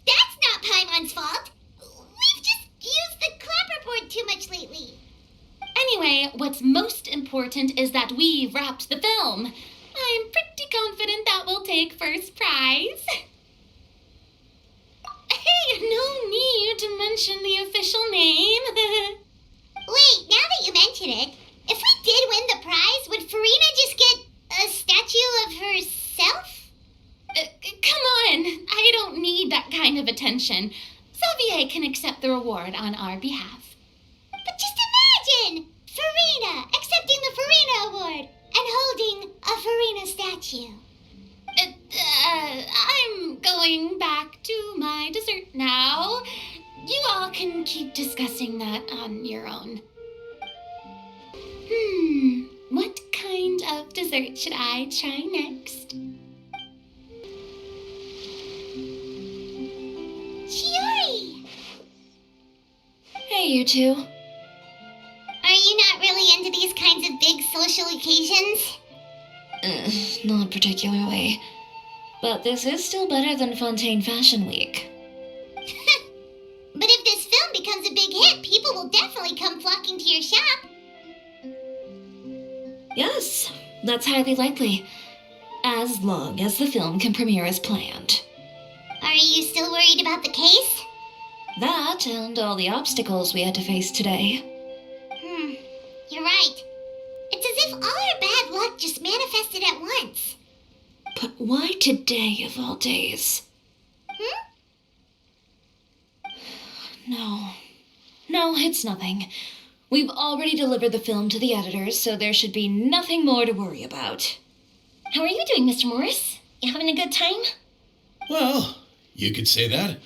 That's not Paimon's fault. We've just used the clapperboard too much lately. Anyway, what's most important is that we wrapped the film. I'm pretty confident that we'll take first prize. Hey, no need to mention the official name. Wait, now that you mention it, if we did win the prize, would Farina just get a statue of herself? Come on, I don't need that kind of attention. Xavier can accept the reward on our behalf. But just imagine! Farina accepting the Farina Award and holding a Farina statue. I'm going back to my dessert now. You all can keep discussing that on your own. What kind of dessert should I try next? Chiori! Hey, you two. Are you not really into these kinds of big social occasions? Not particularly. But this is still better than Fontaine Fashion Week. But if this film becomes a big hit, people will definitely come flocking to your shop. Yes, that's highly likely. As long as the film can premiere as planned. Are you still worried about the case? That and all the obstacles we had to face today. You're right. It's as if all our bad luck just manifested at once. But why today of all days? No, it's nothing. We've already delivered the film to the editors, so there should be nothing more to worry about. How are you doing, Mr. Morris? You having a good time? Well, you could say that.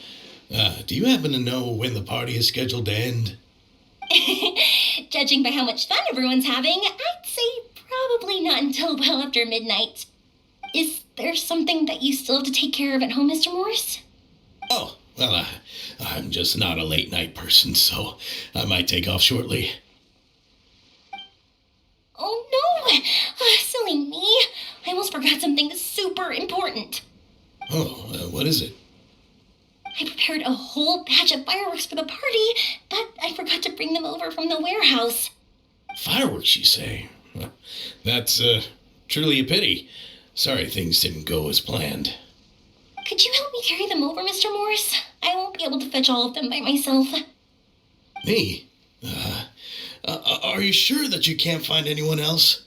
Do you happen to know when the party is scheduled to end? Judging by how much fun everyone's having, I'd say probably not until well after midnight. Is there something that you still have to take care of at home, Mr. Morris? Oh, well, I'm just not a late night person, so I might take off shortly. Oh no! Silly me. I almost forgot something super important. Oh, what is it? I prepared a whole batch of fireworks for the party, but I forgot to bring them over from the warehouse. Fireworks, you say? That's, truly a pity. Sorry things didn't go as planned. Could you help me carry them over, Mr. Morris? I won't be able to fetch all of them by myself. Me? Are you sure that you can't find anyone else?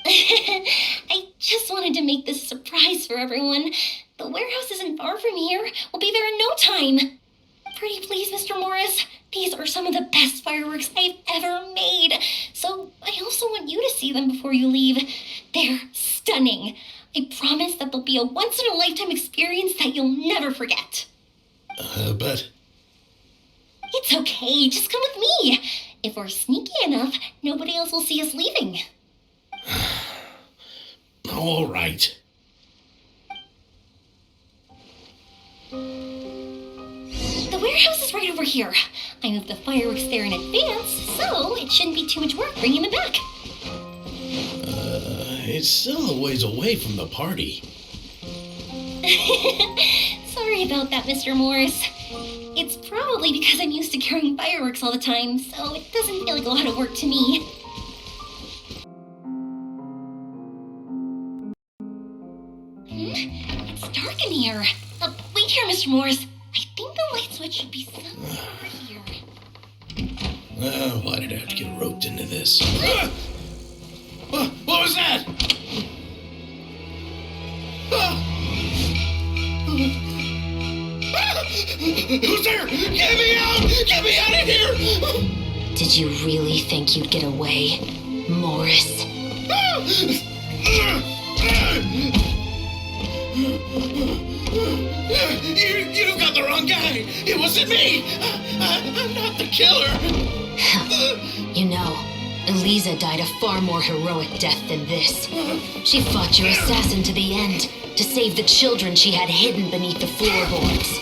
I just wanted to make this a surprise for everyone. The warehouse isn't far from here. We'll be there in no time. Pretty please, Mr. Morris. These are some of the best fireworks I've ever made. So I also want you to see them before you leave. They're stunning. I promise that they'll be a once-in-a-lifetime experience that you'll never forget. But... It's okay. Just come with me. If we're sneaky enough, nobody else will see us leaving. All right. The warehouse is right over here. I moved the fireworks there in advance, so it shouldn't be too much work bringing them back. It's still a ways away from the party. Sorry about that, Mr. Morris. It's probably because I'm used to carrying fireworks all the time, so it doesn't feel like a lot of work to me. It's dark in here. Wait here, Mr. Morris. I think the light switch should be somewhere over here. Why did I have to get roped into this? What was that? Who's there? Get me out! Get me out of here! Did you really think you'd get away, Morris? You got the wrong guy! It wasn't me! I'm not the killer! You know, Eliza died a far more heroic death than this. She fought your assassin to the end, to save the children she had hidden beneath the floorboards.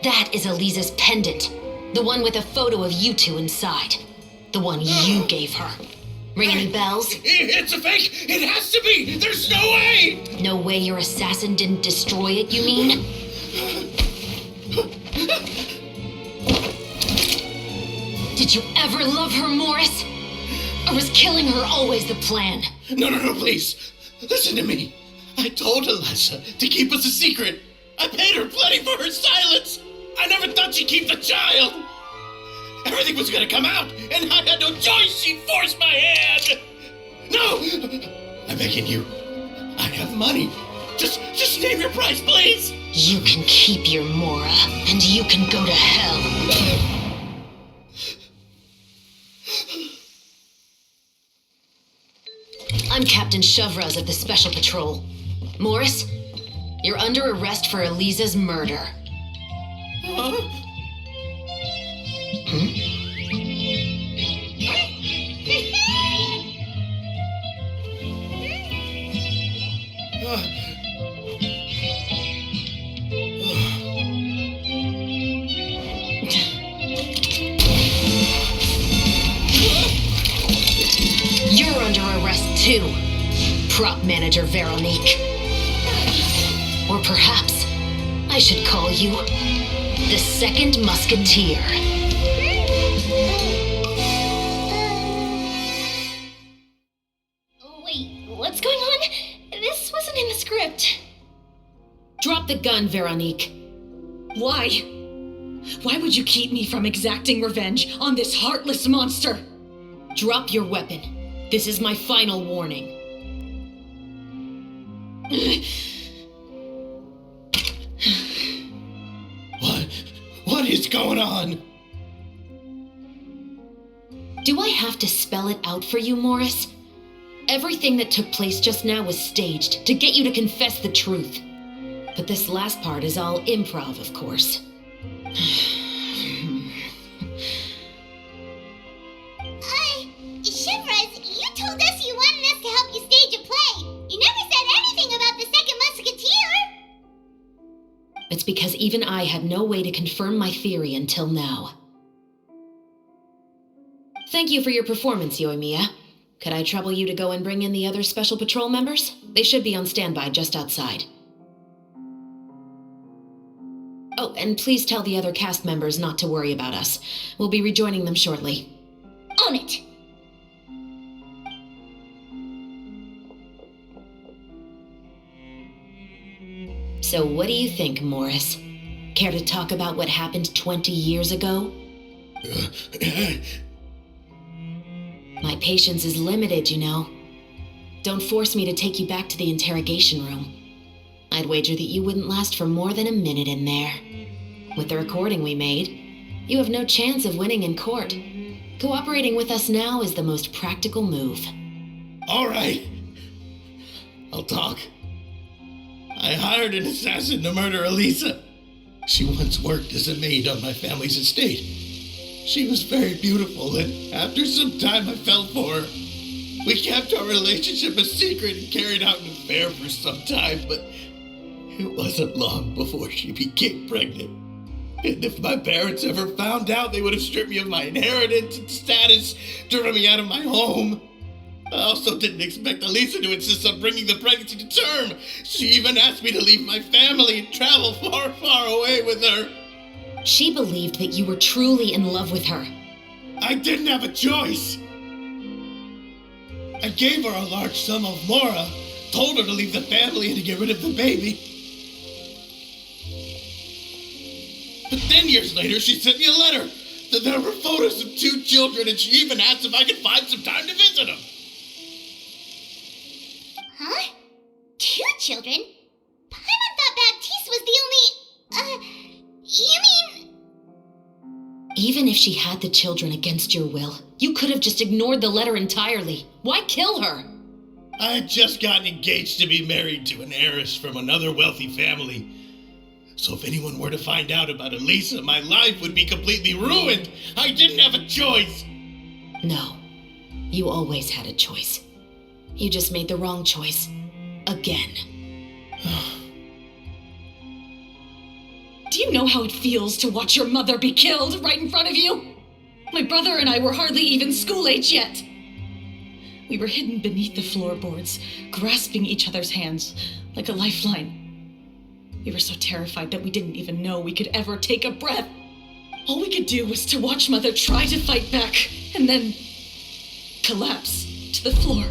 That is Eliza's pendant, the one with a photo of you two inside. The one you gave her. Ring any bells? It's a fake! It has to be! There's no way! No way your assassin didn't destroy it, you mean? Did you ever love her, Morris? Or was killing her always the plan? No, please. Listen to me. I told Eliza to keep us a secret. I paid her plenty for her silence. I never thought she'd keep the child. Everything was gonna come out, and I had no choice. She forced my hand. No! I'm begging you. I have money. Just name your price, please. You can keep your Mora, and you can go to hell. I'm Captain Shovraz of the Special Patrol. Morris, you're under arrest for Eliza's murder. You're under arrest too, prop manager Veronique. Or perhaps I should call you the Second Musketeer. Wait, what's going on? This wasn't in the script. Drop the gun, Veronique. Why? Why would you keep me from exacting revenge on this heartless monster? Drop your weapon. This is my final warning. What is going on? Do I have to spell it out for you, Morris? Everything that took place just now was staged to get you to confess the truth. But this last part is all improv, of course. Shivers, you told us you wanted us to help you stage a play. You never said anything about the Second Musketeer. A It's because even I had no way to confirm my theory until now. Thank you for your performance, Yoimiya. Could I trouble you to go and bring in the other Special Patrol members? They should be on standby just outside. Oh, and please tell the other cast members not to worry about us. We'll be rejoining them shortly. On it! So what do you think, Morris? Care to talk about what happened 20 years ago? My patience is limited, you know. Don't force me to take you back to the interrogation room. I'd wager that you wouldn't last for more than a minute in there. With the recording we made, you have no chance of winning in court. Cooperating with us now is the most practical move. All right. I'll talk. I hired an assassin to murder Elisa. She once worked as a maid on my family's estate. She was very beautiful, and after some time I fell for her. We kept our relationship a secret and carried out an affair for some time, but it wasn't long before she became pregnant. And if my parents ever found out, they would have stripped me of my inheritance and status, driven me out of my home. I also didn't expect Elisa to insist on bringing the pregnancy to term. She even asked me to leave my family and travel far, far away with her. She believed that you were truly in love with her. I didn't have a choice. I gave her a large sum of mora, told her to leave the family and to get rid of the baby. But then years later, she sent me a letter. There were photos of 2 children, and she even asked if I could find some time to visit them. Huh? 2 children? Paimon thought Baptiste was the only... you mean... Even if she had the children against your will, you could have just ignored the letter entirely. Why kill her? I had just gotten engaged to be married to an heiress from another wealthy family. So if anyone were to find out about Elisa, my life would be completely ruined. I didn't have a choice. No, you always had a choice. You just made the wrong choice. Again. Do you know how it feels to watch your mother be killed right in front of you? My brother and I were hardly even school age yet. We were hidden beneath the floorboards, grasping each other's hands like a lifeline. We were so terrified that we didn't even know we could ever take a breath. All we could do was to watch Mother try to fight back and then collapse to the floor.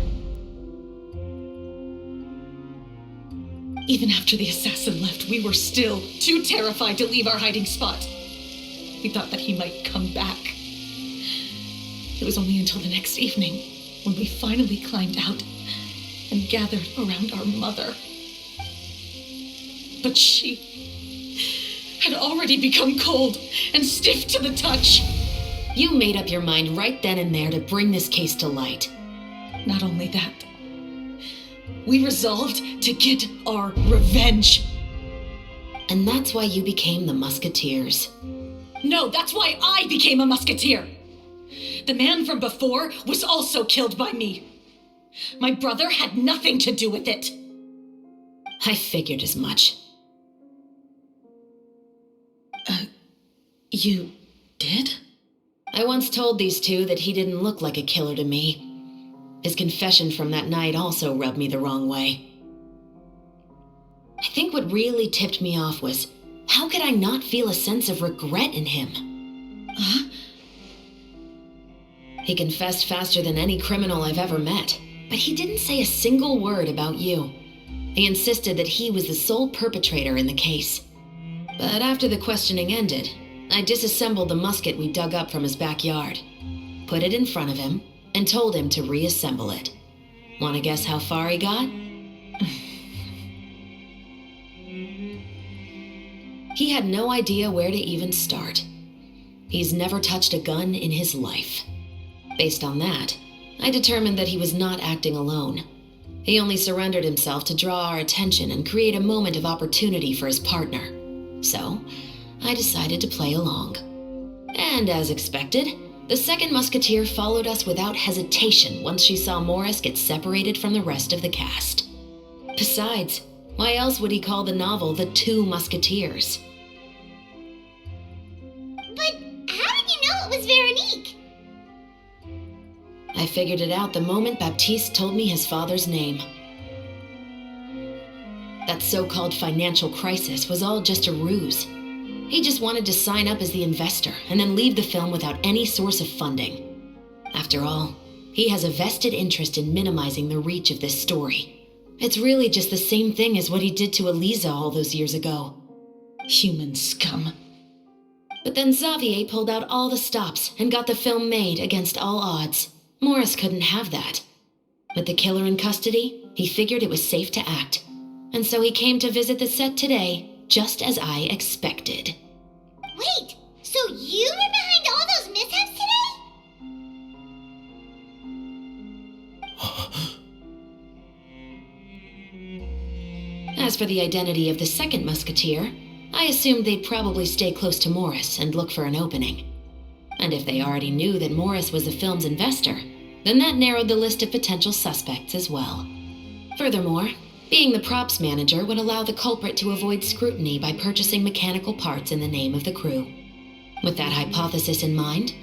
Even after the assassin left, we were still too terrified to leave our hiding spot. We thought that he might come back. It was only until the next evening when we finally climbed out and gathered around our mother. But she had already become cold and stiff to the touch. You made up your mind right then and there to bring this case to light. Not only that, we resolved to get our revenge. And that's why you became the Musketeers. No, that's why I became a musketeer. The man from before was also killed by me. My brother had nothing to do with it. I figured as much. You did? I once told these two that he didn't look like a killer to me. His confession from that night also rubbed me the wrong way. I think what really tipped me off was, how could I not feel a sense of regret in him? Huh? He confessed faster than any criminal I've ever met, but he didn't say a single word about you. He insisted that he was the sole perpetrator in the case. But after the questioning ended, I disassembled the musket we dug up from his backyard, put it in front of him, and told him to reassemble it. Want to guess how far he got? He had no idea where to even start. He's never touched a gun in his life. Based on that, I determined that he was not acting alone. He only surrendered himself to draw our attention and create a moment of opportunity for his partner. So, I decided to play along. And as expected, the second musketeer followed us without hesitation once she saw Morris get separated from the rest of the cast. Besides, Why else would he call the novel The Two Musketeers? But how did you know it was Veronique? I figured it out the moment Baptiste told me his father's name. That so-called financial crisis was all just a ruse. He just wanted to sign up as the investor and then leave the film without any source of funding. After all, he has a vested interest in minimizing the reach of this story. It's really just the same thing as what he did to Eliza all those years ago. Human scum. But then Xavier pulled out all the stops and got the film made against all odds. Morris couldn't have that. With the killer in custody, he figured it was safe to act. And so he came to visit the set today, just as I expected. Wait, so you were behind all those mishaps today? As for the identity of the second musketeer, I assumed they'd probably stay close to Morris and look for an opening. And if they already knew that Morris was the film's investor, then that narrowed the list of potential suspects as well. Furthermore, being the props manager would allow the culprit to avoid scrutiny by purchasing mechanical parts in the name of the crew. With that hypothesis in mind,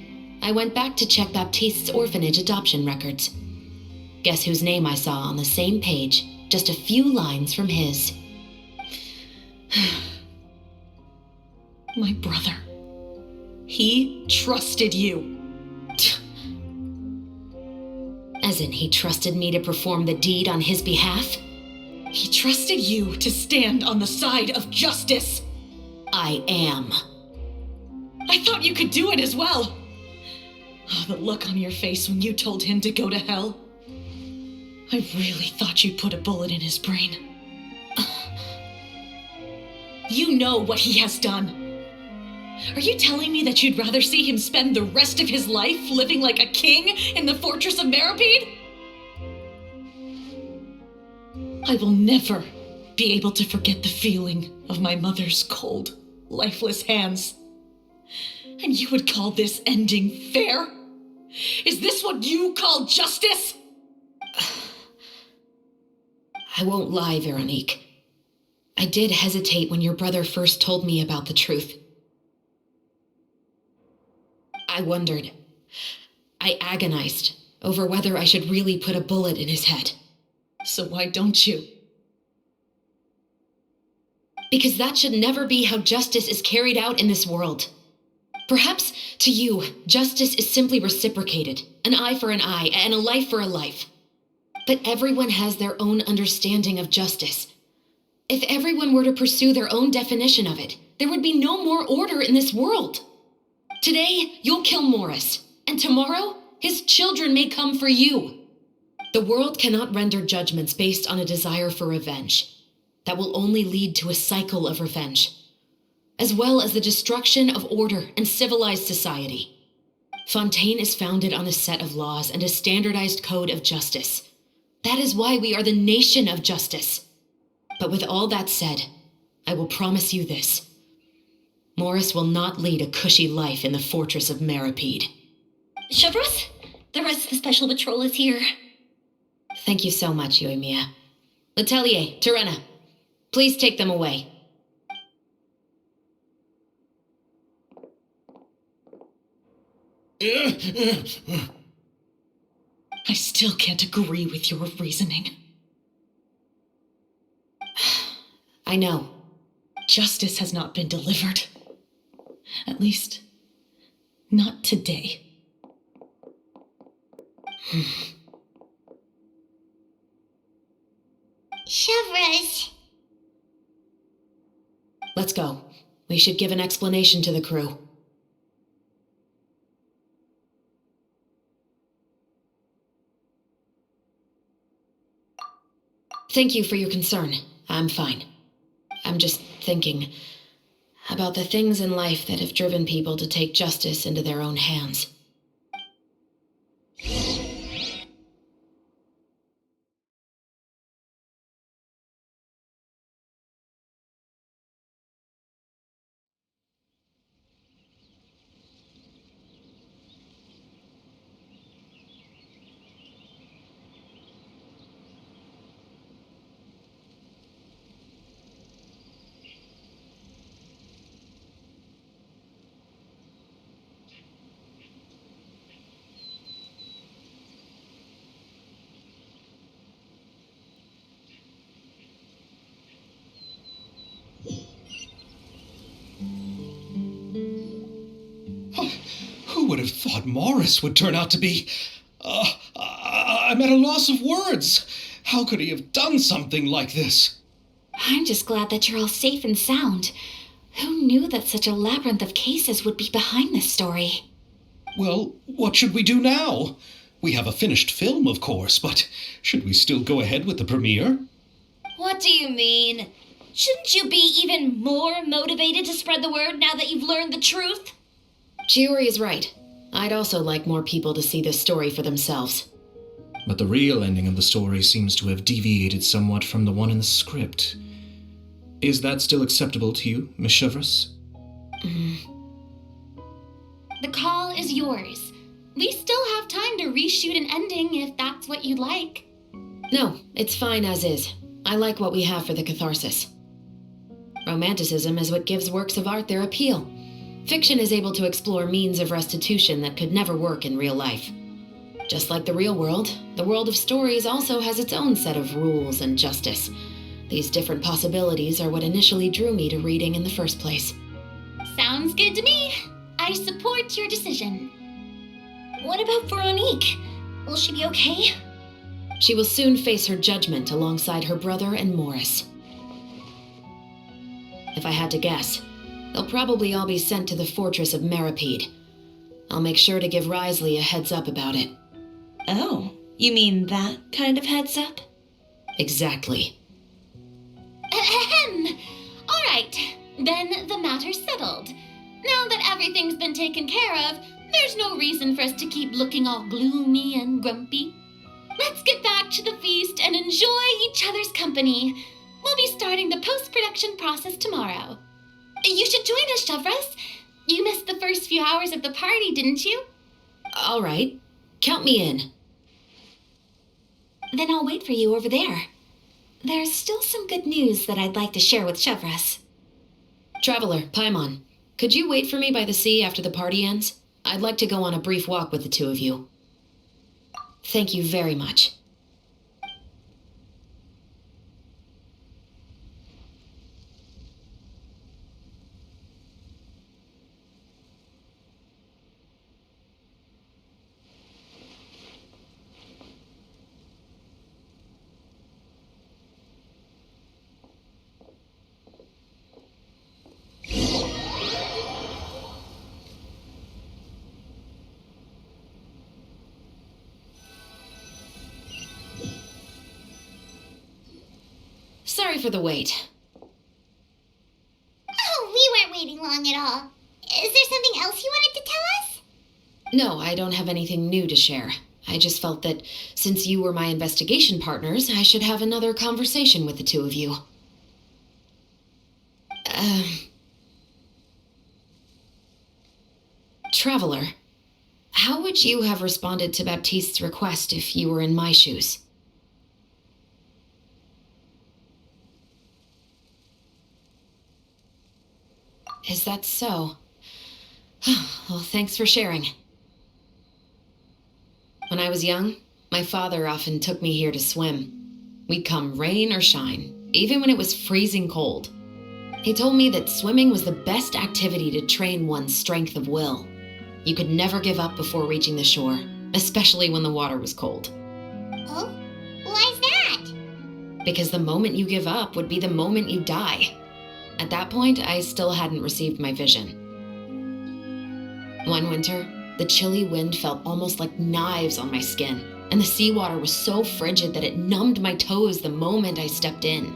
I went back to check Baptiste's orphanage adoption records. Guess whose name I saw on the same page, just a few lines from his. My brother. He trusted you. As in, he trusted me to perform the deed on his behalf? He trusted you to stand on the side of justice. I am. I thought you could do it as well. Oh, the look on your face when you told him to go to hell. I really thought you put a bullet in his brain. You know what he has done. Are you telling me that you'd rather see him spend the rest of his life living like a king in the fortress of Meripede? I will never be able to forget the feeling of my mother's cold, lifeless hands. And you would call this ending fair? Is this what you call justice? I won't lie, Veronique. I did hesitate when your brother first told me about the truth. I wondered. I agonized over whether I should really put a bullet in his head. So why don't you? Because that should never be how justice is carried out in this world. Perhaps, to you, justice is simply reciprocated, an eye for an eye and a life for a life. But everyone has their own understanding of justice. If everyone were to pursue their own definition of it, there would be no more order in this world. Today, you'll kill Morris, and tomorrow, his children may come for you. The world cannot render judgments based on a desire for revenge. That will only lead to a cycle of revenge, as well as the destruction of order and civilized society. Fontaine is founded on a set of laws and a standardized code of justice. That is why we are the nation of justice. But with all that said, I will promise you this. Morris will not lead a cushy life in the fortress of Meripede. Chevros, the rest of the special patrol is here. Thank you so much, Yoimiya. Letelier, Terena, please take them away. I still can't agree with your reasoning. I know. Justice has not been delivered. At least, not today. Chevros. Let's go. We should give an explanation to the crew. Thank you for your concern. I'm fine. I'm just thinking about the things in life that have driven people to take justice into their own hands. would have thought Morris would turn out to be... I'm at a loss of words. How could he have done something like this? I'm just glad that you're all safe and sound. Who knew that such a labyrinth of cases would be behind this story? Well, what should we do now? We have a finished film, of course, but should we still go ahead with the premiere? What do you mean? Shouldn't you be even more motivated to spread the word now that you've learned the truth? Chiori is right. I'd also like more people to see this story for themselves. But the real ending of the story seems to have deviated somewhat from the one in the script. Is that still acceptable to you, Miss Chevreuse? The call is yours. We still have time to reshoot an ending if that's what you'd like. No, it's fine as is. I like what we have for the catharsis. Romanticism is what gives works of art their appeal. Fiction is able to explore means of restitution that could never work in real life. Just like the real world, the world of stories also has its own set of rules and justice. These different possibilities are what initially drew me to reading in the first place. Sounds good to me. I support your decision. What about Veronique? Will she be okay? She will soon face her judgment alongside her brother and Morris. If I had to guess, they'll probably all be sent to the fortress of Meripede. I'll make sure to give Risley a heads up about it. Oh, you mean that kind of heads up? Exactly. Ahem. All right, then the matter's settled. Now that everything's been taken care of, there's no reason for us to keep looking all gloomy and grumpy. Let's get back to the feast and enjoy each other's company. We'll be starting the post-production process tomorrow. You should join us, Chevreuse. You missed the first few hours of the party, didn't you? All right. Count me in. Then I'll wait for you over there. There's still some good news that I'd like to share with Chevreuse. Traveler, Paimon, could you wait for me by the sea after the party ends? I'd like to go on a brief walk with the two of you. Thank you very much. Sorry for the wait. Oh, we weren't waiting long at all. Is there something else you wanted to tell us? No, I don't have anything new to share. I just felt that since you were my investigation partners, I should have another conversation with the two of you. Traveler, how would you have responded to Baptiste's request if you were in my shoes? Is that so? Well, thanks for sharing. When I was young, my father often took me here to swim. We'd come rain or shine, even when it was freezing cold. He told me that swimming was the best activity to train one's strength of will. You could never give up before reaching the shore, especially when the water was cold. Oh? Why's that? Because the moment you give up would be the moment you die. At that point, I still hadn't received my vision. One winter, the chilly wind felt almost like knives on my skin, and the seawater was so frigid that it numbed my toes the moment I stepped in.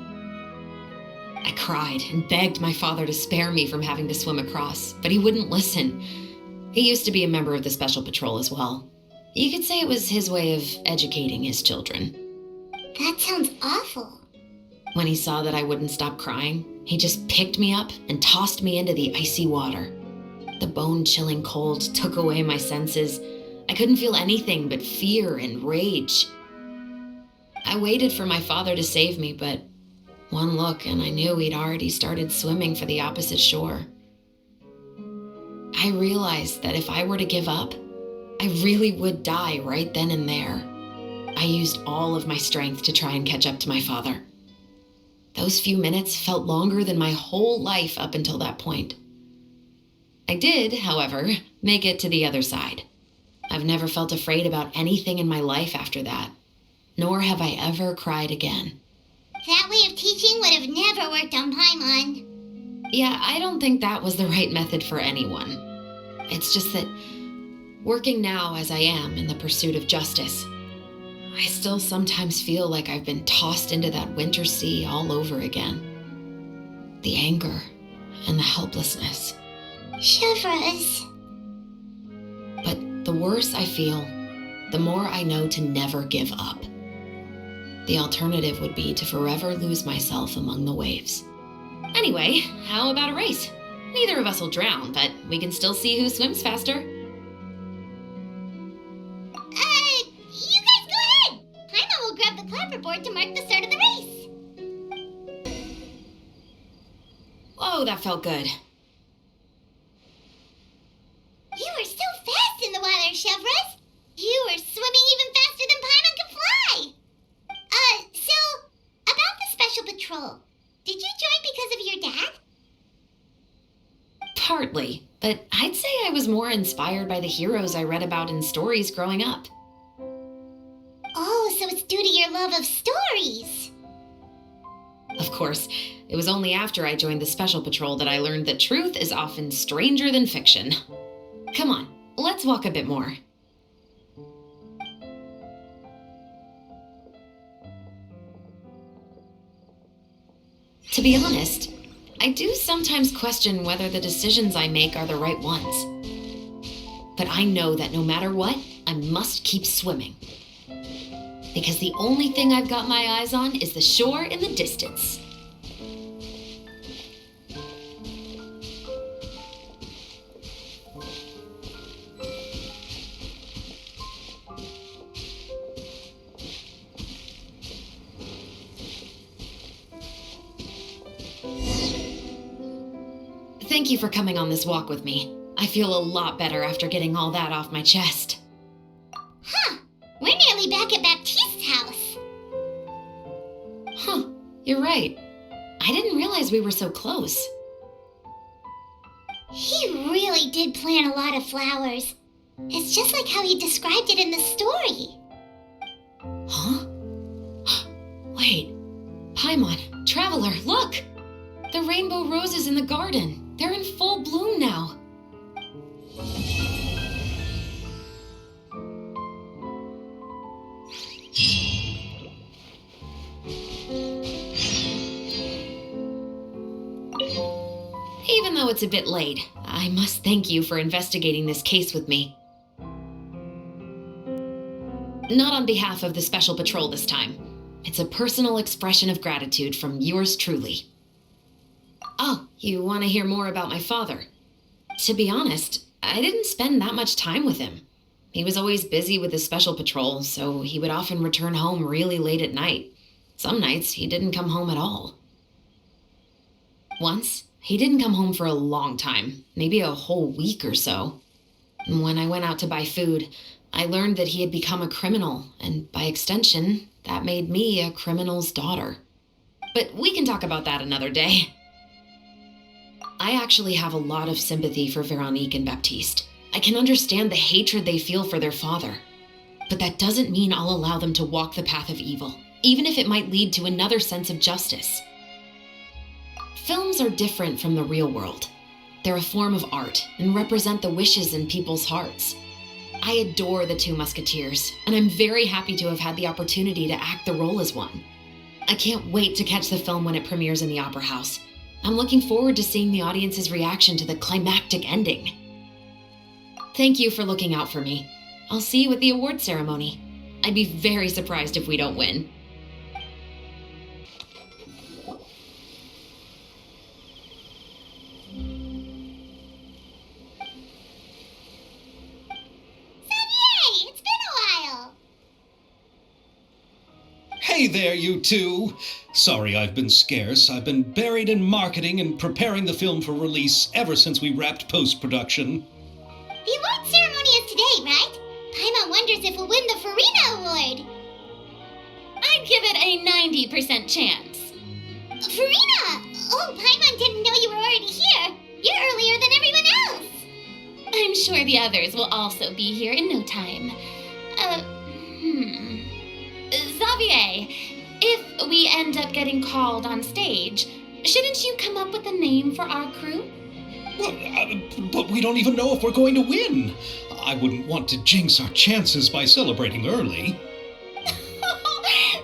I cried and begged my father to spare me from having to swim across, but he wouldn't listen. He used to be a member of the Special Patrol as well. You could say it was his way of educating his children. That sounds awful. When he saw that I wouldn't stop crying, he just picked me up and tossed me into the icy water. The bone-chilling cold took away my senses. I couldn't feel anything but fear and rage. I waited for my father to save me, but one look and I knew he'd already started swimming for the opposite shore. I realized that if I were to give up, I really would die right then and there. I used all of my strength to try and catch up to my father. Those few minutes felt longer than my whole life up until that point. I did, however, make it to the other side. I've never felt afraid about anything in my life after that, nor have I ever cried again. That way of teaching would have never worked on Paimon. Yeah, I don't think that was the right method for anyone. It's just that, working now as I am in the pursuit of justice, I still sometimes feel like I've been tossed into that winter sea all over again. The anger and the helplessness. Shivers. But the worse I feel, the more I know to never give up. The alternative would be to forever lose myself among the waves. Anyway, how about a race? Neither of us will drown, but we can still see who swims faster. You guys go ahead. Paimon will grab the clapperboard to mark the start of the race. Whoa, that felt good. You are so fast in the water, Chevres. You are swimming even faster than Paimon can fly. So, about the special patrol. Did you join because of your dad? Partly, but I'd say I was more inspired by the heroes I read about in stories growing up. Oh, so it's due to your love of stories. Of course, it was only after I joined the Special Patrol that I learned that truth is often stranger than fiction. Come on, let's walk a bit more. To be honest, I do sometimes question whether the decisions I make are the right ones. But I know that no matter what, I must keep swimming. Because the only thing I've got my eyes on is the shore in the distance. Thank you for coming on this walk with me. I feel a lot better after getting all that off my chest. Huh. We're nearly back at Baptiste's house. Huh, you're right. I didn't realize we were so close. He really did plant a lot of flowers. It's just like how he described it in the story. Huh? Wait. Paimon, Traveler, look! The rainbow roses in the garden. They're in full bloom now. Even though it's a bit late, I must thank you for investigating this case with me. Not on behalf of the Special Patrol this time. It's a personal expression of gratitude from yours truly. Oh, you want to hear more about my father? To be honest, I didn't spend that much time with him. He was always busy with his Special Patrol, so he would often return home really late at night. Some nights, he didn't come home at all. Once, he didn't come home for a long time, maybe a whole week or so. When I went out to buy food, I learned that he had become a criminal, and by extension, that made me a criminal's daughter. But we can talk about that another day. I actually have a lot of sympathy for Veronique and Baptiste. I can understand the hatred they feel for their father. But that doesn't mean I'll allow them to walk the path of evil, even if it might lead to another sense of justice. Films are different from the real world. They're a form of art and represent the wishes in people's hearts. I adore the two Musketeers, and I'm very happy to have had the opportunity to act the role as one. I can't wait to catch the film when it premieres in the Opera House. I'm looking forward to seeing the audience's reaction to the climactic ending. Thank you for looking out for me. I'll see you at the award ceremony. I'd be very surprised if we don't win. Hey there, you two! Sorry I've been scarce. I've been buried in marketing and preparing the film for release ever since we wrapped post-production. The award ceremony is today, right? Paimon wonders if we'll win the Farina Award. I'd give it a 90% chance. Farina! Oh, Paimon didn't know you were already here. You're earlier than everyone else. I'm sure the others will also be here in no time. Xavier, if we end up getting called on stage, shouldn't you come up with a name for our crew? Well, but we don't even know if we're going to win. I wouldn't want to jinx our chances by celebrating early.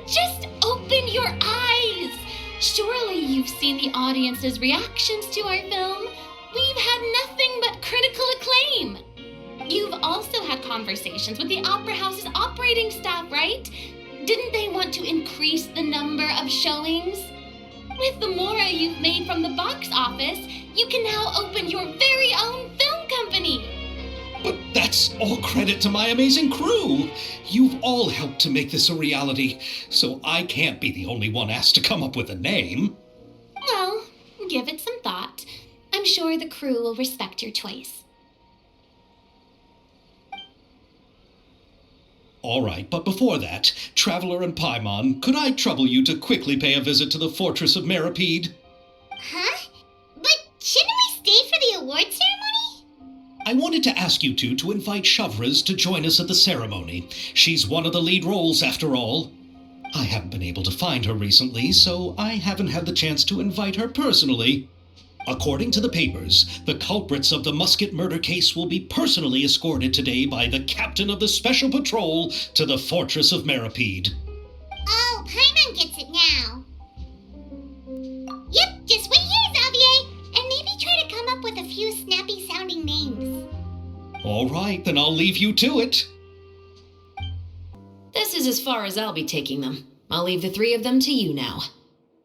Just open your eyes. Surely you've seen the audience's reactions to our film. We've had nothing but critical acclaim. You've also had conversations with the Opera House's operating staff, right? Didn't they want to increase the number of showings? With the mora you've made from the box office, you can now open your very own film company. But that's all credit to my amazing crew. You've all helped to make this a reality, so I can't be the only one asked to come up with a name. Well, give it some thought. I'm sure the crew will respect your choice. All right, but before that, Traveler and Paimon, could I trouble you to quickly pay a visit to the Fortress of Meripede? Huh? But shouldn't we stay for the award ceremony? I wanted to ask you two to invite Shavraz to join us at the ceremony. She's one of the lead roles, after all. I haven't been able to find her recently, so I haven't had the chance to invite her personally. According to the papers, the culprits of the Musket murder case will be personally escorted today by the captain of the Special Patrol to the Fortress of Meripede. Oh, Paimon gets it now. Yep, just wait here, Xavier, and maybe try to come up with a few snappy-sounding names. All right, then I'll leave you to it. This is as far as I'll be taking them. I'll leave the three of them to you now.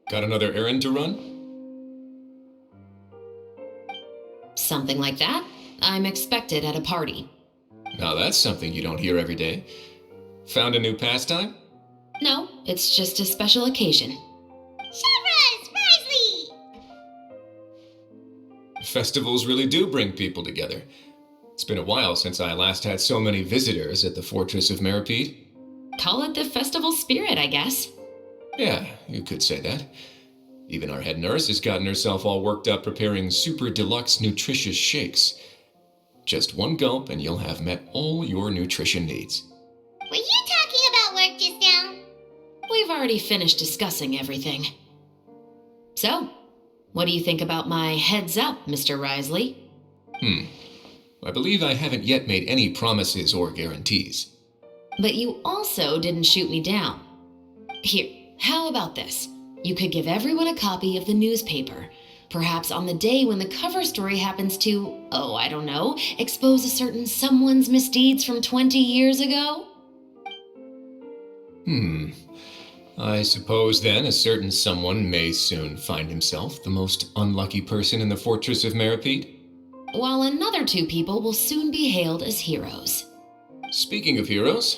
Got another errand to run? Something like that. I'm expected at a party. Now that's something you don't hear every day. Found a new pastime? No, it's just a special occasion. Shavraz! Risley! Festivals really do bring people together. It's been a while since I last had so many visitors at the Fortress of Meripede. Call it the festival spirit, I guess. Yeah, you could say that. Even our head nurse has gotten herself all worked up preparing super deluxe nutritious shakes. Just one gulp and you'll have met all your nutrition needs. Were you talking about work just now? We've already finished discussing everything. So, what do you think about my heads up, Mr. Risley? I believe I haven't yet made any promises or guarantees. But you also didn't shoot me down. Here, how about this? You could give everyone a copy of the newspaper. Perhaps on the day when the cover story happens to, oh, I don't know, expose a certain someone's misdeeds from 20 years ago? I suppose then a certain someone may soon find himself the most unlucky person in the Fortress of Meripede. While another two people will soon be hailed as heroes. Speaking of heroes,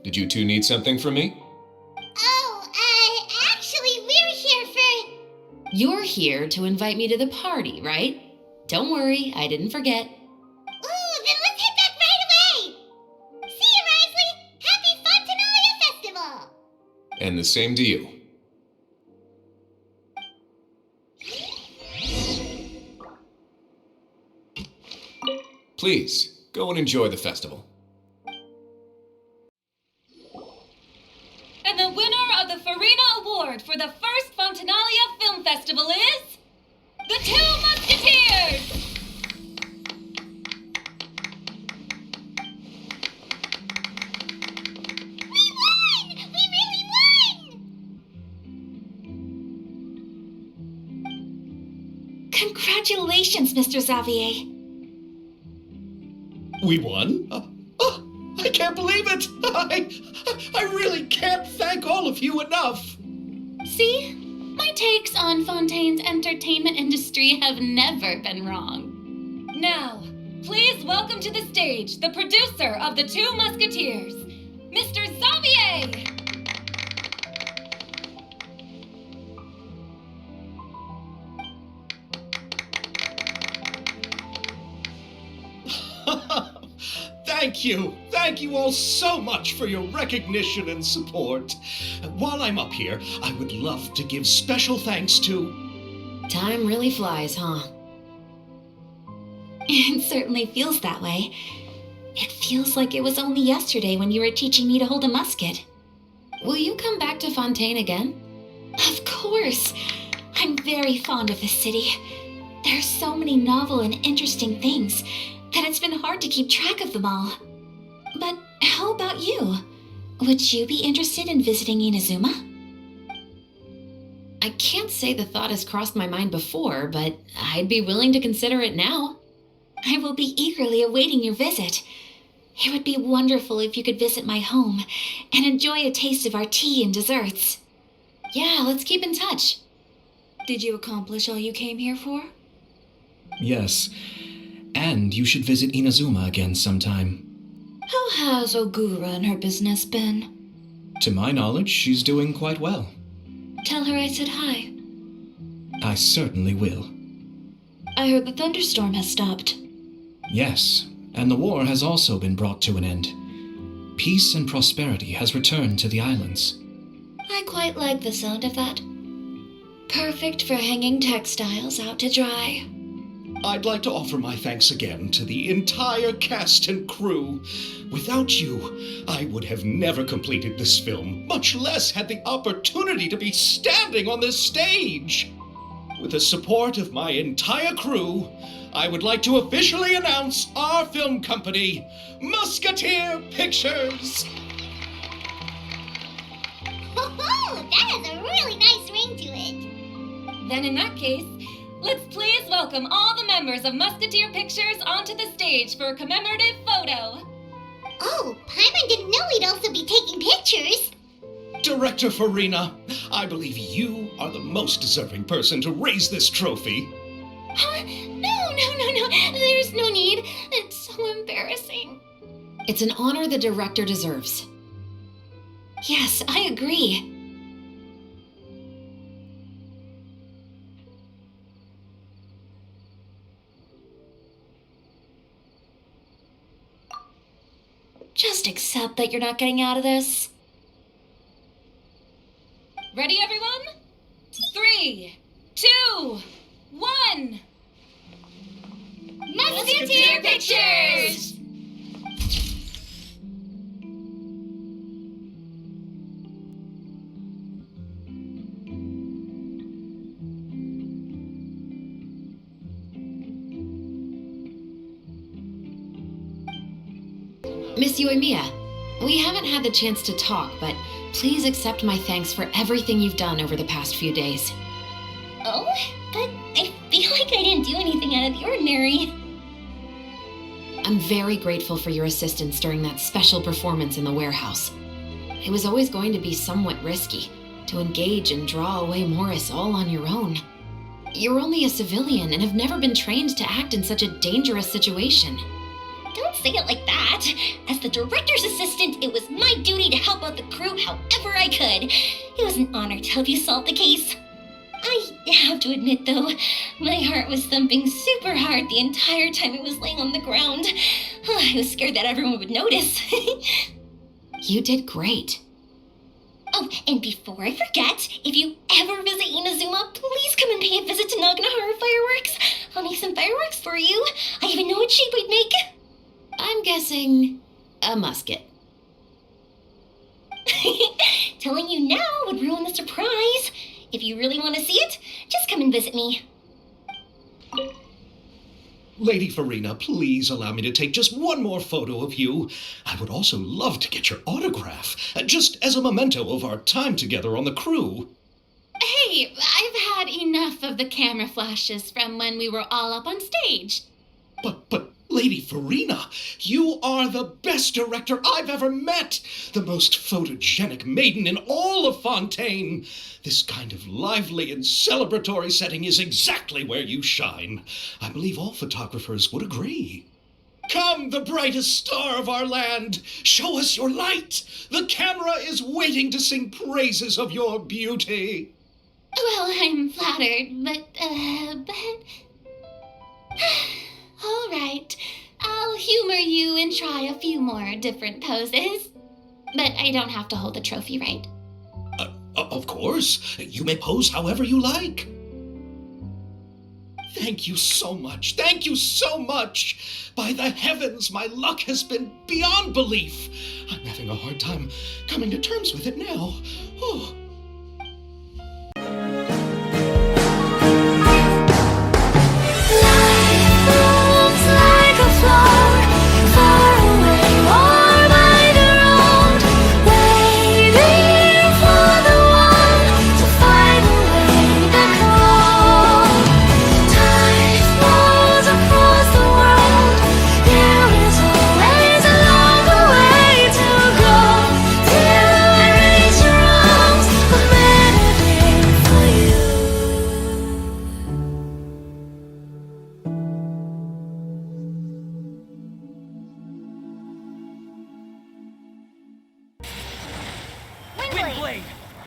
did you two need something from me? Actually, we're here for... You're here to invite me to the party, right? Don't worry, I didn't forget. Ooh, then let's head back right away! See you, Risley! Happy Fontanalia Festival! And the same to you. Please, go and enjoy the festival. And the winner of the Farina Award for the first Fontanalia Film Festival is... The Two Musketeers! We won! We really won! Congratulations, Mr. Xavier. We won? I can't believe it! I really can't thank all of you enough! See? My takes on Fontaine's entertainment industry have never been wrong. Now, please welcome to the stage the producer of The Two Musketeers, Mr. Xavier! Thank you. Thank you all so much for your recognition and support. While I'm up here, I would love to give special thanks to... Time really flies, huh? It certainly feels that way. It feels like it was only yesterday when you were teaching me to hold a musket. Will you come back to Fontaine again? Of course. I'm very fond of this city. There are so many novel and interesting things that it's been hard to keep track of them all. But how about you? Would you be interested in visiting Inazuma? I can't say the thought has crossed my mind before, but I'd be willing to consider it now. I will be eagerly awaiting your visit. It would be wonderful if you could visit my home and enjoy a taste of our tea and desserts. Yeah, let's keep in touch. Did you accomplish all you came here for? Yes. And you should visit Inazuma again sometime. How has Ogura and her business been? To my knowledge, she's doing quite well. Tell her I said hi. I certainly will. I heard the thunderstorm has stopped. Yes, and the war has also been brought to an end. Peace and prosperity has returned to the islands. I quite like the sound of that. Perfect for hanging textiles out to dry. I'd like to offer my thanks again to the entire cast and crew. Without you, I would have never completed this film, much less had the opportunity to be standing on this stage. With the support of my entire crew, I would like to officially announce our film company, Musketeer Pictures. Oh, that has a really nice ring to it. Then in that case, let's please welcome all the members of Musketeer Pictures onto the stage for a commemorative photo. Oh, Paimon didn't know we'd also be taking pictures. Director Farina, I believe you are the most deserving person to raise this trophy. Huh? No. There's no need. It's so embarrassing. It's an honor the director deserves. Yes, I agree. Just accept that you're not getting out of this. Ready, everyone? 3, 2, 1. Musketeer Pictures! Miss Yoimiya, we haven't had the chance to talk, but please accept my thanks for everything you've done over the past few days. Oh, but I feel like I didn't do anything out of the ordinary. I'm very grateful for your assistance during that special performance in the warehouse. It was always going to be somewhat risky to engage and draw away Morris all on your own. You're only a civilian and have never been trained to act in such a dangerous situation. Don't say it like that. As the director's assistant, it was my duty to help out the crew however I could. It was an honor to help you solve the case. I have to admit, though, my heart was thumping super hard the entire time it was laying on the ground. I was scared that everyone would notice. You did great. Oh, and before I forget, if you ever visit Inazuma, please come and pay a visit to Naganohara Fireworks. I'll make some fireworks for you. I even know what shape we'd make. I'm guessing a musket. Telling you now would ruin the surprise. If you really want to see it, just come and visit me. Lady Farina, please allow me to take just one more photo of you. I would also love to get your autograph, just as a memento of our time together on the crew. Hey, I've had enough of the camera flashes from when we were all up on stage. But, Lady Farina, you are the best director I've ever met. The most photogenic maiden in all of Fontaine. This kind of lively and celebratory setting is exactly where you shine. I believe all photographers would agree. Come, the brightest star of our land. Show us your light. The camera is waiting to sing praises of your beauty. Well, I'm flattered, but... All right, I'll humor you and try a few more different poses. But I don't have to hold the trophy, right? Of course. You may pose however you like. Thank you so much. Thank you so much. By the heavens, my luck has been beyond belief. I'm having a hard time coming to terms with it now. Oh.